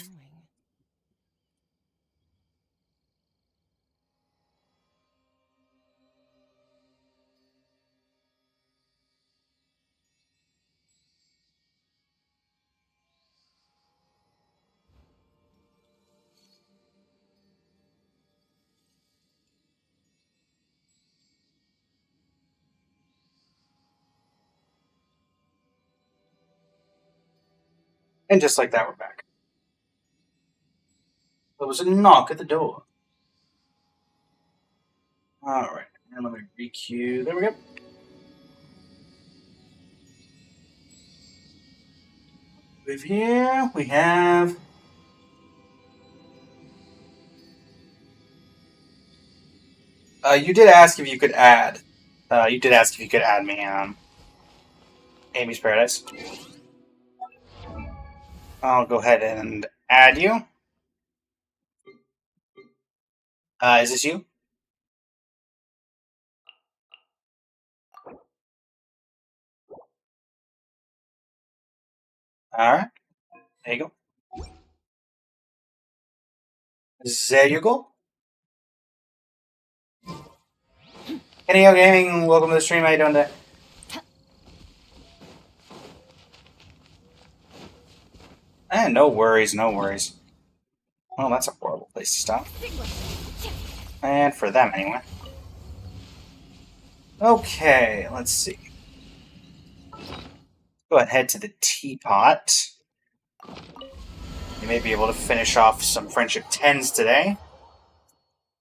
Speaker 1: And just like that, we're back. There was a knock at the door. Alright, and let me requeue. There we go. With here, we have... you did ask if you could add. You did ask if you could add me, Amy's Paradise. I'll go ahead and add you. Is this you? Alright. There you go. There you go. Kenny Gaming, welcome to the stream. How you doing today? No worries, no worries. Well, that's a horrible place to stop. And for them, anyway. Okay, let's see. Go ahead to the teapot. You may be able to finish off some Friendship 10s today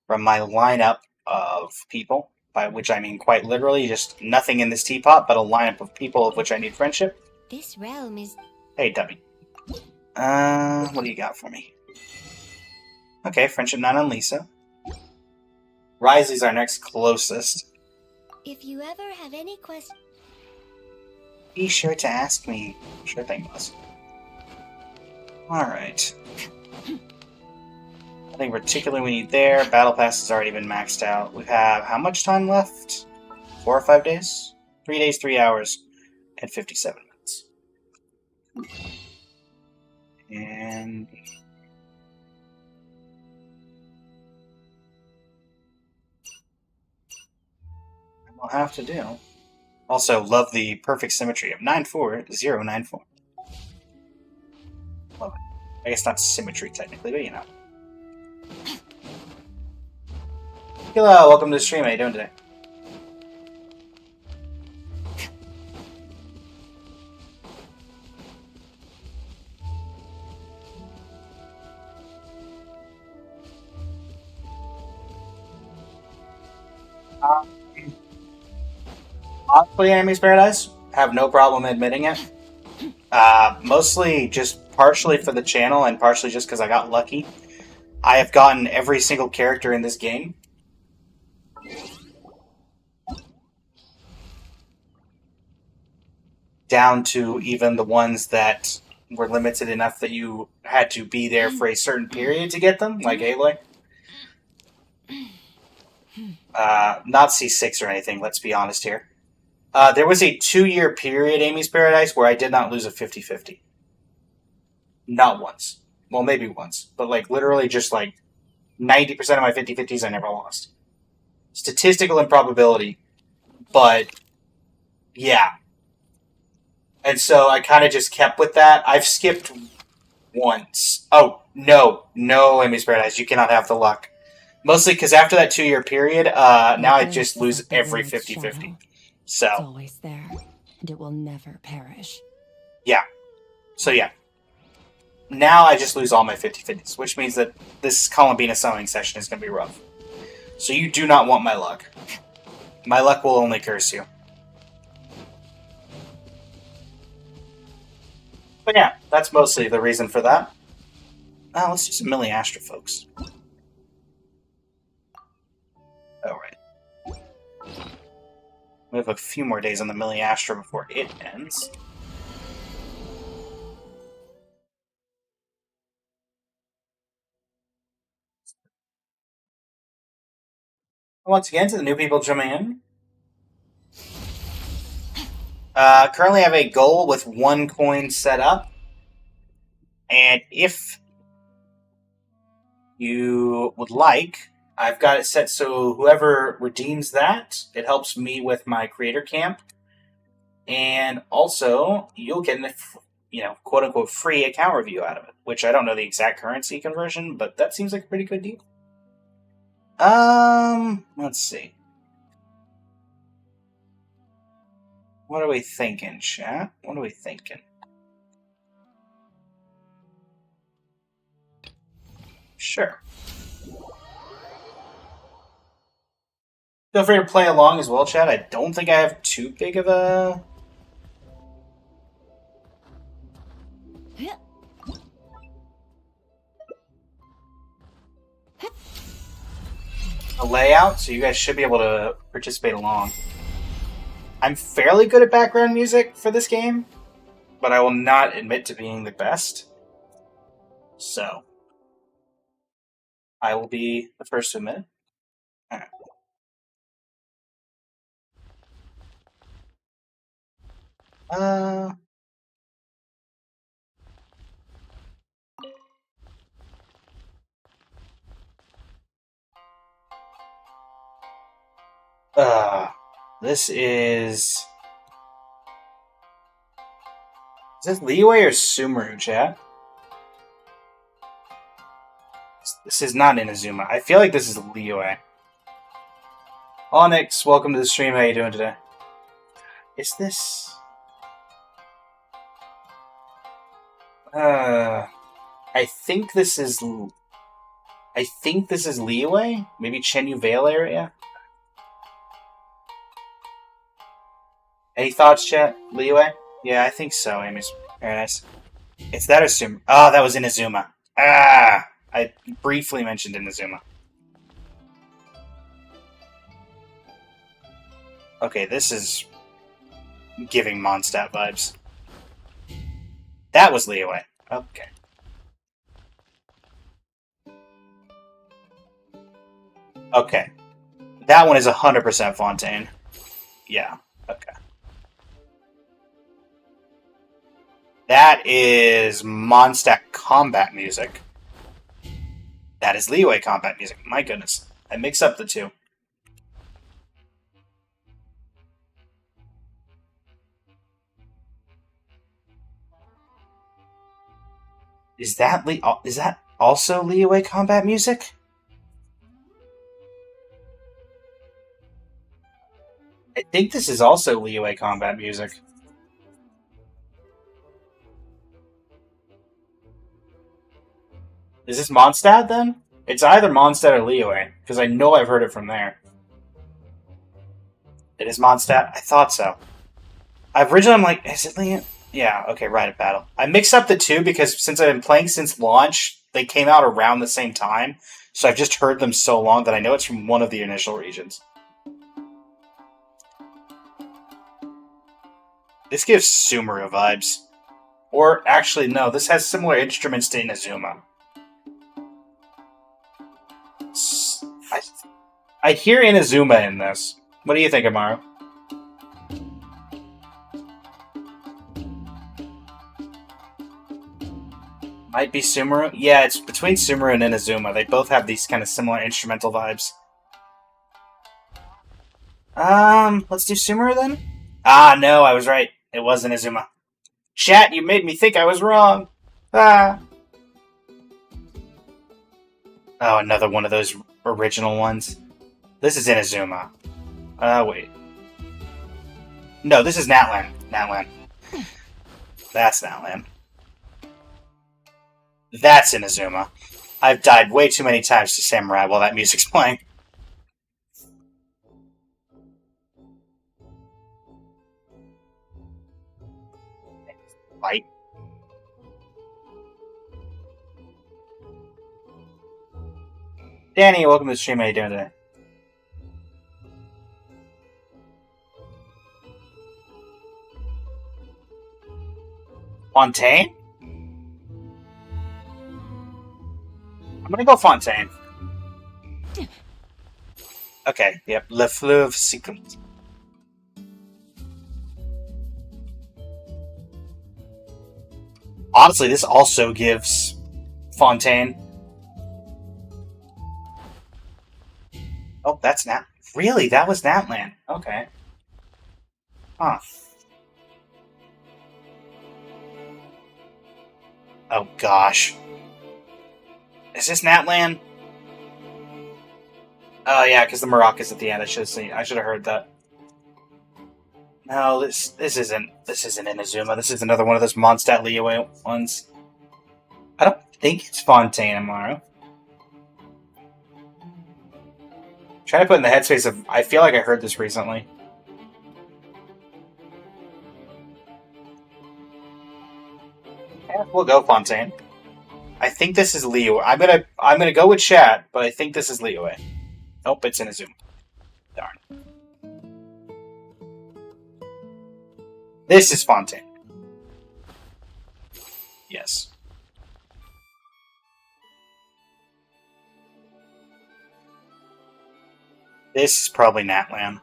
Speaker 1: from my lineup of people, by which I mean quite literally just nothing in this teapot, but a lineup of people of which I need friendship.
Speaker 2: This realm is...
Speaker 1: Hey, Dummy. What do you got for me? Okay, Friendship 9 on Lisa. Riley's our next closest.
Speaker 2: If you ever have any questions...
Speaker 1: Be sure to ask me. Sure thing, boss. Alright. Nothing particularly we need there. Battle Pass has already been maxed out. We have how much time left? 4 or 5 days? 3 days, 3 hours, and 57 minutes. And... I'll have to do. Also, love the perfect symmetry of 94094. Love it. I guess not symmetry technically, but you know. Hello, welcome to the stream. How you doing today? Honestly, Enemy's Paradise, have no problem admitting it. Mostly just partially for the channel and partially just because I got lucky. I have gotten every single character in this game. Down to even the ones that were limited enough that you had to be there for a certain period to get them, like Aloy. Not C6 or anything, let's be honest here. There was a 2-year period, Amy's Paradise, where I did not lose a 50-50. Not once. Well, maybe once. But, like, literally just, like, 90% of my 50-50s I never lost. Statistical improbability. But, yeah. And so I kind of just kept with that. I've skipped once. Oh, no. No, Amy's Paradise. You cannot have the luck. Mostly because after that 2-year period, now I just lose every 50-50. So.
Speaker 6: It's always there, and it will never perish.
Speaker 1: Yeah. So, yeah. Now I just lose all my 50-50s, which means that this Columbina summoning session is going to be rough. So you do not want my luck. My luck will only curse you. But yeah, that's mostly the reason for that. Let's do some Millie Astra, folks. Alright. We have a few more days on the Millie Astra before it ends. Once again, to the new people jumping in. Currently I have a goal with 1 coin set up. And if you would like, I've got it set so whoever redeems that, it helps me with my creator camp. And also, you'll get an, quote-unquote free account review out of it. Which I don't know the exact currency conversion, but that seems like a pretty good deal. Let's see. What are we thinking, chat? What are we thinking? Sure. Feel free to play along as well, chat. I don't think I have too big of a layout, so you guys should be able to participate along. I'm fairly good at background music for this game, but I will not admit to being the best. So, I will be the first to admit. Alright. This is this Liyue or Sumeru, chat? This is not Inazuma. I feel like this is Liyue. Onyx, welcome to the stream. How you doing today? Is this... I think this is... I think this is Liyue? Maybe Chenyu Vale area? Any thoughts, chat? Liyue? Yeah, I think so, Amy's. Very nice. It's that or Sum... Oh, that was Inazuma. Ah! I briefly mentioned Inazuma. Okay, this is giving Mondstadt vibes. That was Liyue. Okay. Okay. That one is 100% Fontaine. Yeah, okay. That is Mondstadt combat music. That is Liyue combat music. My goodness. I mix up the two. Is that also Liyue combat music? I think this is also Liyue combat music. Is this Mondstadt then? It's either Mondstadt or Liyue, because I know I've heard it from there. It is Mondstadt? I thought so. Originally I'm like, is it Liyue? Yeah, okay, Rite of Battle. I mixed up the two because since I've been playing since launch, they came out around the same time, so I've just heard them so long that I know it's from one of the initial regions. This gives Sumeru vibes. Or, actually, no, this has similar instruments to Inazuma. I hear Inazuma in this. What do you think, Amaru? Might be Sumeru? Yeah, it's between Sumeru and Inazuma. They both have these kind of similar instrumental vibes. Let's do Sumeru then? Ah, no, I was right. It was Inazuma. Chat, you made me think I was wrong. Ah. Oh, another one of those original ones. This is Inazuma. Wait. No, this is Natlan. Natlan. That's Natlan. That's Inazuma. I've died way too many times to Samurai while that music's playing. Fight. Danny, welcome to the stream. How you doing today? Fontaine? I'm gonna go Fontaine. Okay, yep. Le Fleuve Secret. Honestly, this also gives Fontaine. Oh, that's Nat. Really? That was Natlan. Okay. Huh. Oh, gosh. Is this Natlan? Oh, yeah, because the maracas at the end. I should have heard that. No, this isn't Inazuma. This is another one of those Mondstadt Liyue ones. I don't think it's Fontaine, Amaru. Trying to put in the headspace of... I feel like I heard this recently. Yeah, we'll go Fontaine. I think this is Liyue. I'm gonna go with chat, but I think this is Liyue. Nope, it's Inazuma. Darn. This is Fontaine. Yes. This is probably Natlan.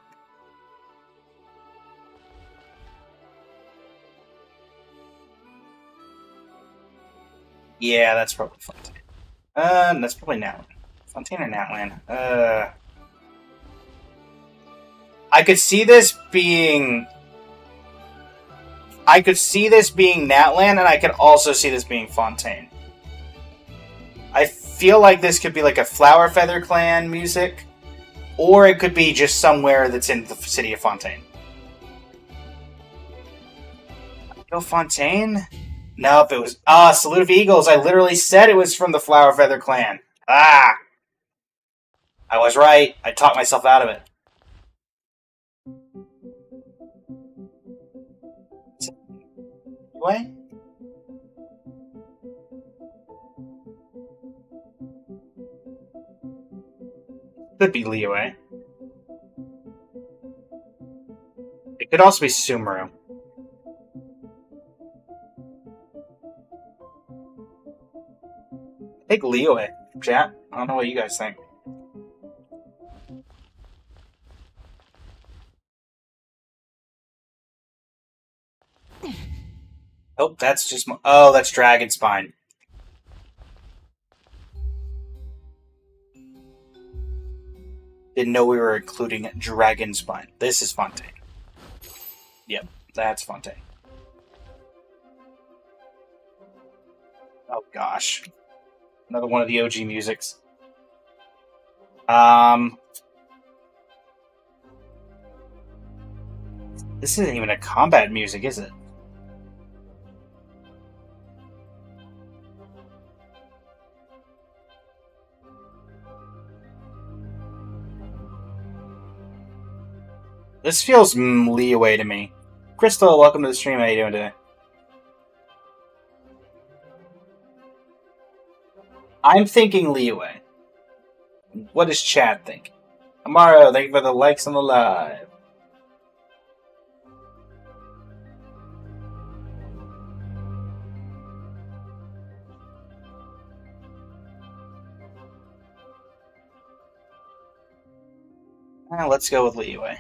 Speaker 1: Yeah, that's probably Fontaine. That's probably Natlan. Fontaine or Natlan? I could see this being... Natlan, and I could also see this being Fontaine. I feel like this could be like a Flower Feather Clan music, Or it could be just somewhere that's in the city of Fontaine. Fontaine? Nope, it was... Salute of Eagles. I literally said it was from the Flower Feather clan. Ah! I was right. I talked myself out of it. What? Could be Liyue. It could also be Sumeru. I think Liyue, chat. I don't know what you guys think. Oh, that's just... Oh, that's Dragon Spine. Didn't know we were including Dragon Spine. This is Fontaine. Yep, that's Fontaine. Oh gosh. Another one of the OG musics. This isn't even a combat music, is it? This feels Liyue to me. Crystal, welcome to the stream. How you doing today? I'm thinking Liyue. What does Chad think? Amaro, thank you for the likes on the live. Let's go with Liyue.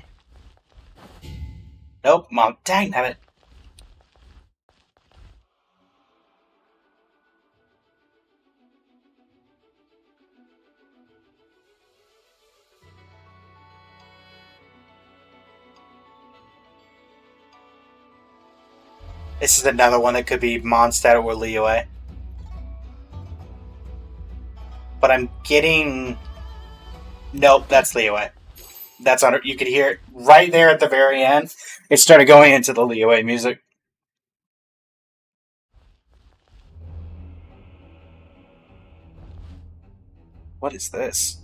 Speaker 1: Nope, Mom. Dang, damn it. This is another one that could be Mondstadt or Liyue. But I'm getting... Nope, that's Liyue. That's on. You could hear it right there at the very end. It started going into the Liyue music. What is this?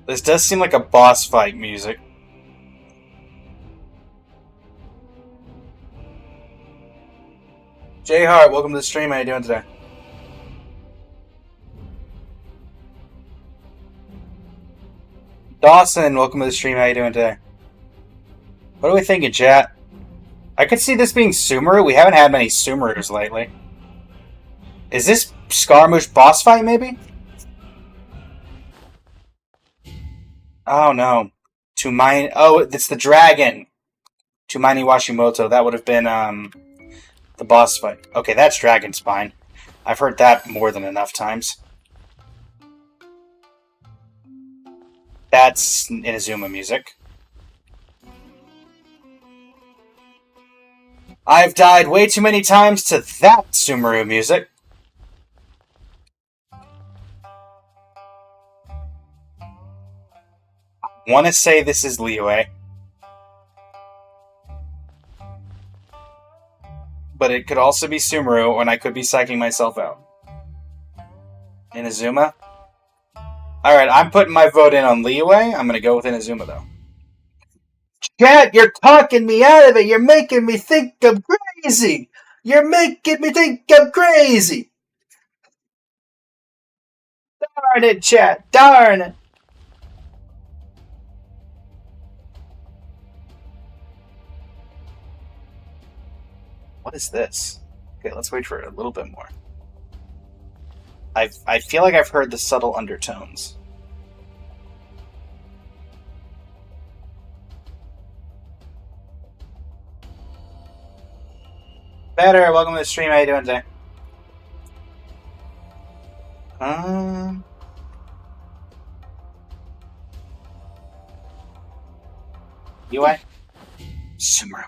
Speaker 1: This does seem like a boss fight music. Jay Hart, welcome to the stream. How you doing today? Dawson, welcome to the stream. How you doing today? What are we thinking, chat? I could see this being Sumeru. We haven't had many Sumerus lately. Is this Scaramouche boss fight, maybe? Oh, no. Oh, it's the dragon. Tumaini Washimoto. That would have been, the boss fight. Okay, that's Dragon Spine. I've heard that more than enough times. That's Inazuma music. I've died way too many times to that Sumeru music. I want to say this is Liyue. But it could also be Sumeru, and I could be psyching myself out. Inazuma? Alright, I'm putting my vote in on Liyue. I'm going to go with Inazuma, though. Chat, you're talking me out of it. You're making me think I'm crazy. You're making me think I'm crazy. Darn it, chat. Darn it. What is this? Okay, let's wait for a little bit more. I feel like I've heard the subtle undertones. Better, welcome to the stream. How you doing today? UI? Sumeru.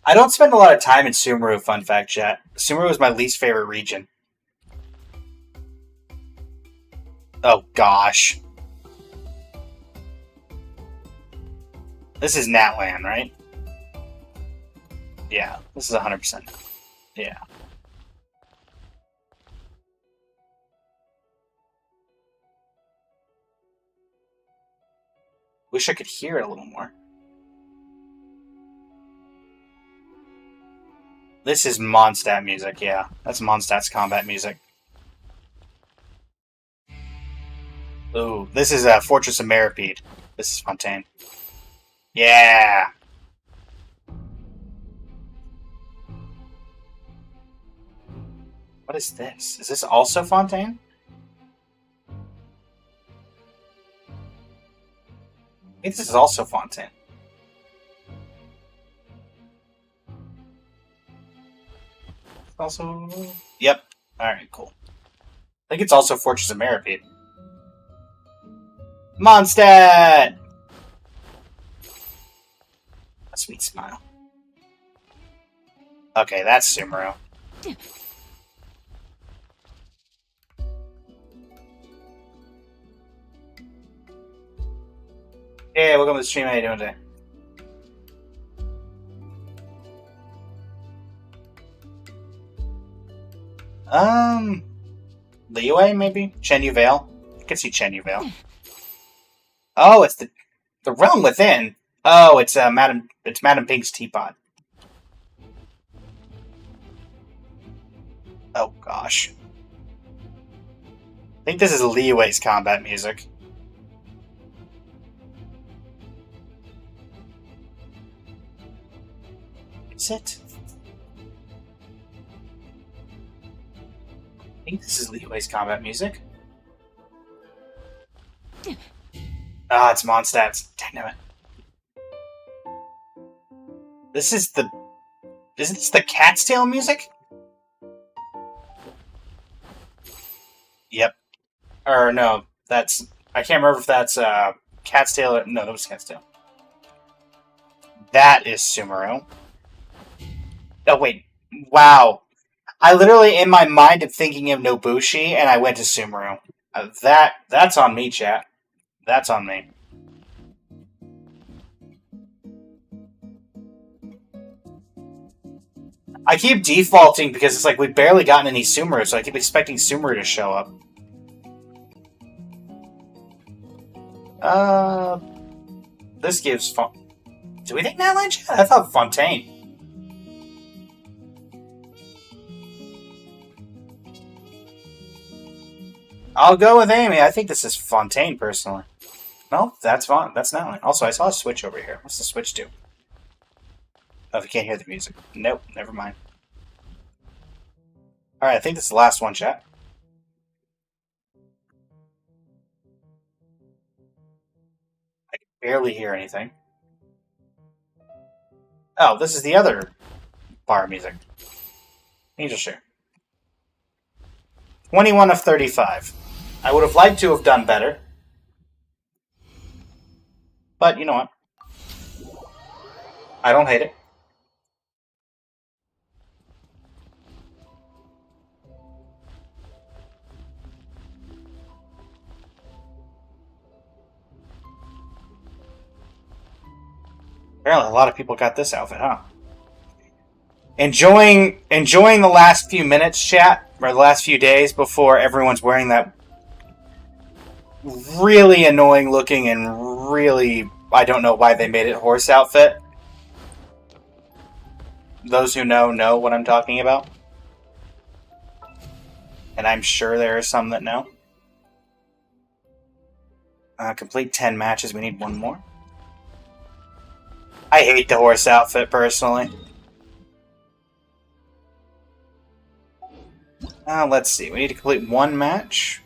Speaker 1: I don't spend a lot of time in Sumeru, fun fact, chat. Sumeru is my least favorite region. Oh gosh. This is Natlan, right? Yeah, this is 100%. Yeah. Wish I could hear it a little more. This is Mondstadt music, yeah. That's Mondstadt's combat music. Ooh, this is Fortress of Meripede. This is Fontaine. Yeah! What is this? Is this also Fontaine? I think this is also Fontaine. Also... Yep. Alright, cool. I think it's also Fortress of Meripede. Mondstadt! A sweet smile. Okay, that's Sumeru. Hey, welcome to the stream. How you doing today? Liyue, maybe? Chen Yu Vale? I can see Chen Yu Vale. Oh, it's the realm within. Oh, it's Madam Pink's teapot. Oh gosh. I think this is Liyue's combat music. Is it? I think this is Liyue's combat music. Ah, it's Mondstadt's. Dang it. This is the... Isn't this the Cat's Tail music? Yep. Or no, that's... I can't remember if that's Cat's Tail or... No, that was Cat's Tail. That is Sumeru. Oh, wait. Wow. I literally, in my mind, am thinking of Nobushi, and I went to Sumeru. That's on me, chat. That's on me. I keep defaulting because it's like we've barely gotten any Sumeru, so I keep expecting Sumeru to show up. This gives do we think Natlan chat? I thought Fontaine. I'll go with Amy. I think this is Fontaine, personally. No, that's Natlan. Also, I saw a switch over here. What's the switch do? Oh, if you can't hear the music. Nope, never mind. Alright, I think this is the last one, chat. I can barely hear anything. Oh, this is the other bar music. Angel Share. 21 of 35. I would have liked to have done better. But, you know what? I don't hate it. Apparently a lot of people got this outfit, huh? Enjoying the last few minutes, chat, or the last few days before everyone's wearing that really annoying looking and really, I don't know why they made it horse outfit. Those who know what I'm talking about. And I'm sure there are some that know. Complete 10 matches, we need one more. I hate the horse outfit, personally. Let's see. We need to complete one match.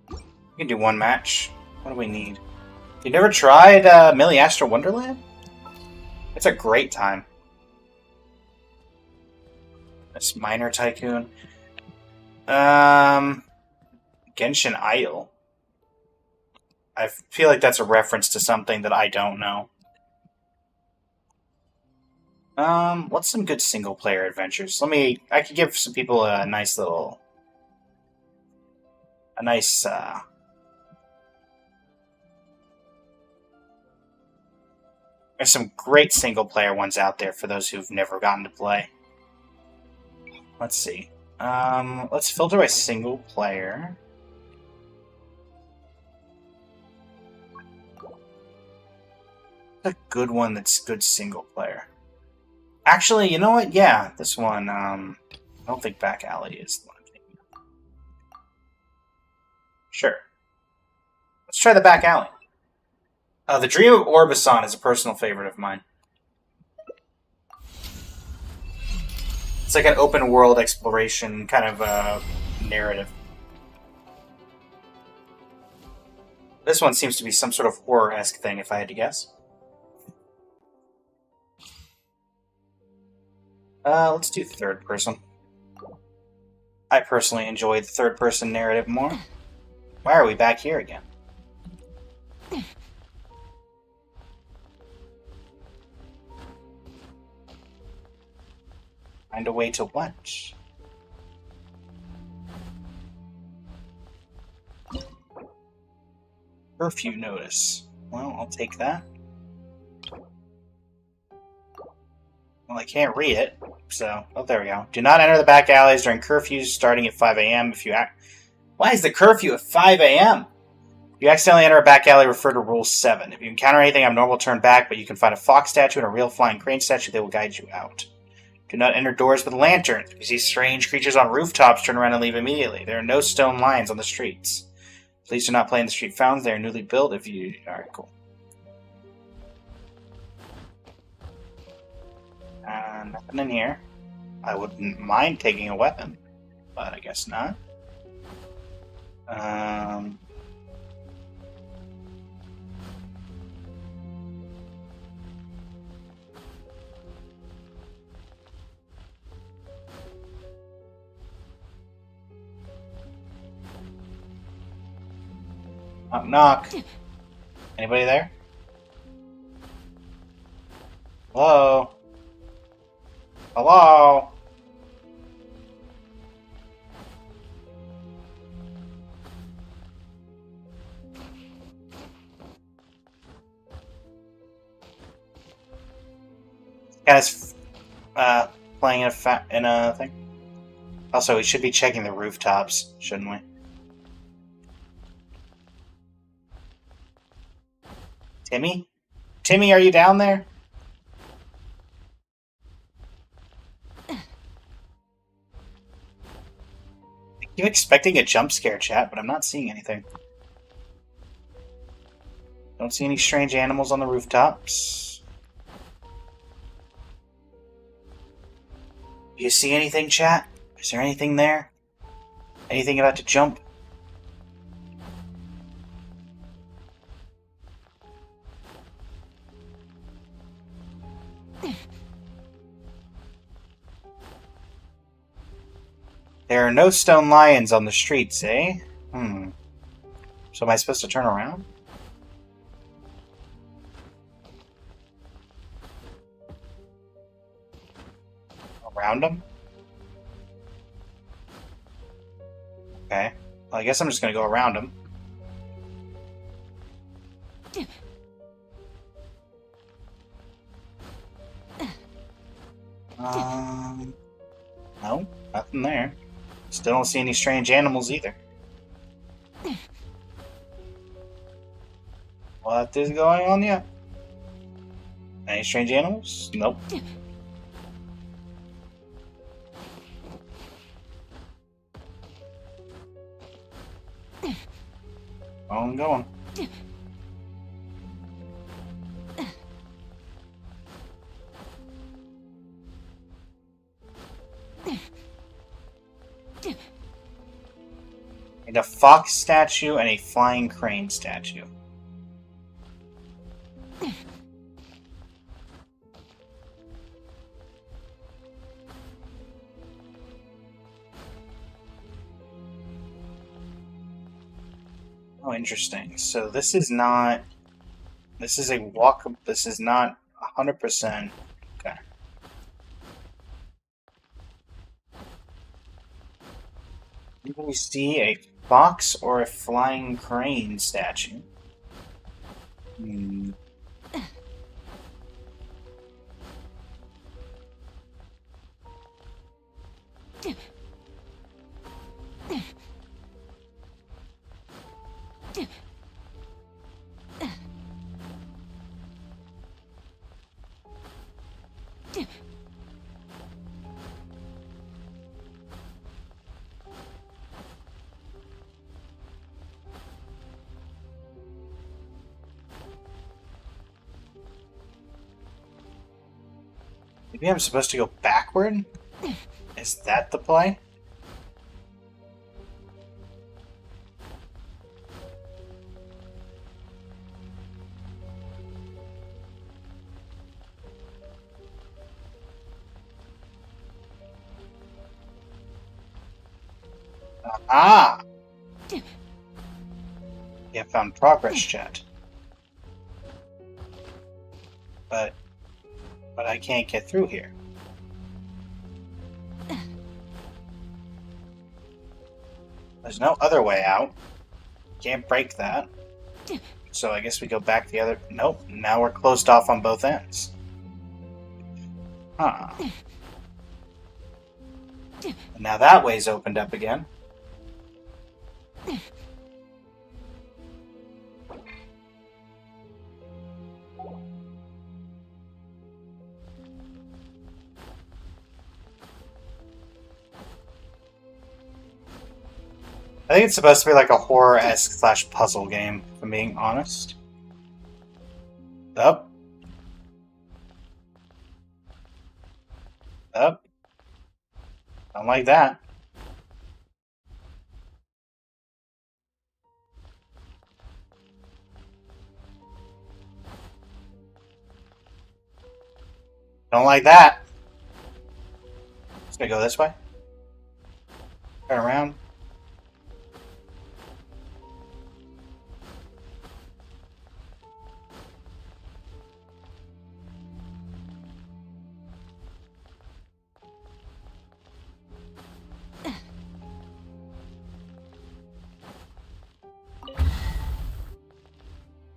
Speaker 1: We can do one match. What do we need? You never tried Millie Astro Wonderland? It's a great time. This Minor Tycoon. Genshin Isle. I feel like that's a reference to something that I don't know. What's some good single player adventures? I could give some people a nice little, there's some great single player ones out there for those who've never gotten to play. Let's see. Let's filter by single player. A good one that's good single player. Actually, you know what? Yeah, this one, I don't think Back Alley is the one I'm thinking of. Sure. Let's try the Back Alley. The Dream of Orbison is a personal favorite of mine. It's like an open world exploration kind of narrative. This one seems to be some sort of horror-esque thing, if I had to guess. Let's do third person. I personally enjoy the third person narrative more. Why are we back here again? Find a way to what? Curfew notice. Well, I'll take that. Well, I can't read it, so... Oh, there we go. Do not enter the back alleys during curfews starting at 5 a.m. if you act... Why is the curfew at 5 a.m.? If you accidentally enter a back alley, refer to Rule 7. If you encounter anything abnormal, turn back, but you can find a fox statue and a real flying crane statue that will guide you out. Do not enter doors with lanterns. If you see strange creatures on rooftops, turn around and leave immediately. There are no stone lions on the streets. Please do not play in the street fountains. They are newly built if you... Alright, cool. Nothing in here. I wouldn't mind taking a weapon, but I guess not. Knock, knock. Anybody there? Hello? Hello? Guy's playing in a thing. Also, we should be checking the rooftops, shouldn't we? Timmy? Timmy, are you down there? I'm expecting a jump scare, chat, but I'm not seeing anything. Don't see any strange animals on the rooftops. Do you see anything, chat? Is there anything there? Anything about to jump? There are no stone lions on the streets, eh? So am I supposed to turn around? Around them? Okay. Well, I guess I'm just gonna go around them. No, nothing there. Still don't see any strange animals either. What is going on here? Any strange animals? Nope. I'm going. And a fox statue and a flying crane statue. Oh, interesting. So this is not... This is a walk... This is not 100%... Okay. We see a fox or a flying crane statue. Hmm. Maybe I'm supposed to go backward? Is that the play? Ah! You have found progress, chat. But I can't get through here. There's no other way out. Can't break that. So I guess we go back the other... Nope, now we're closed off on both ends. Huh. Now that way's opened up again. I think it's supposed to be like a horror-esque slash puzzle game, if I'm being honest. Up. Up. Don't like that. Don't like that. It's gonna go this way. Turn around.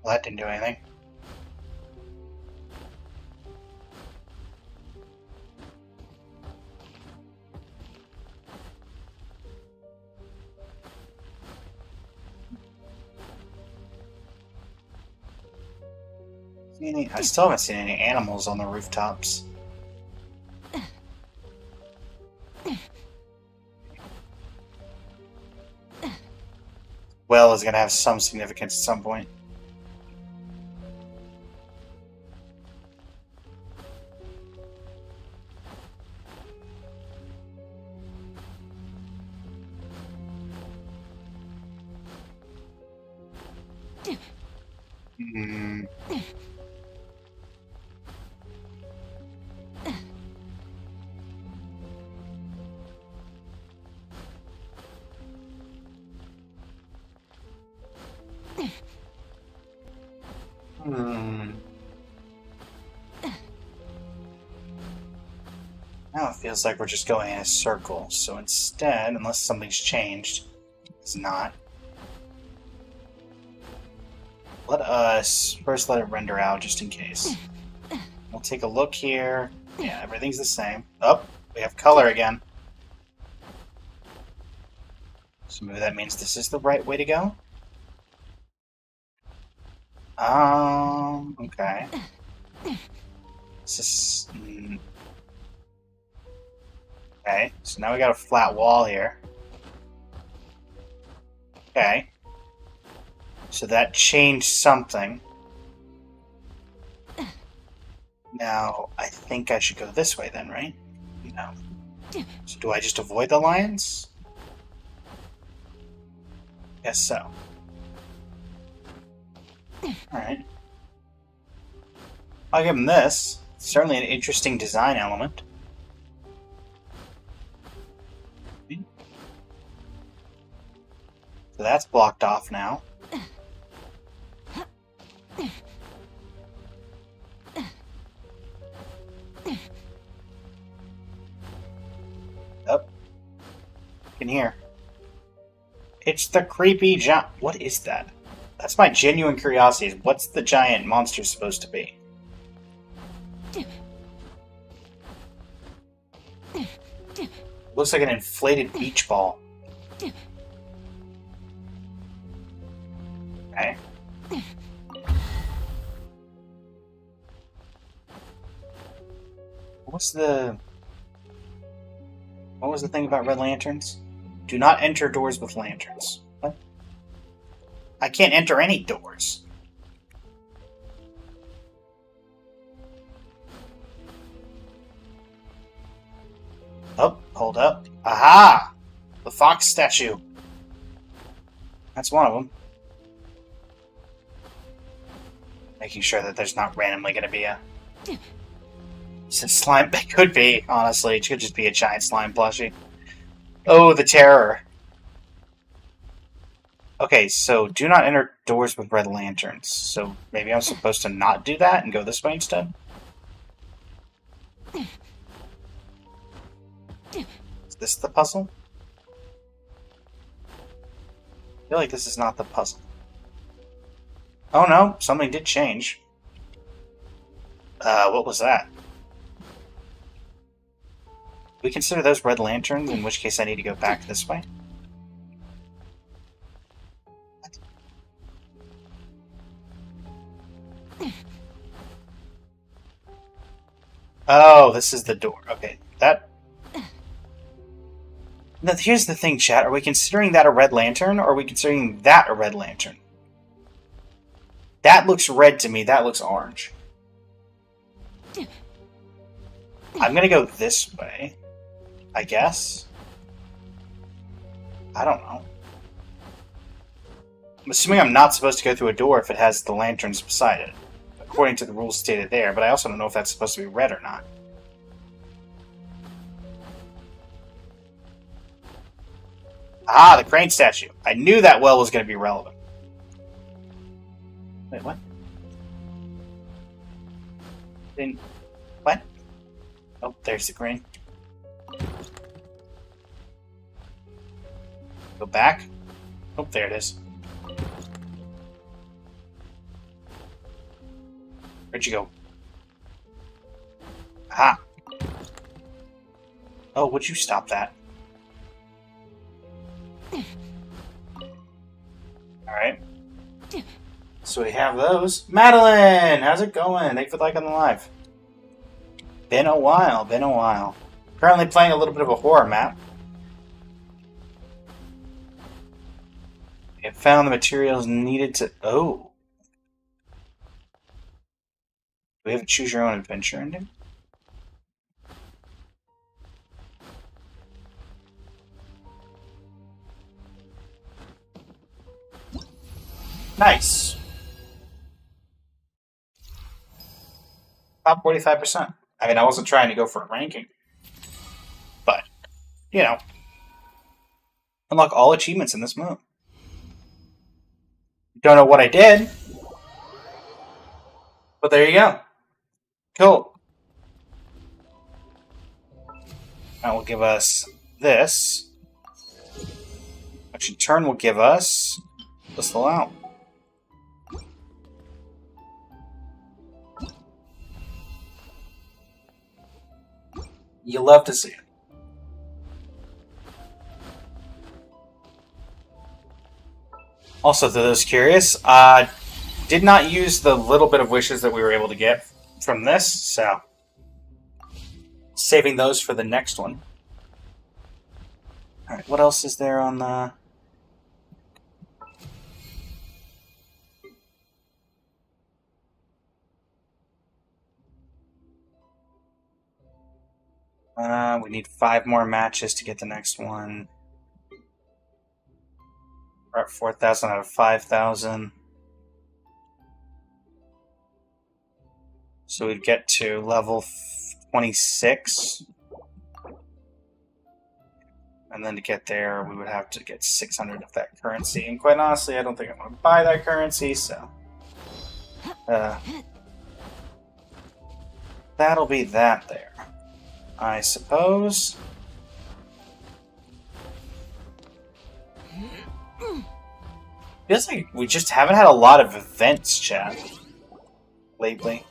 Speaker 1: Well, that didn't do anything. I still haven't seen any animals on the rooftops. Well is gonna have some significance at some point. Hmm. Hmm. Now it feels like we're just going in a circle, so instead, unless something's changed, it's not. Let us first let it render out just in case. We'll take a look here. Yeah, everything's the same. Oh, we have color again. So maybe that means this is the right way to go? Okay. This is... Okay, so now we got a flat wall here. Okay. So that changed something. Now, I think I should go this way then, right? No. So do I just avoid the lions? Guess so. Alright. I'll give him this. It's certainly an interesting design element. So that's blocked off now. Up. In here. It's the creepy giant. What is that? That's my genuine curiosity. What's the giant monster supposed to be? Looks like an inflated beach ball. Okay. What was the thing about red lanterns? Do not enter doors with lanterns. What? I can't enter any doors. Oh, hold up. Aha! The fox statue. That's one of them. Making sure that there's not randomly going to be a... It's a slime. It could be, honestly. It could just be a giant slime plushie. Oh, the terror. Okay, so do not enter doors with red lanterns. So maybe I'm supposed to not do that and go this way instead? Is this the puzzle? I feel like this is not the puzzle. Oh no, something did change. What was that? We consider those red lanterns, in which case I need to go back this way. Oh, this is the door. Okay, that... Now, here's the thing, chat. Are we considering that a red lantern, or are we considering that a red lantern? That looks red to me. That looks orange. I'm gonna go this way, I guess. I don't know. I'm assuming I'm not supposed to go through a door if it has the lanterns beside it, according to the rules stated there, but I also don't know if that's supposed to be red or not. Ah, the crane statue. I knew that well was going to be relevant. Wait, what? What? Oh, there's the crane. Go back. Oh, there it is. Where'd you go? Aha! Oh, would you stop that? Alright. So we have those. Madeline! How's it going? Thanks for liking the live. Been a while, been a while. Currently playing a little bit of a horror map. I found the materials needed to... Oh. Do we have a choose your own adventure ending? Nice. Top 45%. I mean, I wasn't trying to go for a ranking. But, you know. Unlock all achievements in this mode. Don't know what I did. But there you go. Cool. That will give us this. Which in turn will give us this little out. You love to see it. Also, to those curious, did not use the little bit of wishes that we were able to get from this, so saving those for the next one. Alright, what else is there on the... we need 5 more matches to get the next one. We're at 4,000 out of 5,000. So we'd get to level 26. And then to get there, we would have to get 600 of that currency. And quite honestly, I don't think I'm going to buy that currency, so... that'll be that there. I suppose. Feels like we just haven't had a lot of events, chat, lately.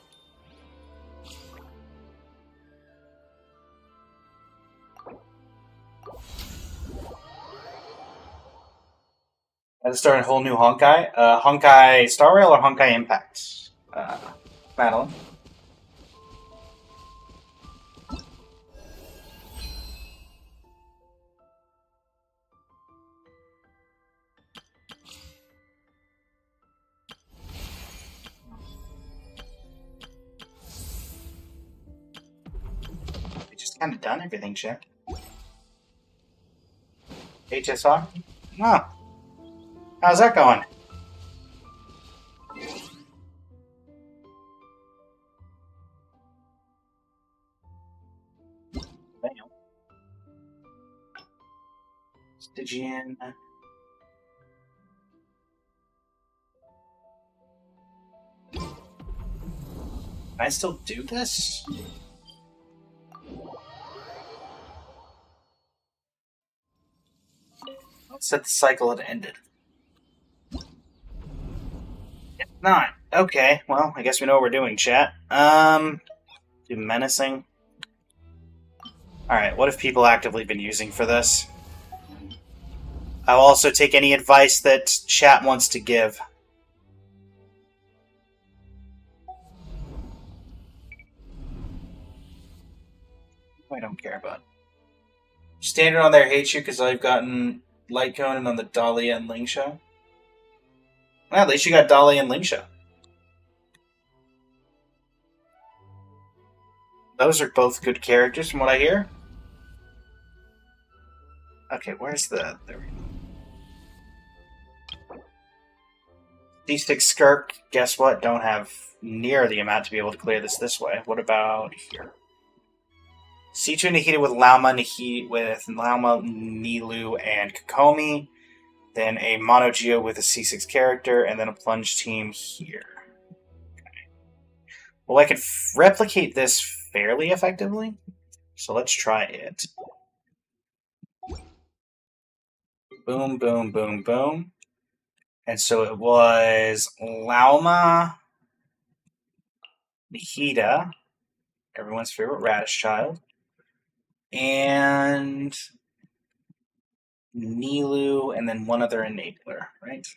Speaker 1: Let's start a whole new Honkai. Honkai Star Rail or Honkai Impact? Madeline. We just kind of done everything, chat. HSR? Oh. How's that going? Bam. Stygian. Can I still do this? Let's set the cycle had ended. If not, okay. Well, I guess we know what we're doing, chat. Do menacing. Alright, what have people actively been using for this? I'll also take any advice that chat wants to give. I don't care about. Standard on there hates you because I've gotten Light Cone on the Dahlia and Lingsha. Well, at least you got Dahlia and Lingsha. Those are both good characters from what I hear. Okay, where's the... There we go. D6 Skirk, guess what? Don't have near the amount to be able to clear this way. What about here? C2 Nahida with Lauma, Nilu, and Kokomi. Then a Mono Geo with a C6 character, and then a Plunge team here. Okay. Well, I could replicate this fairly effectively, so let's try it. Boom, boom, boom, boom. And so it was Lauma, Nahida, everyone's favorite Radish child, and Nilu, and then one other enabler, right?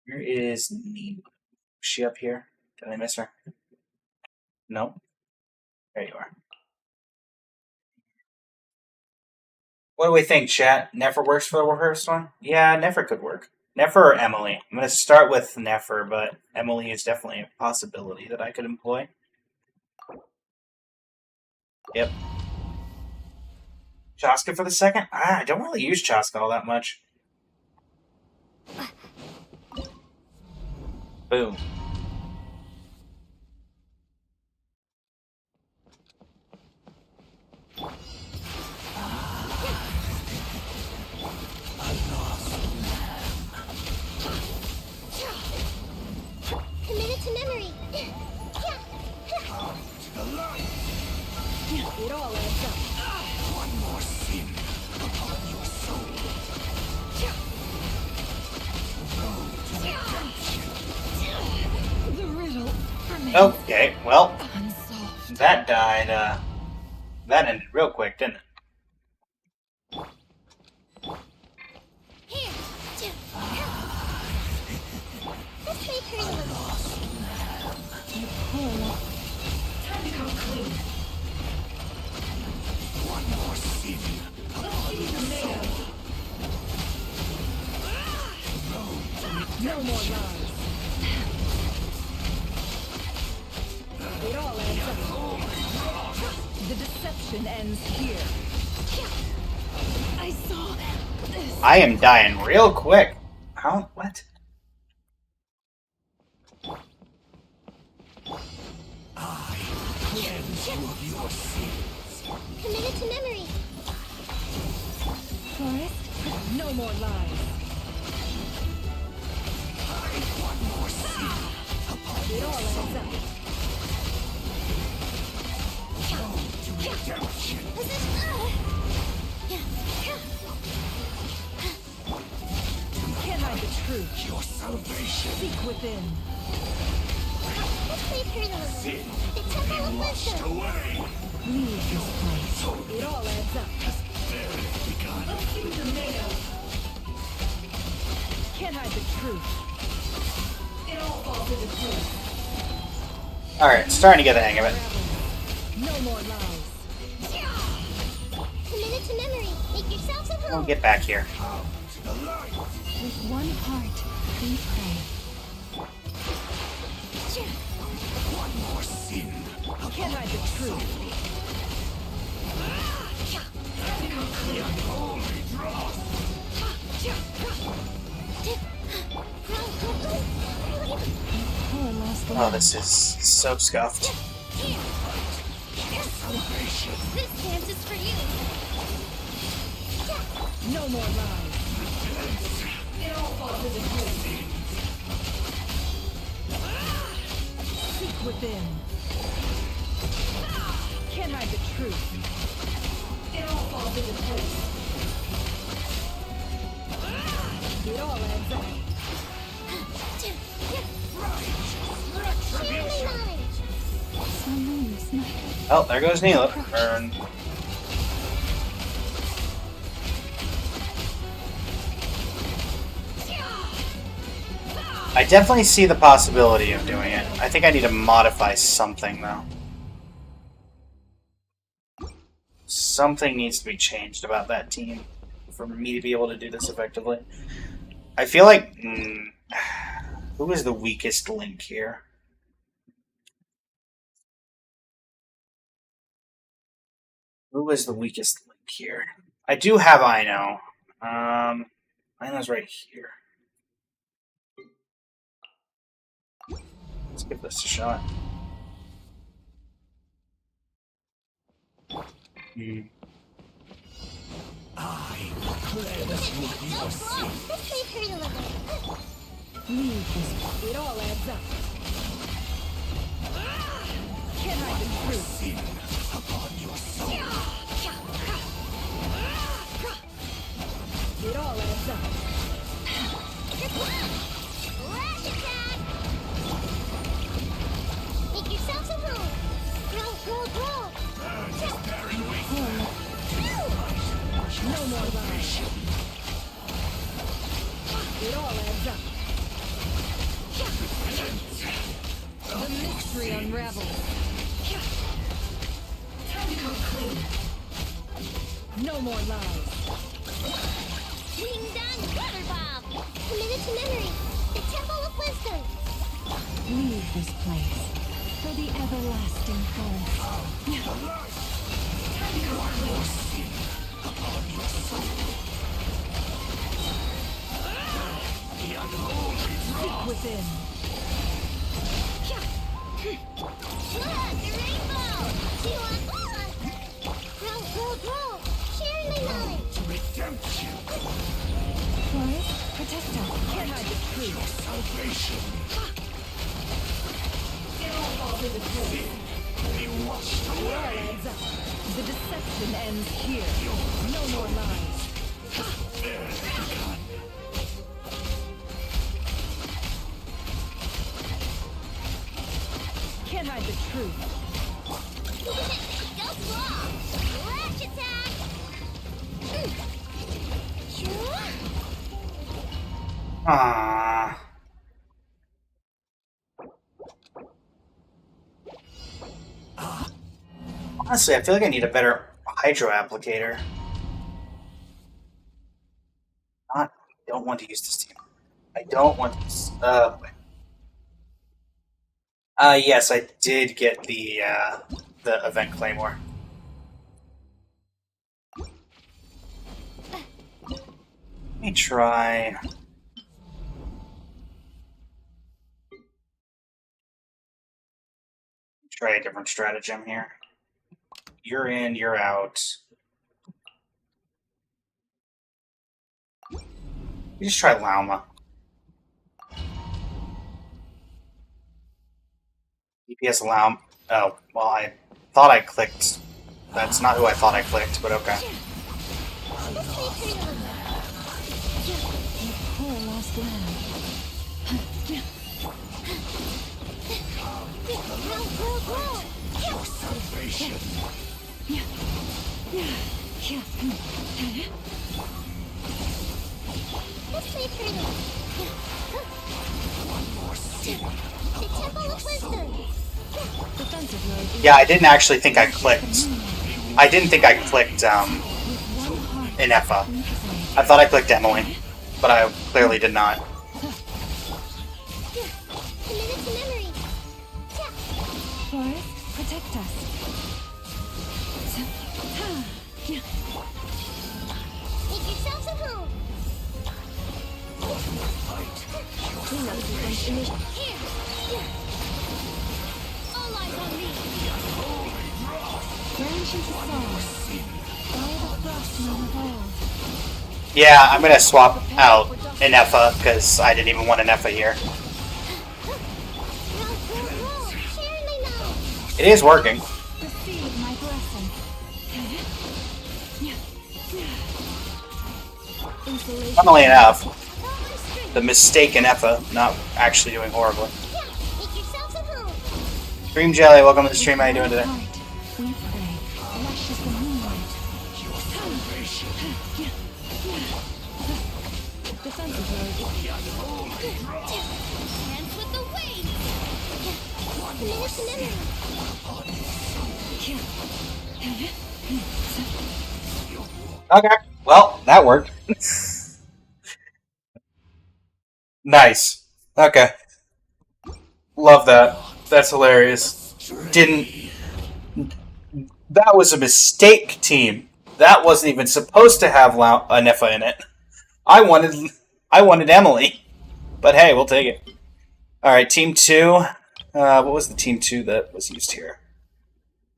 Speaker 1: Where is Nilu? Is she up here? Did I miss her? No? There you are. What do we think, chat? Nefer works for the first one? Yeah, Nefer could work. Nefer or Emily? I'm going to start with Nefer, but Emily is definitely a possibility that I could employ. Yep. Chaska for the second? I don't really use Chaska all that much. Boom.
Speaker 2: Committed to memory.
Speaker 6: It all adds up.
Speaker 4: One more sin upon your soul.
Speaker 6: The riddle remains
Speaker 1: Okay, well,
Speaker 6: unsolved.
Speaker 1: that died, that ended real quick, didn't it?
Speaker 2: Here. Let's make her
Speaker 3: Time to come clean.
Speaker 4: One more sin upon your soul.
Speaker 6: No more lies. It all adds up. The deception ends here. I saw this.
Speaker 1: I am dying real quick. How? What?
Speaker 4: I cleanse you of your sins.
Speaker 2: committed to memory.
Speaker 6: Forest, no more lies.
Speaker 4: One more sin upon
Speaker 6: It
Speaker 4: your
Speaker 6: all
Speaker 4: soul.
Speaker 6: adds up.
Speaker 4: To redemption.
Speaker 3: Seek within.
Speaker 2: Let's play pretty little. The Temple of Wisdom.
Speaker 3: Leave this place. It all adds up. Can't hide the truth. It all falls into place.
Speaker 1: Alright, starting to get the hang of it.
Speaker 3: No more lies.
Speaker 2: Commit it to memory. Make yourselves at
Speaker 1: We'll
Speaker 2: home.
Speaker 1: get back here.
Speaker 3: With one heart, we pray. Can't hide the truth.
Speaker 1: Oh, this is so scuffed.
Speaker 2: This dance is for you.
Speaker 3: No more lies. It all falls into place. Seek within. Can't hide the truth. It all falls into place. It all adds up.
Speaker 2: Share my knowledge.
Speaker 3: Someone is not.
Speaker 1: Oh, there goes Neela. Burn. I definitely see the possibility of doing it. I think I need to modify something, though. Something needs to be changed about that team for me to be able to do this effectively. I feel like... who is the weakest link here? Who is the weakest link here? I do have Ino. Ino's right here. Let's give this a shot.
Speaker 2: Let's play pretty little.
Speaker 3: Leave this. It all adds up. Can't hide the truth. It all adds up.
Speaker 2: Lash attack. Make yourselves at home. Roll.
Speaker 3: No more lies. It all adds up. The mystery unravels. Time to come clean. No more lies.
Speaker 2: Wing Dang Water Bomb. Committed to memory. The Temple of Wisdom.
Speaker 3: Leave this place for the everlasting forest. Seek within.
Speaker 2: Look, the rainbow. Grow. Sharing my knowledge.
Speaker 3: Forest, protect us. Can't hide the truth. It all falls into place. It all adds up. The deception ends here. No more lies. Can't hide the truth.
Speaker 2: Go claw. Lash attack.
Speaker 1: Ah. Honestly, I feel like I need a better hydro applicator. I don't want to use this team. I don't want this. Yes, I did get the event claymore. Let me try. Try a different stratagem here. You're in, you're out. You just try Lauma. DPS Lauma. Oh, well, I thought I clicked. That's not who I thought I clicked, but okay.
Speaker 3: Poor lost land.
Speaker 2: Let's play pretty. The Temple of Wisdom.
Speaker 6: Defensive mode.
Speaker 1: Yeah, I didn't actually think I clicked. I didn't think I clicked Inefa. I thought I clicked Emily, but I clearly did not.
Speaker 2: Commit it to memory.
Speaker 3: Forest, protect us.
Speaker 2: Make yourselves at home.
Speaker 6: Cleanup sequence initial.
Speaker 2: Here. All eyes on me.
Speaker 3: Branch into song. All the frost may evolve.
Speaker 1: Yeah, I'm gonna swap out Inefa because I didn't even want Inefa here.
Speaker 2: Roll. Sharing my knowledge.
Speaker 1: It is working.
Speaker 3: Receive my blessing.
Speaker 6: Insulation.
Speaker 1: Funnily enough,
Speaker 2: All my strength.
Speaker 1: the mistake Inefa not actually doing horribly.
Speaker 2: Make yourselves at home.
Speaker 1: Dream Jelly, welcome to the stream. How you doing today?
Speaker 3: Heart, we pray. Lush as the moonlight.
Speaker 6: Defensive mode.
Speaker 2: Dance with the waves. Commit it to memory.
Speaker 1: Okay. Well, that worked. Nice. Okay. Love that. That's hilarious. Didn't. That was a mistake, team. That wasn't even supposed to have Nefa in it. I wanted Emily, but hey, we'll take it. All right, team 2. What was the team 2 that was used here?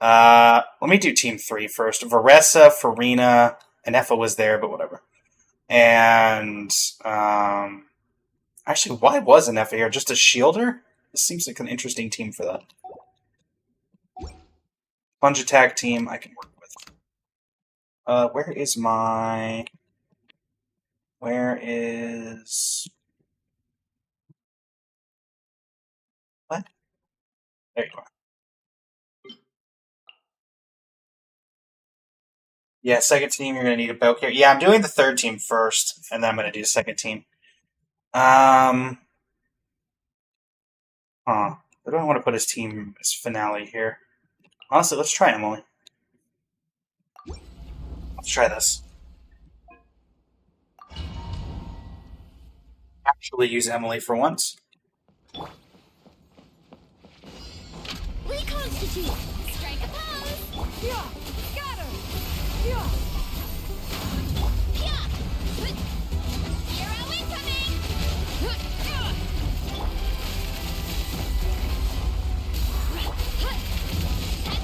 Speaker 1: Let me do team 3 first. Varessa, Farina, Nefa was there, but whatever. And actually, why was Nefa here? Just a shielder? This seems like an interesting team for that. Sponge attack team I can work with. Where is my... Where is... What? There you are. Yeah, second team, you're going to need a bow here. Yeah, I'm doing the third team first, and then I'm going to do the second team. Huh. Who do I want to put as team as finale here? Honestly, let's try Emily. Let's try this. Actually use Emily for once.
Speaker 2: Reconstitute. Strike a pose.
Speaker 5: Yeah! Scatter! Yeah!
Speaker 2: Yeah. Hero incoming. Heads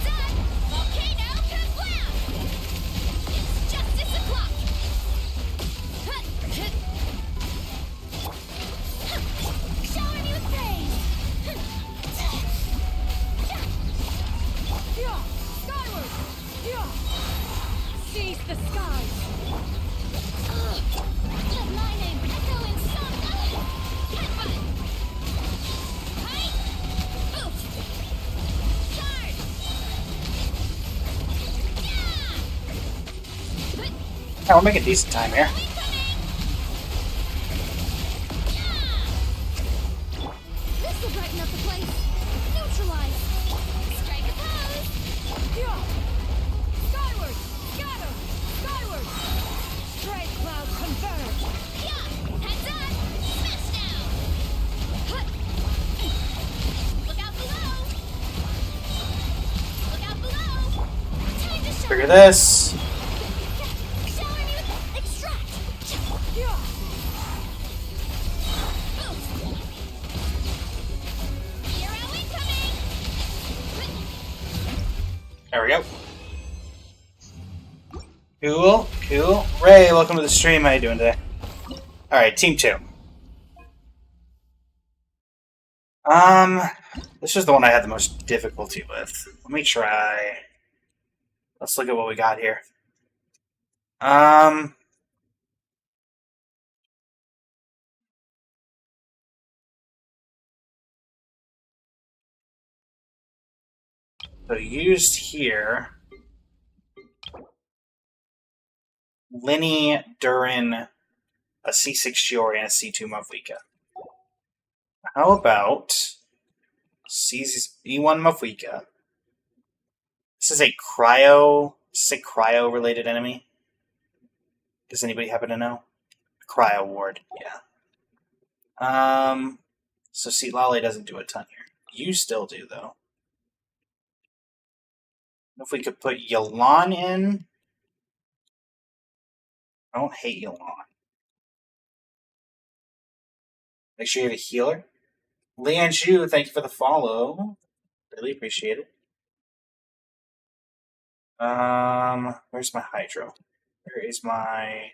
Speaker 2: up. Volcano kablam. It's justice o'clock. Shower me with praise.
Speaker 5: Yeah! Skyward! Yeah! Seize the skies!
Speaker 2: Lightning, echo insomnia. Headbutt. Height. Oof. Charge. Yeah.
Speaker 1: Yeah, we're making decent time here.
Speaker 2: This'll brighten up the place. Neutralize. Strike a pose.
Speaker 5: Yeah! Skyward! Scatter! Skyward! Strike cloud converge!
Speaker 2: Yeah. Heads up. Smash down. Hut. Look out below. Look out below. Time to shower.
Speaker 1: Figure this.
Speaker 2: Shower me with extract.
Speaker 5: Yeah!
Speaker 2: Hero incoming.
Speaker 1: There we go. Cool, cool. Ray, welcome to the stream. How you doing today? Alright, team 2. This is the one I had the most difficulty with. Let me try. Let's look at what we got here. So used here. Linny, Durin, a C6 Shiori, and a C2 Mavlika. How about E1 Mavlika? This is a cryo related enemy. Does anybody happen to know? Cryo ward, yeah. So Seatlali doesn't do a ton here. You still do, though. If we could put Yelan in. I don't hate Yelan. Make sure you have a healer. Lian Zhu, thank you for the follow. Really appreciate it. Where's my Hydro? Where is my...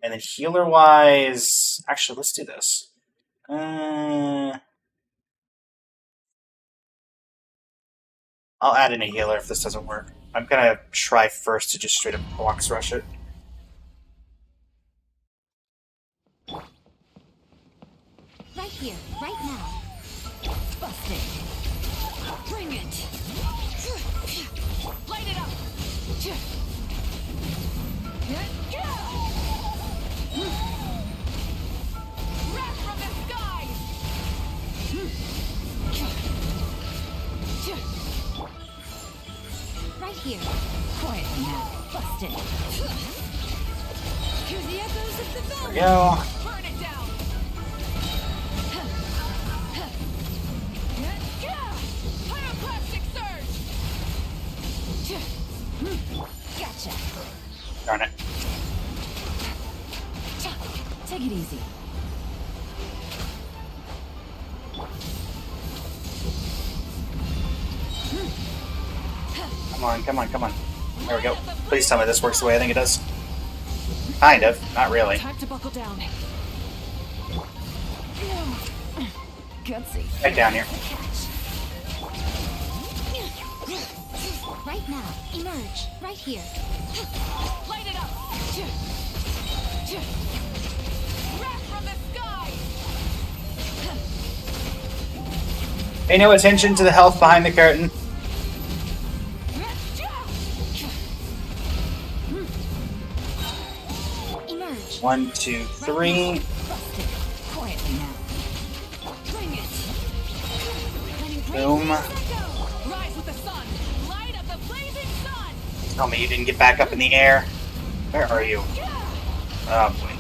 Speaker 1: And then healer-wise... Actually, let's do this. I'll add in a healer if this doesn't work. I'm gonna try first to just straight up box rush it.
Speaker 2: Right here, right now.
Speaker 3: Busted. Bring it. Light it up. Wrath from the skies.
Speaker 2: Right here.
Speaker 3: Quietly now. Busted.
Speaker 2: Hear the echoes of the
Speaker 1: There
Speaker 2: bell.
Speaker 1: we go.
Speaker 3: Burn it down. Pyroclastic surge. Gotcha.
Speaker 1: Darn it.
Speaker 3: Take it easy.
Speaker 1: Come on, come on, come on. There we go. Please tell me this works the way I think it does. Kind of. Not really.
Speaker 3: Time to buckle down. Gutsy.
Speaker 1: Head down here.
Speaker 2: Right now. Emerge. Right here.
Speaker 3: Light it up. Wrath from the sky.
Speaker 1: Pay no attention to the health behind the curtain.
Speaker 2: Emerge.
Speaker 1: 1, 2, 3.
Speaker 3: Busted. Quietly now. Bring it.
Speaker 1: Boom.
Speaker 3: Rise with the sun. Light of the blazing sun.
Speaker 1: Tell me you didn't get back up in the air. Where are you? Oh, boy.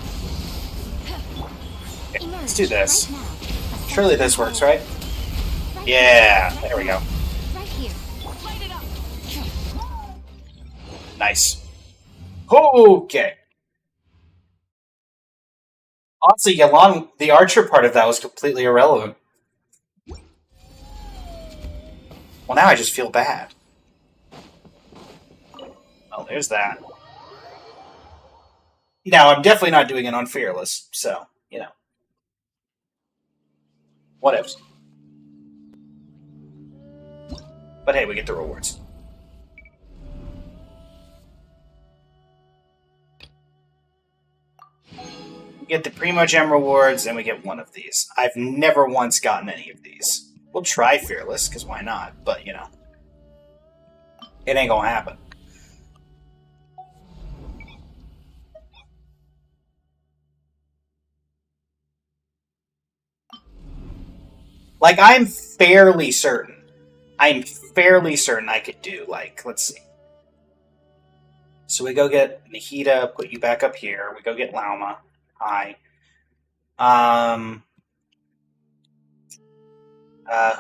Speaker 1: Okay, let's do this.
Speaker 2: Right now.
Speaker 1: Surely this works, right?
Speaker 2: Right
Speaker 1: Yeah,
Speaker 2: here.
Speaker 1: there we go.
Speaker 2: Right here.
Speaker 3: Light it up.
Speaker 1: Nice. Okay. Honestly, Yelan, the archer part of that was completely irrelevant. Well, now I just feel bad. Oh, there's that. Now, I'm definitely not doing it on Fearless, so, you know. Whatevs. But hey, we get the rewards. We get the Primo Gem rewards, and we get one of these. I've never once gotten any of these. We'll try Fearless, because why not? But, you know. It ain't gonna happen. Like, I'm fairly certain I could do, like, let's see. So we go get Nahida, put you back up here. We go get Lauma. Hi.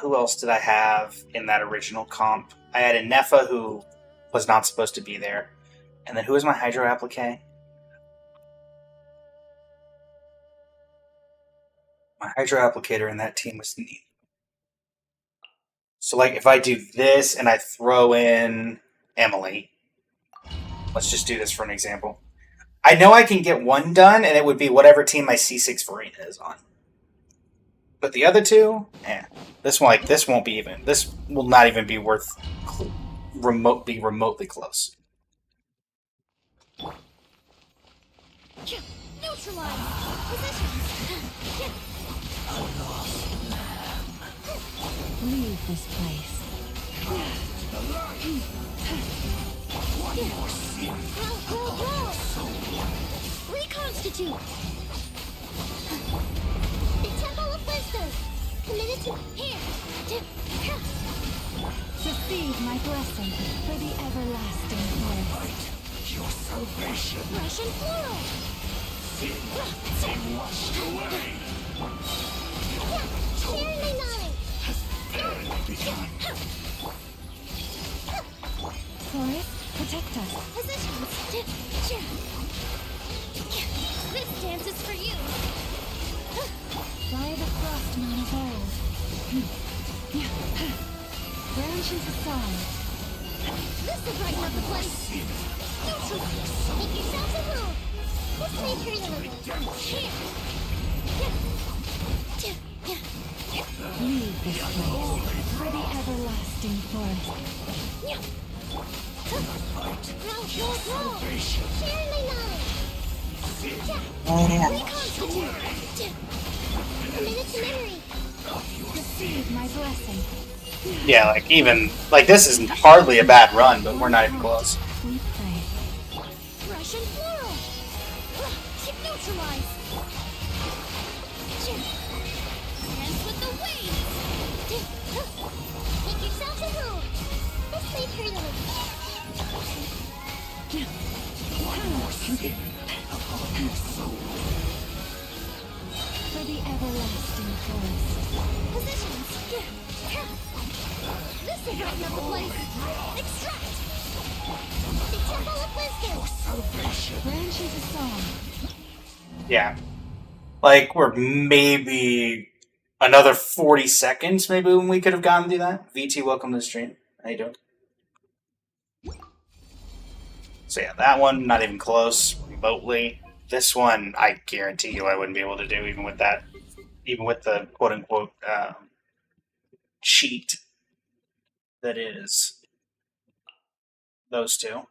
Speaker 1: Who else did I have in that original comp? I had a Nefa who was not supposed to be there. And then who was my Hydro Applique? My Hydro Applicator in that team was neat. So, like, if I do this and I throw in Emily, let's just do this for an example. I know I can get one done, and it would be whatever team my C6 Farina is on. But the other two, this one, like, this won't be even. This will not even be worth remotely close.
Speaker 2: Neutralize. Positions.
Speaker 3: Leave this place.
Speaker 2: Reconstitute. The Temple of Wisdom. Committed to here.
Speaker 3: Receive my blessing for the everlasting forest.
Speaker 4: Your salvation
Speaker 2: Russian floral.
Speaker 4: washed away.
Speaker 2: Share my knowledge.
Speaker 4: Barely begun.
Speaker 3: Forest, protect us.
Speaker 2: Positions. This dance is for you.
Speaker 3: Fly the frostman of old. Branch into song.
Speaker 2: This will brighten up the place. Neutralize. Make yourselves at home. This may hurt a little. Here.
Speaker 3: Leave this place for the everlasting forest.
Speaker 2: Grow. Share my knowledge. Reconstitute. Committed to memory.
Speaker 3: Receive my blessing.
Speaker 1: Yeah, like even like this isn't hardly a bad run, but we're not even close.
Speaker 3: We pray.
Speaker 2: Russian floral. Neutralize. Dance with the waves. Make yourselves at home. This may hurt a little.
Speaker 3: For the everlasting forest.
Speaker 2: Positions. This will brighten up the place. Extract. The Temple of Wisdom.
Speaker 3: Branch into song.
Speaker 1: Yeah. Like, we're maybe another 40 seconds, maybe, when we could have gotten through that. VT, welcome to the stream. How you doing? So yeah, that one, not even close, remotely. This one, I guarantee you I wouldn't be able to do, even with that. Even with the quote-unquote cheat that is those two.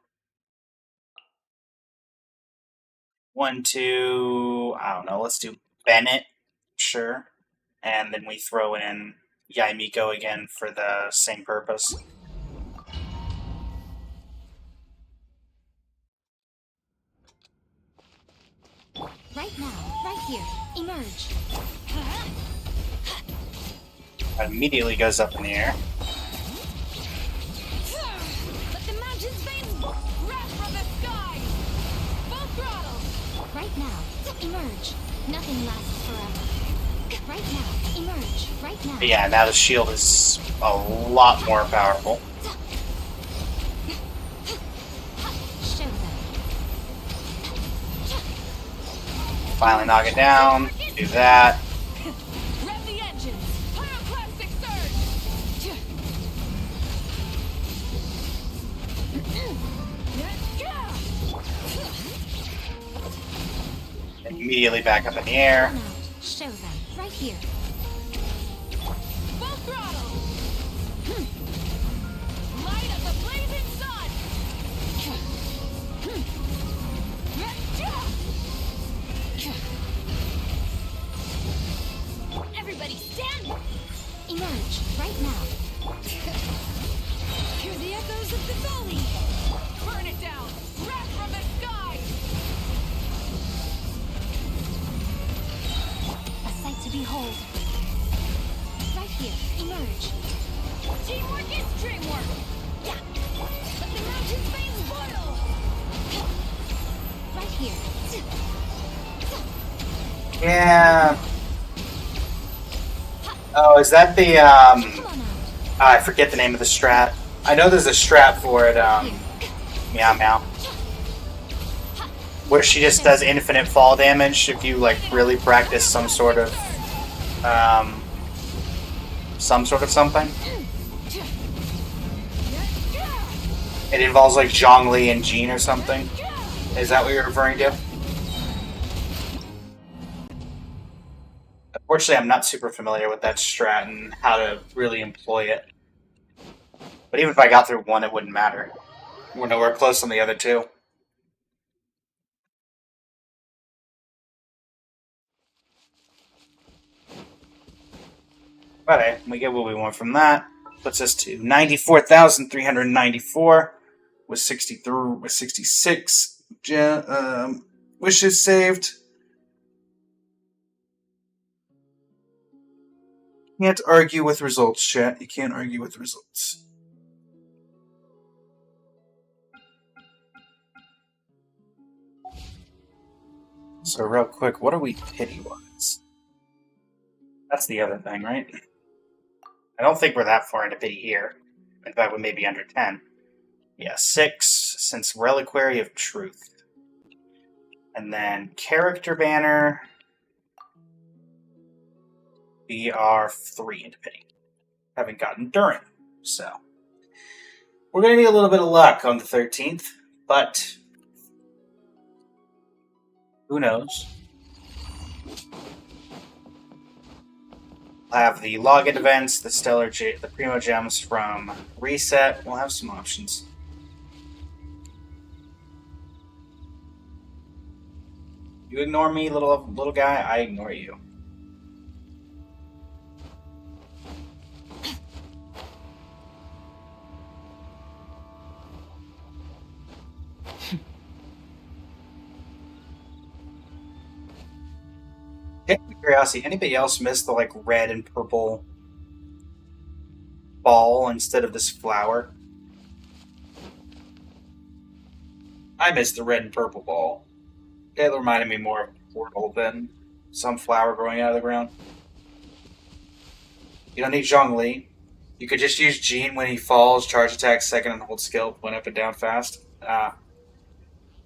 Speaker 1: 1, 2, I don't know, let's do Bennett, sure. And then we throw in Yaimiko again for the same purpose.
Speaker 2: Right now, right here. Emerge.
Speaker 1: It immediately goes up in the air.
Speaker 5: Let the mountain's veins wrap from the sky. Full throttle.
Speaker 2: Right now. Emerge. Nothing lasts forever. Right now. Emerge. Right now.
Speaker 1: But yeah, now the shield is a lot more powerful.
Speaker 2: Show them.
Speaker 1: Finally knock it down. Do that.
Speaker 5: Rev the engines. Pyroclastic surge.
Speaker 1: And immediately back up in the air.
Speaker 2: Come out. Show them. Right here.
Speaker 5: Full throttle. Light of the blazing sun.
Speaker 2: Everybody stand. Emerge. Right now.
Speaker 5: Hear the echoes of the valley. Burn it down. Wrap from the sky.
Speaker 2: A sight to behold. Right here. Emerge.
Speaker 5: Teamwork is dreamwork. Yeah. Let the mountain's veins boil.
Speaker 2: Right here.
Speaker 1: Yeah. Oh, is that the,
Speaker 2: Come on out.
Speaker 1: I forget the name of the strat. I know there's a strat for it, Meow Meow. Where she just does infinite fall damage if you, like, really practice some sort of something. It involves, like, Zhongli and Jean or something. Is that what you're referring to? Unfortunately, I'm not super familiar with that strat and how to really employ it. But even if I got through one, it wouldn't matter. We're nowhere close on the other two. Alright, we get what we want from that. Puts us to 94,394. with 63, with 66 wishes saved. Can't argue with results, chat. You can't argue with results. So real quick, what are we pity-wise? That's the other thing, right? I don't think we're that far into pity here. In fact, we may be under 10. Yeah, 6, since Reliquary of Truth. And then Character Banner. We are 3 into pity. Haven't gotten Durin. So, we're going to need a little bit of luck on the 13th, but who knows? We'll have the login events, the Primo Gems from Reset. We'll have some options. You ignore me, little guy. I ignore you. Just out of curiosity, anybody else miss the red and purple ball instead of this flower? I missed the red and purple ball. It reminded me more of a portal than some flower growing out of the ground. You don't need Zhongli. You could just use Jean when he falls, charge attack, second, and hold skill, went up and down fast.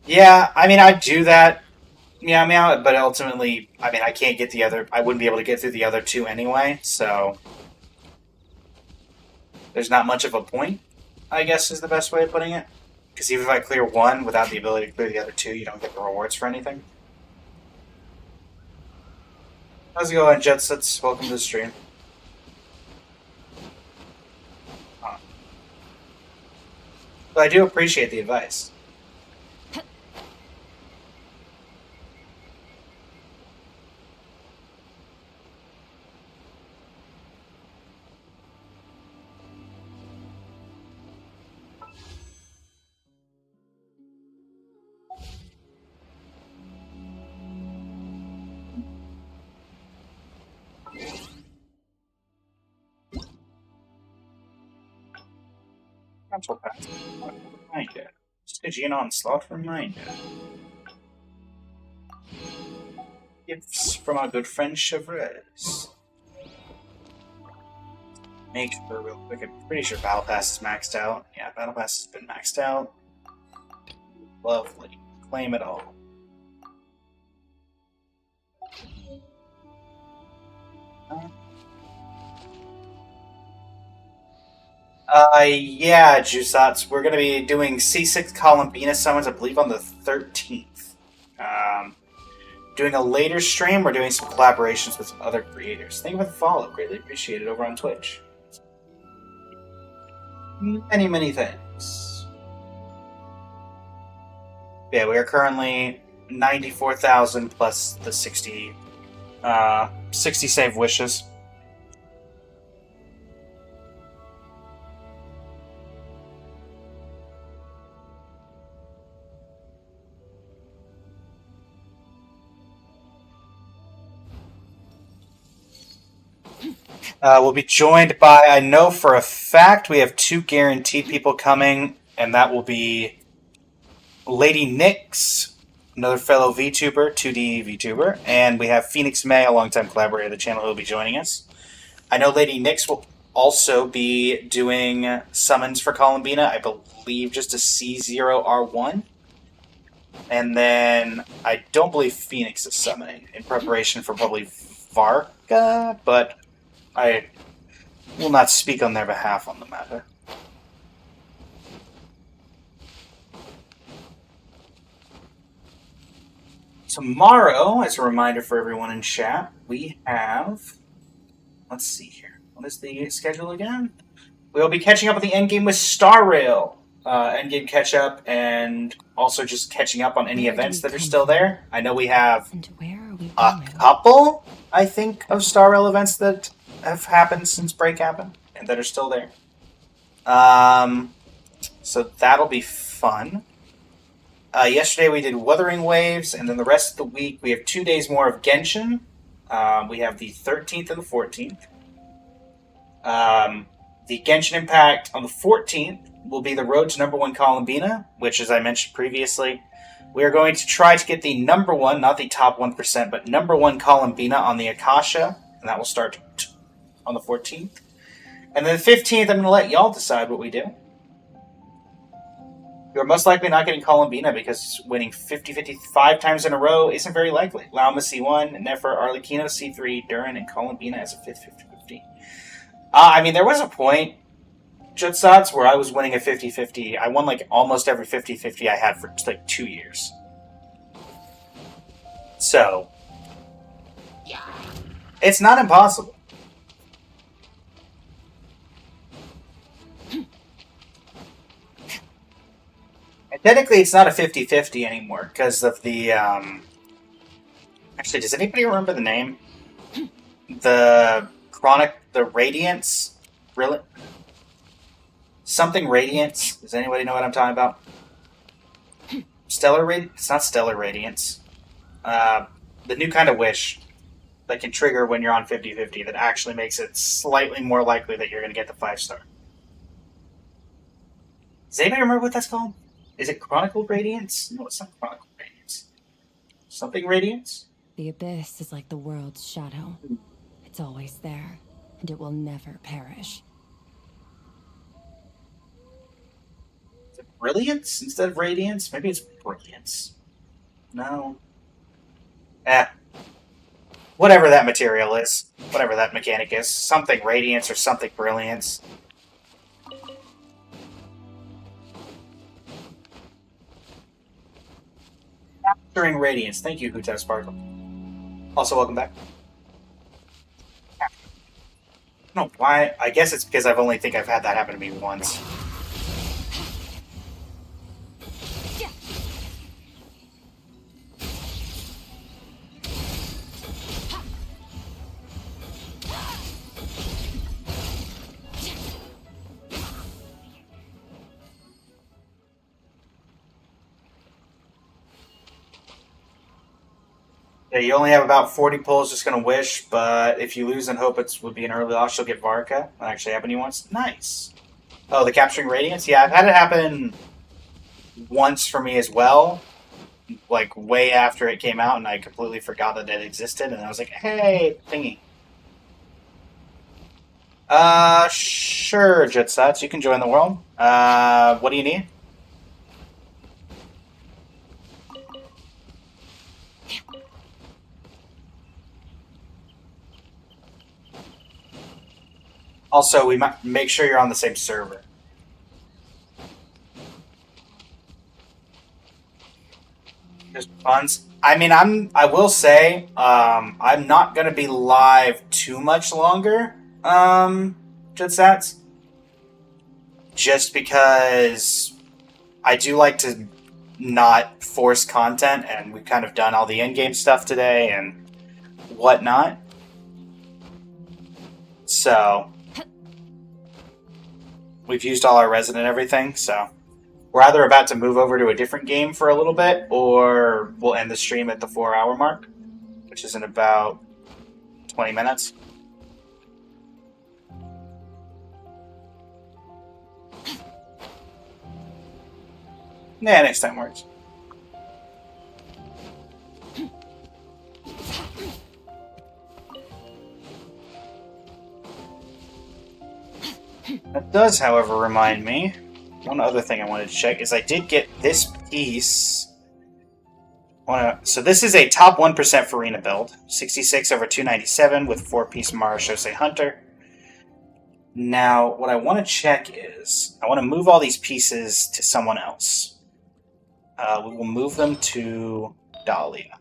Speaker 1: Yeah, I mean, I'd do that. Yeah, but ultimately, I mean, I can't get the other... I wouldn't be able to get through the other 2 anyway, so... There's not much of a point, I guess is the best way of putting it. Because even if I clear 1 without the ability to clear the other 2, you don't get the rewards for anything. How's it going, Jetsets? Welcome to the stream. But I do appreciate the advice. Cancel pass. Reminder. Stygian Onslaught reminder. Gifts from our good friend Chevreuse. Make sure real quick. I'm pretty sure Battle Pass is maxed out. Yeah, Battle Pass has been maxed out. Lovely. Claim it all. Yeah, Jusats. We're going to be doing C6 Columbina summons, I believe, on the 13th. Doing a later stream, we're doing some collaborations with other creators. Thank you for the follow. Greatly appreciated over on Twitch. Many, many thanks. Yeah, we are currently 94,000 plus the 60 save wishes. We'll be joined by, I know for a fact, we have 2 guaranteed people coming, and that will be Lady Nyx, another fellow VTuber, 2D VTuber, and we have Phoenix May, a longtime collaborator of the channel, who will be joining us. I know Lady Nyx will also be doing summons for Columbina, I believe just a C0R1. And then I don't believe Phoenix is summoning in preparation for probably Varka, but I will not speak on their behalf on the matter. Tomorrow, as a reminder for everyone in chat, we have... Let's see here. What is the schedule again? We'll be catching up with the endgame with Star Rail. Endgame catch-up, and also just catching up on any events that are still there. I know we have a couple, I think, of Star Rail events that have happened since break happened, and that are still there. So that'll be fun. Yesterday we did Wuthering Waves, and then the rest of the week we have 2 days more of Genshin. We have the 13th and the 14th. The Genshin Impact on the 14th will be the road to #1 Columbina, which, as I mentioned previously, we are going to try to get the #1, not the top 1%, but #1 Columbina on the Akasha, and that will start on the 14th. And then the 15th, I'm going to let y'all decide what we do. You're most likely not getting Columbina because winning 50-55 times in a row isn't very likely. Lauma C1, Nefer, Arlecchino C3, Durin, and Columbina as a 5th 50-50. I mean, there was a point, Jutsats, where I was winning a 50-50. I won like almost every 50-50 I had for like 2 years. So, it's not impossible. And technically, it's not a 50-50 anymore because of the. Actually, does anybody remember the name? The Radiance? Really? Something Radiance. Does anybody know what I'm talking about? Stellar Radiance? It's not Stellar Radiance. The new kind of wish that can trigger when you're on 50-50 that actually makes it slightly more likely that you're going to get the 5-star. Does anybody remember what that's called? Is it Chronicle Radiance? No, it's not Chronicle Radiance. Something Radiance?
Speaker 6: The abyss is like the world's shadow. It's always there, and it will never perish.
Speaker 1: Is it Brilliance instead of Radiance? Maybe it's Brilliance. No. Whatever that material is. Whatever that mechanic is. Something Radiance or something Brilliance. Capturing Radiance. Thank you, Hutev Sparkle. Also, welcome back. No, why? I guess it's because I've had that happen to me once. Yeah, you only have about 40 pulls, just gonna wish, but if you lose and hope it would be an early loss, you'll get Varka. That actually happened to you once. Nice. Oh, the Capturing Radiance? Yeah, I've had it happen once for me as well. Like, way after it came out, and I completely forgot that it existed, and I was like, hey, thingy. Sure, Jetsats, you can join the world. What do you need? Also, we might make sure you're on the same server. Just funds. I mean, I will say, I'm not gonna be live too much longer, Jetsats. Just because I do like to not force content, and we've kind of done all the in-game stuff today and whatnot. So we've used all our resin and everything, so we're either about to move over to a different game for a little bit, or we'll end the stream at the 4-hour mark, which is in about 20 minutes. Yeah, next time works. That does, however, remind me, one other thing I wanted to check is I did get this piece. So this is a top 1% Farina build. 66 over 297 with 4-piece Mara Shosei Hunter. Now, what I want to check is, I want to move all these pieces to someone else. We will move them to Dahlia.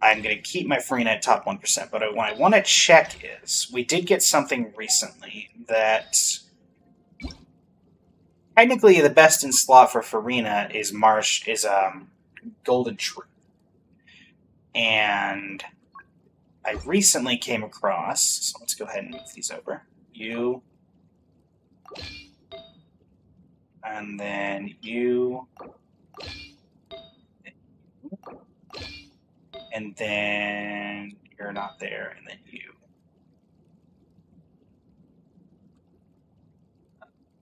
Speaker 1: I'm going to keep my Farina at top 1%, but what I want to check is, we did get something recently that technically the best in slot for Farina is Golden Tree. And I recently came across, so let's go ahead and move these over. You, And then you. And then you're not there, and then you.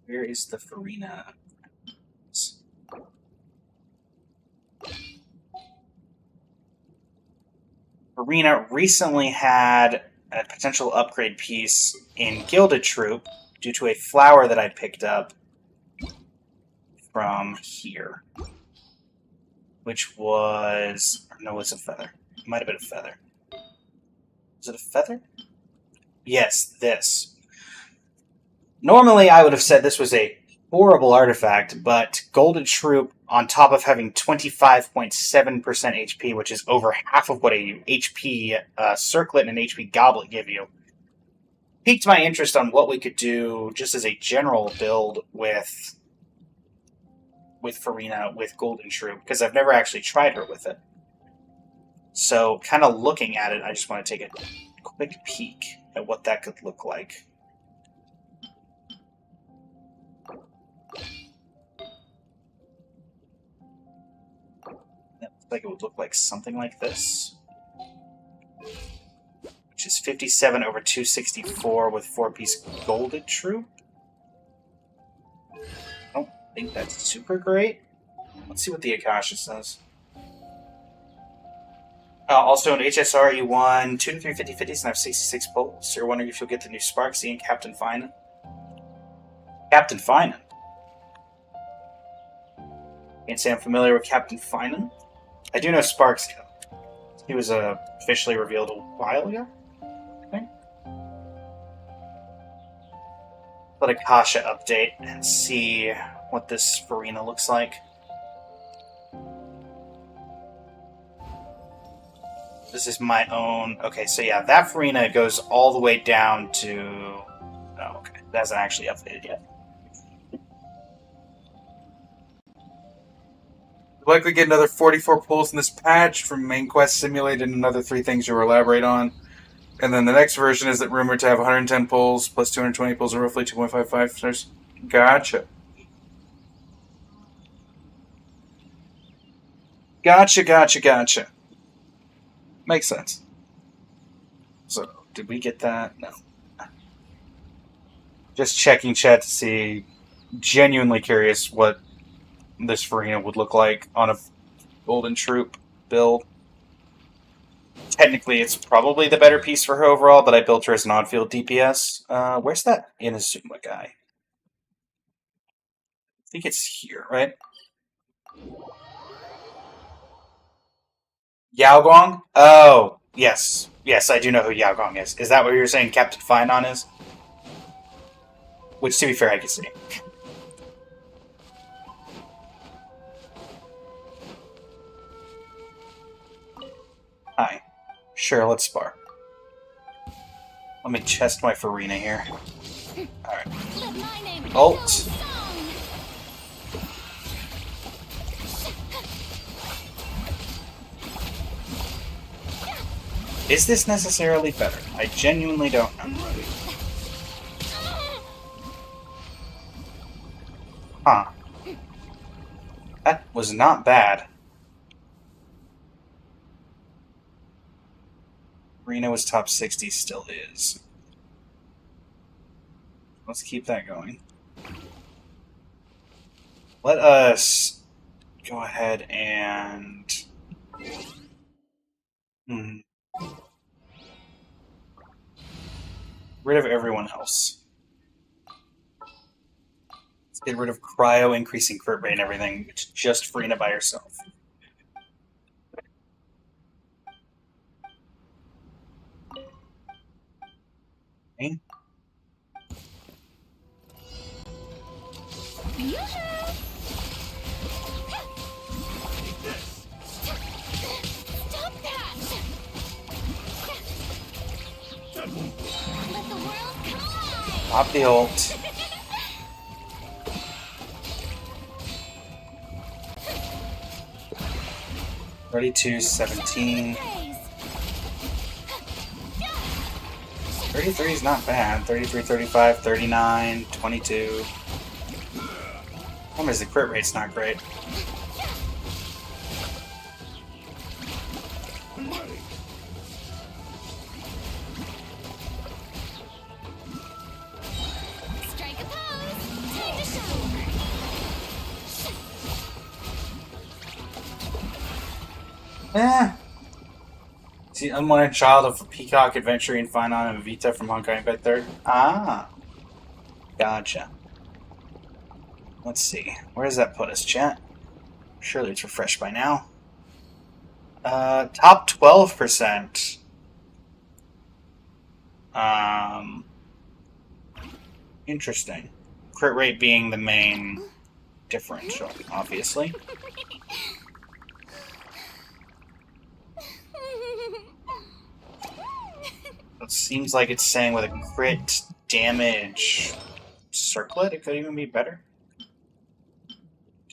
Speaker 1: Where is the Farina? Farina recently had a potential upgrade piece in Gilded Troop due to a flower that I picked up from here. Which was... No, it's a feather. It might have been a feather. Is it a feather? Yes, this. Normally, I would have said this was a horrible artifact, but Golden Troop, on top of having 25.7% HP, which is over half of what a HP Circlet and an HP Goblet give you, piqued my interest on what we could do just as a general build with Farina, with Golden Troop, because I've never actually tried her with it. So, kind of looking at it, I just want to take a quick peek at what that could look like. That looks like it would look like something like this. Which is 57 over 264 with 4-piece Golden Troop. I don't think that's super great. Let's see what the Akasha says. Also in HSR, you won 2 to 3 50/50s and have 66 polls. So you're wondering if you'll get the new Sparksy and Captain Finan. Captain Finan? Can't say I'm familiar with Captain Finan. I do know Sparksy, though. He was officially revealed a while ago, I think. Let Akasha update and see what this Farina looks like. This is my own... Okay, so yeah, that Farina goes all the way down to... Oh, okay. That hasn't actually updated yet.
Speaker 7: Likely get another 44 pulls in this patch from Main Quest Simulated and another 3 things you'll elaborate on. And then the next version is that rumored to have 110 pulls plus 220 pulls or roughly 2.55 stars. Gotcha. Gotcha. Makes sense. So, did we get that? No. Just checking chat to see. Genuinely curious what this Farina would look like on a Golden Troop build. Technically, it's probably the better piece for her overall, but I built her as an on-field DPS. Where's that Inazuma guy? I think it's here, right? Yaogong? Oh, yes. Yes, I do know who Yaogong is. Is that what you're saying Captain Finan is? Which, to be fair, I can see. Hi. Sure, let's spar. Let me test my Farina here. Alright. Ult. Is this necessarily better? I genuinely don't know. Huh. That was not bad. Reno was top 60, still is. Let's keep that going. Let us go ahead and... rid of everyone else. Let's get rid of Cryo, increasing crit rate and everything. It's just Farina by herself. Okay.
Speaker 2: Stop that! Let the world collide!
Speaker 1: Pop the ult. $32, 17. 33 is not bad. 33, 35, 39, 22. Problem is the crit rate's not great.
Speaker 2: Strike a pose. Time to shine.
Speaker 1: It's the unwanted child of Peacock, Adventuring, Finon, and Vita from Honkai Impact 3rd. Ah, gotcha. Let's see. Where does that put us, chat? Surely it's refreshed by now. Top 12%. Interesting. Crit rate being the main differential, obviously. It seems like it's saying with a crit damage circlet, it could even be better.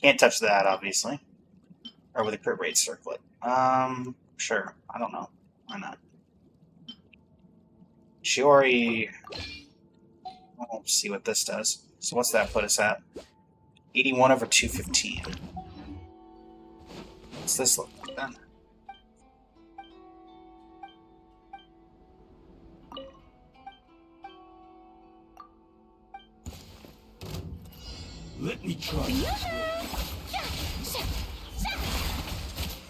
Speaker 1: Can't touch that, obviously. Or with a crit rate circlet. Sure. I don't know. Why not? Shiori. We'll see what this does. So what's that put us at? 81 over 215. What's this look like then?
Speaker 4: Let me try.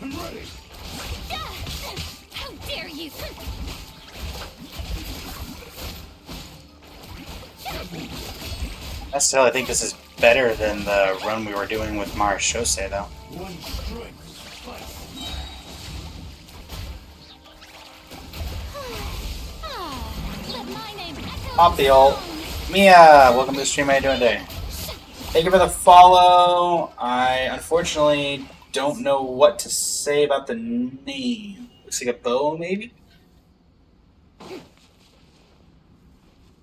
Speaker 4: I'm ready.
Speaker 2: How dare you!
Speaker 1: I still think this is better than the run we were doing with Mara Shosei, though.
Speaker 4: One strength suffices.
Speaker 2: Let my name echo.
Speaker 1: Pop the ult. Mia, welcome to the stream. How you doing today? Thank you for the follow. I unfortunately don't know what to say about the name. Looks like a bow, maybe?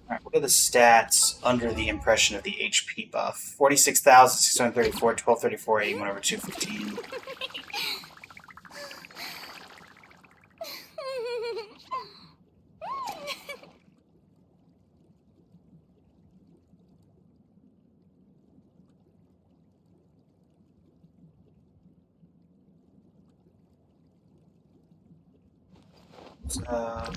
Speaker 1: Alright, what are the stats under the impression of the HP buff? 46,634, 1234, 81 over 215. Uh,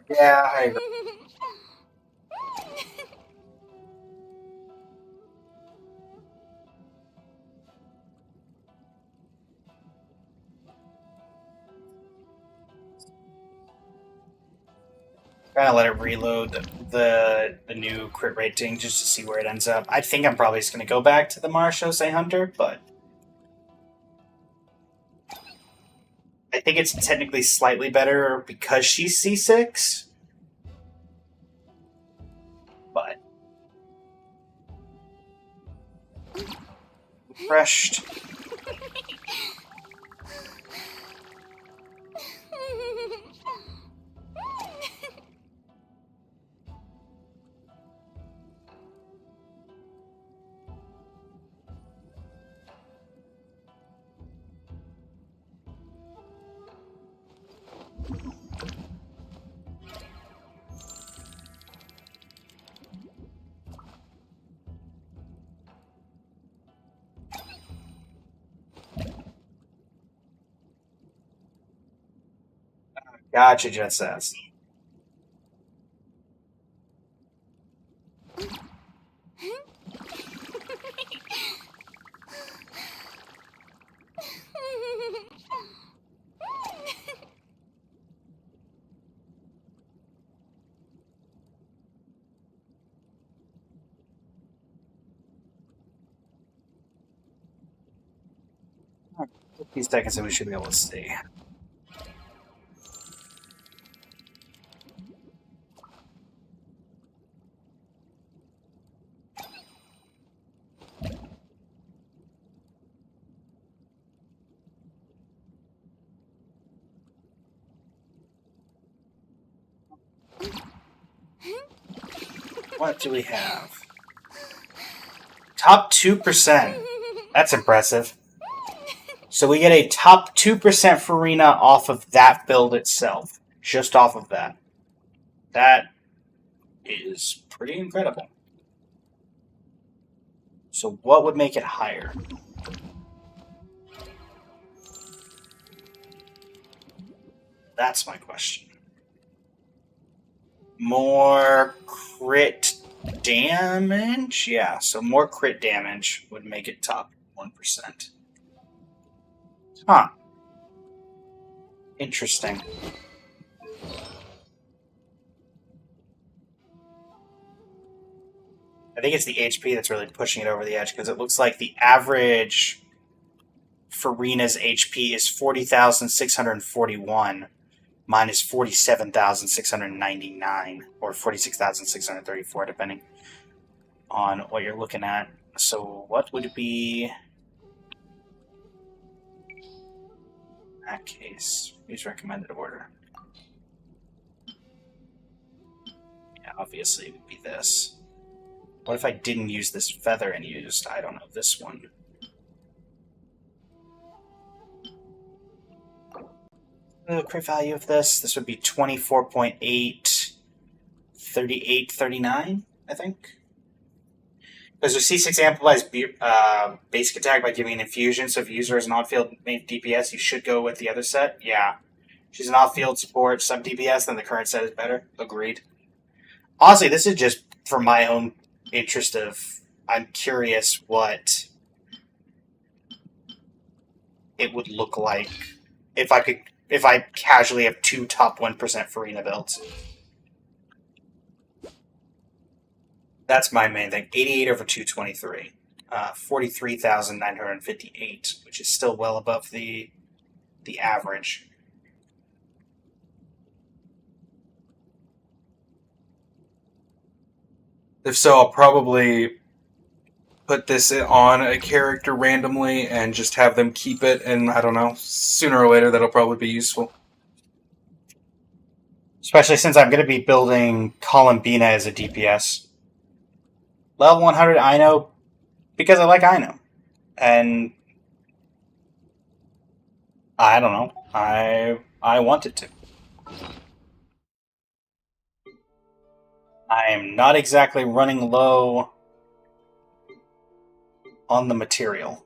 Speaker 1: yeah, I agree. Gonna let it reload the new crit rating just to see where it ends up. I think I'm probably just gonna go back to the Mara Shosei Hunter, but I think it's technically slightly better because she's C6. But refreshed. Gotcha, Jet Sass. A few seconds and we should be able to see. what do we have? Top 2%. That's impressive. So we get a top 2% Farina off of that build itself. Just off of that. That is pretty incredible. So what would make it higher? That's my question. More crit damage? Yeah, so more crit damage would make it top 1%. Huh. Interesting. I think it's the HP that's really pushing it over the edge, because it looks like the average Farina's HP is 40,641. Mine is 47,699, or 46,634, depending on what you're looking at. So what would it be in that case? Use recommended order. Yeah, obviously it would be this. What if I didn't use this feather and used, I don't know, this one? The crit value of this would be 24.8, 38, 39, I think. Because the C6 amplifies basic attack by giving an infusion, so if a user is an off-field main DPS, you should go with the other set. Yeah. She's an off-field support sub DPS, then the current set is better. Agreed. Honestly, this is just for my own interest of, I'm curious what it would look like if I casually have two top 1% Farina builds. That's my main thing. 88 over 223. 43,958, which is still well above the average.
Speaker 7: If so, I'll probably put this on a character randomly and just have them keep it, and I don't know, sooner or later that'll probably be useful.
Speaker 1: Especially since I'm going to be building Columbina as a DPS. Level 100 Ino, because I like Ino. And I don't know. I wanted to. I am not exactly running low on the material.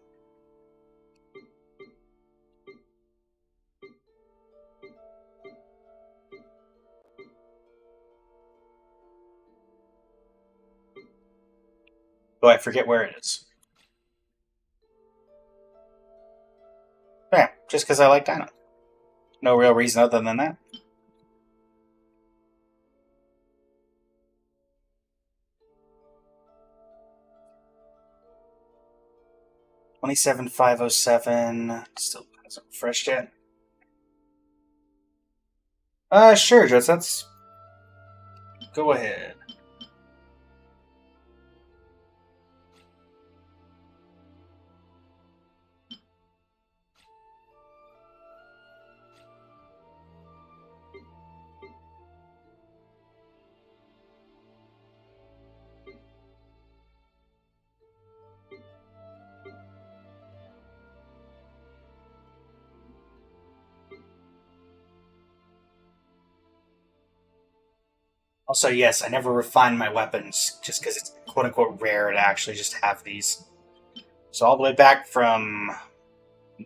Speaker 1: Oh, I forget where it is. Yeah, just because I like Dino. No real reason other than that. $27,507. Still hasn't refreshed yet. Sure, Jess, let's go ahead. Also, yes, I never refined my weapons, just because it's quote-unquote rare to actually just have these. So all the way back from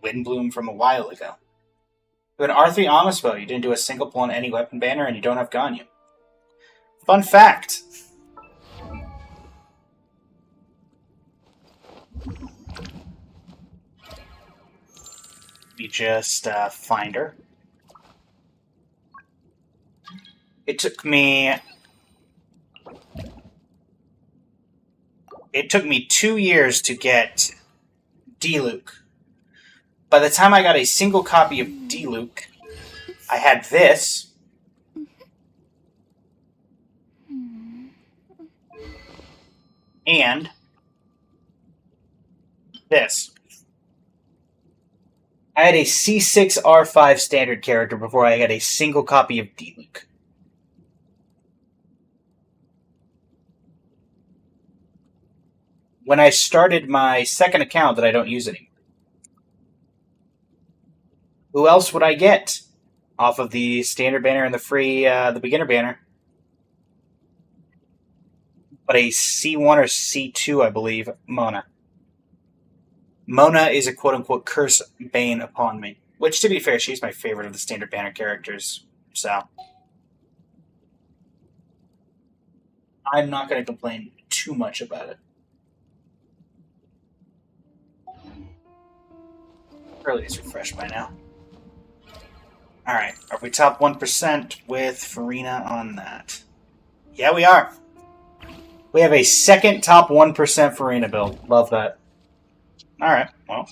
Speaker 1: Windbloom from a while ago. You have an R3 Amos bow, you didn't do a single pull on any weapon banner, and you don't have Ganyu. Fun fact! We just find her. It took me 2 years to get D-Luke. By the time I got a single copy of D-Luke, I had this. And this. I had a C6 R5 standard character before I got a single copy of D-Luke. when I started my second account that I don't use anymore. Who else would I get off of the standard banner and the free, the beginner banner? But a C1 or C2, I believe, Mona. Mona is a quote-unquote curse bane upon me. Which, to be fair, she's my favorite of the standard banner characters, so... I'm not going to complain too much about it. Early is refreshed by now. Alright, are we top 1% with Farina on that? Yeah, we are. We have a second top 1% Farina build. Love that. Alright, well.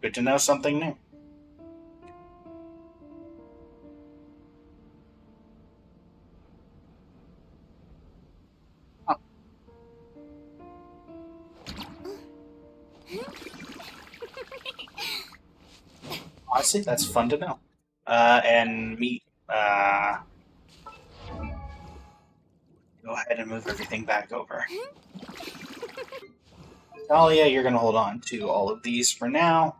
Speaker 1: Good to know something new. Huh. Honestly, that's fun to know. And me, go ahead and move everything back over. Talia, you're going to hold on to all of these for now.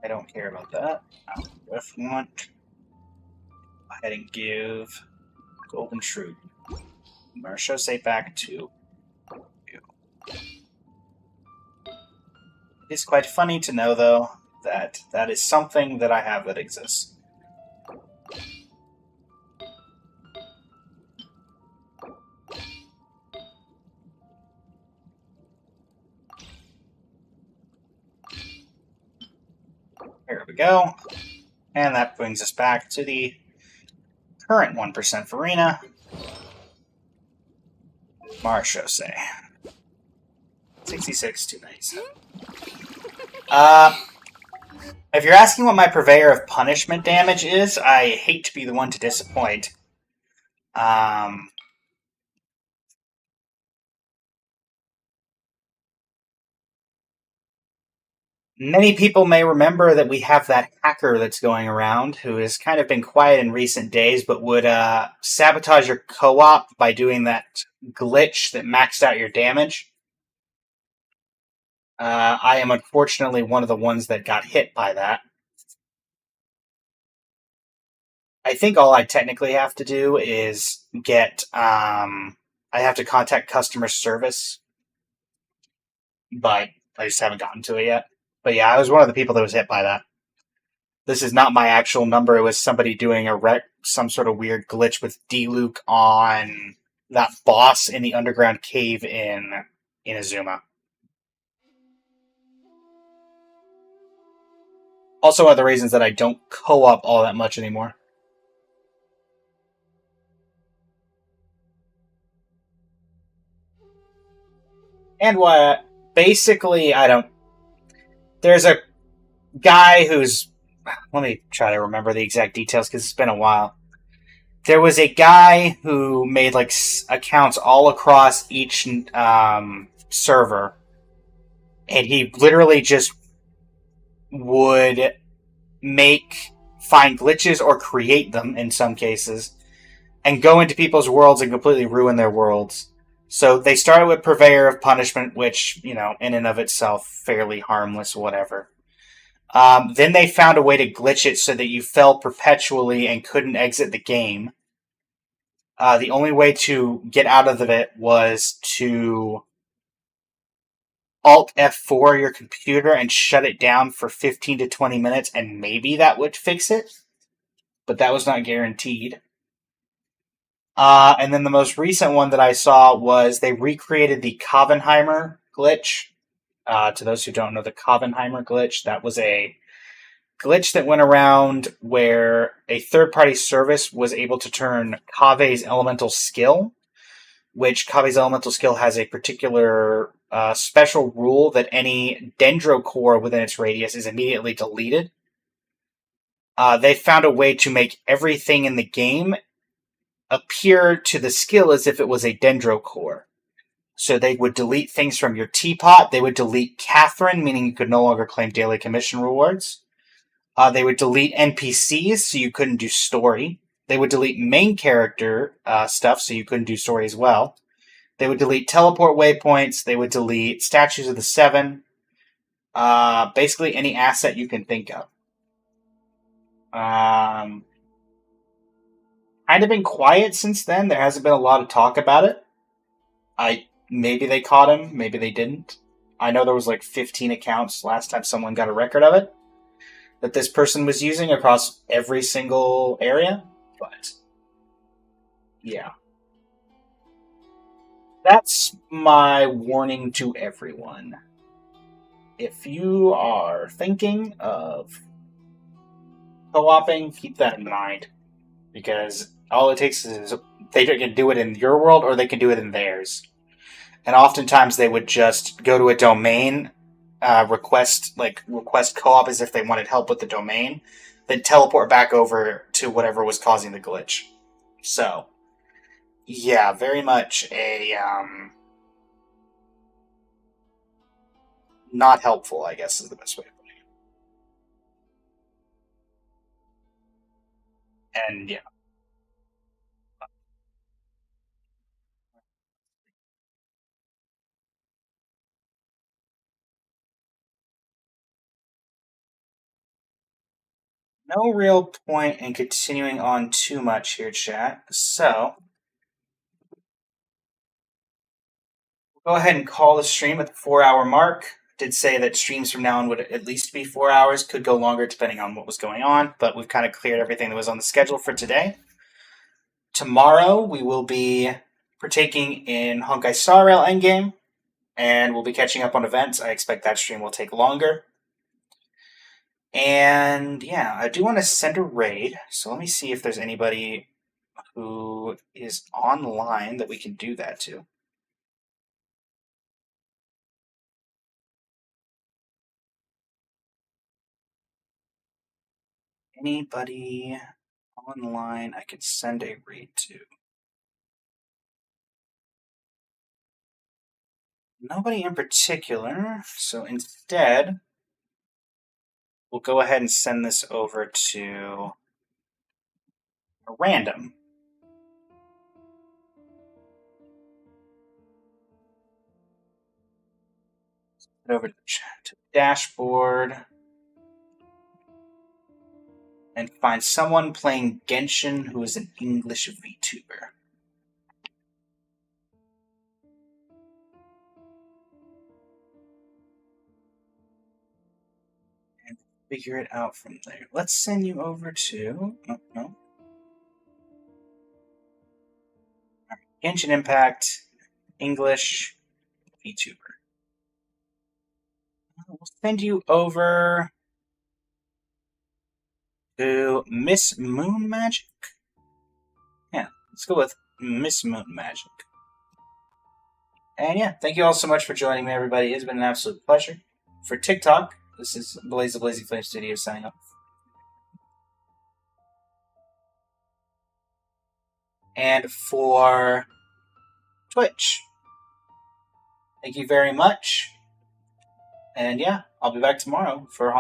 Speaker 1: I don't care about that. If you want, go ahead and give Golden Shroot. Marchose back to you. It's quite funny to know, though, that that is something that I have that exists. Here we go. And that brings us back to the current 1% Farina. Marchose. 66 to 97. If you're asking what my purveyor of punishment damage is, I hate to be the one to disappoint. Many people may remember that we have that hacker that's going around who has kind of been quiet in recent days, but would sabotage your co-op by doing that glitch that maxed out your damage. I am unfortunately one of the ones that got hit by that. I think all I technically have to do is get, I have to contact customer service, but I just haven't gotten to it yet. But yeah, I was one of the people that was hit by that. This is not my actual number. It was somebody doing some sort of weird glitch with D-Luke on that boss in the underground cave in Inazuma. Also one of the reasons that I don't co-op all that much anymore. And what, basically, I don't... There's a guy who's... Let me try to remember the exact details because it's been a while. There was a guy who made like accounts all across each server, and he literally just would find glitches or create them in some cases, and go into people's worlds and completely ruin their worlds. So they started with Purveyor of Punishment, which, you know, in and of itself, fairly harmless, whatever. Then they found a way to glitch it so that you fell perpetually and couldn't exit the game. The only way to get out of it was to Alt F4 your computer and shut it down for 15 to 20 minutes, and maybe that would fix it. But that was not guaranteed. And then the most recent one that I saw was they recreated the Kovenheimer glitch. To those who don't know the Kovenheimer glitch, that was a glitch that went around where a third-party service was able to turn Kave's elemental skill, which Kave's elemental skill has a particular special rule that any dendro core within its radius is immediately deleted. They found a way to make everything in the game appear to the skill as if it was a dendro core. So they would delete things from your teapot. They would delete Catherine, meaning you could no longer claim daily commission rewards. They would delete NPCs, so you couldn't do story. They would delete main character stuff, so you couldn't do story as well. They would delete teleport waypoints. They would delete statues of the Seven. Basically any asset you can think of. Kind of been quiet since then. There hasn't been a lot of talk about it. Maybe they caught him, maybe they didn't. I know there was like 15 accounts last time someone got a record of it that this person was using across every single area, but yeah. That's my warning to everyone. If you are thinking of co-oping, keep that in mind. Because all it takes is they can do it in your world or they can do it in theirs. And oftentimes they would just go to a domain, request co-op as if they wanted help with the domain, then teleport back over to whatever was causing the glitch. So, yeah, very much a not helpful, I guess, is the best way of putting it. And yeah. No real point in continuing on too much here, chat. So, we'll go ahead and call the stream at the 4-hour mark. Did say that streams from now on would at least be 4 hours, could go longer depending on what was going on, but we've kind of cleared everything that was on the schedule for today. Tomorrow we will be partaking in Honkai Star Rail Endgame, and we'll be catching up on events. I expect that stream will take longer. And yeah, I do want to send a raid, so let me see if there's anybody who is online that we can do that to. Anybody online I could send a raid to? Nobody in particular, so instead, we'll go ahead and send this over to a random. Head over to the dashboard and find someone playing Genshin who is an English VTuber. And figure it out from there. Let's send you over to... No. Right. Genshin Impact, English VTuber. We'll send you over to Miss Moon Magic. Yeah, let's go with Miss Moon Magic. And yeah, thank you all so much for joining me, everybody. It's been an absolute pleasure. For TikTok, this is Blaze the Blazing Flame Studio signing off. And for Twitch, thank you very much. And yeah, I'll be back tomorrow for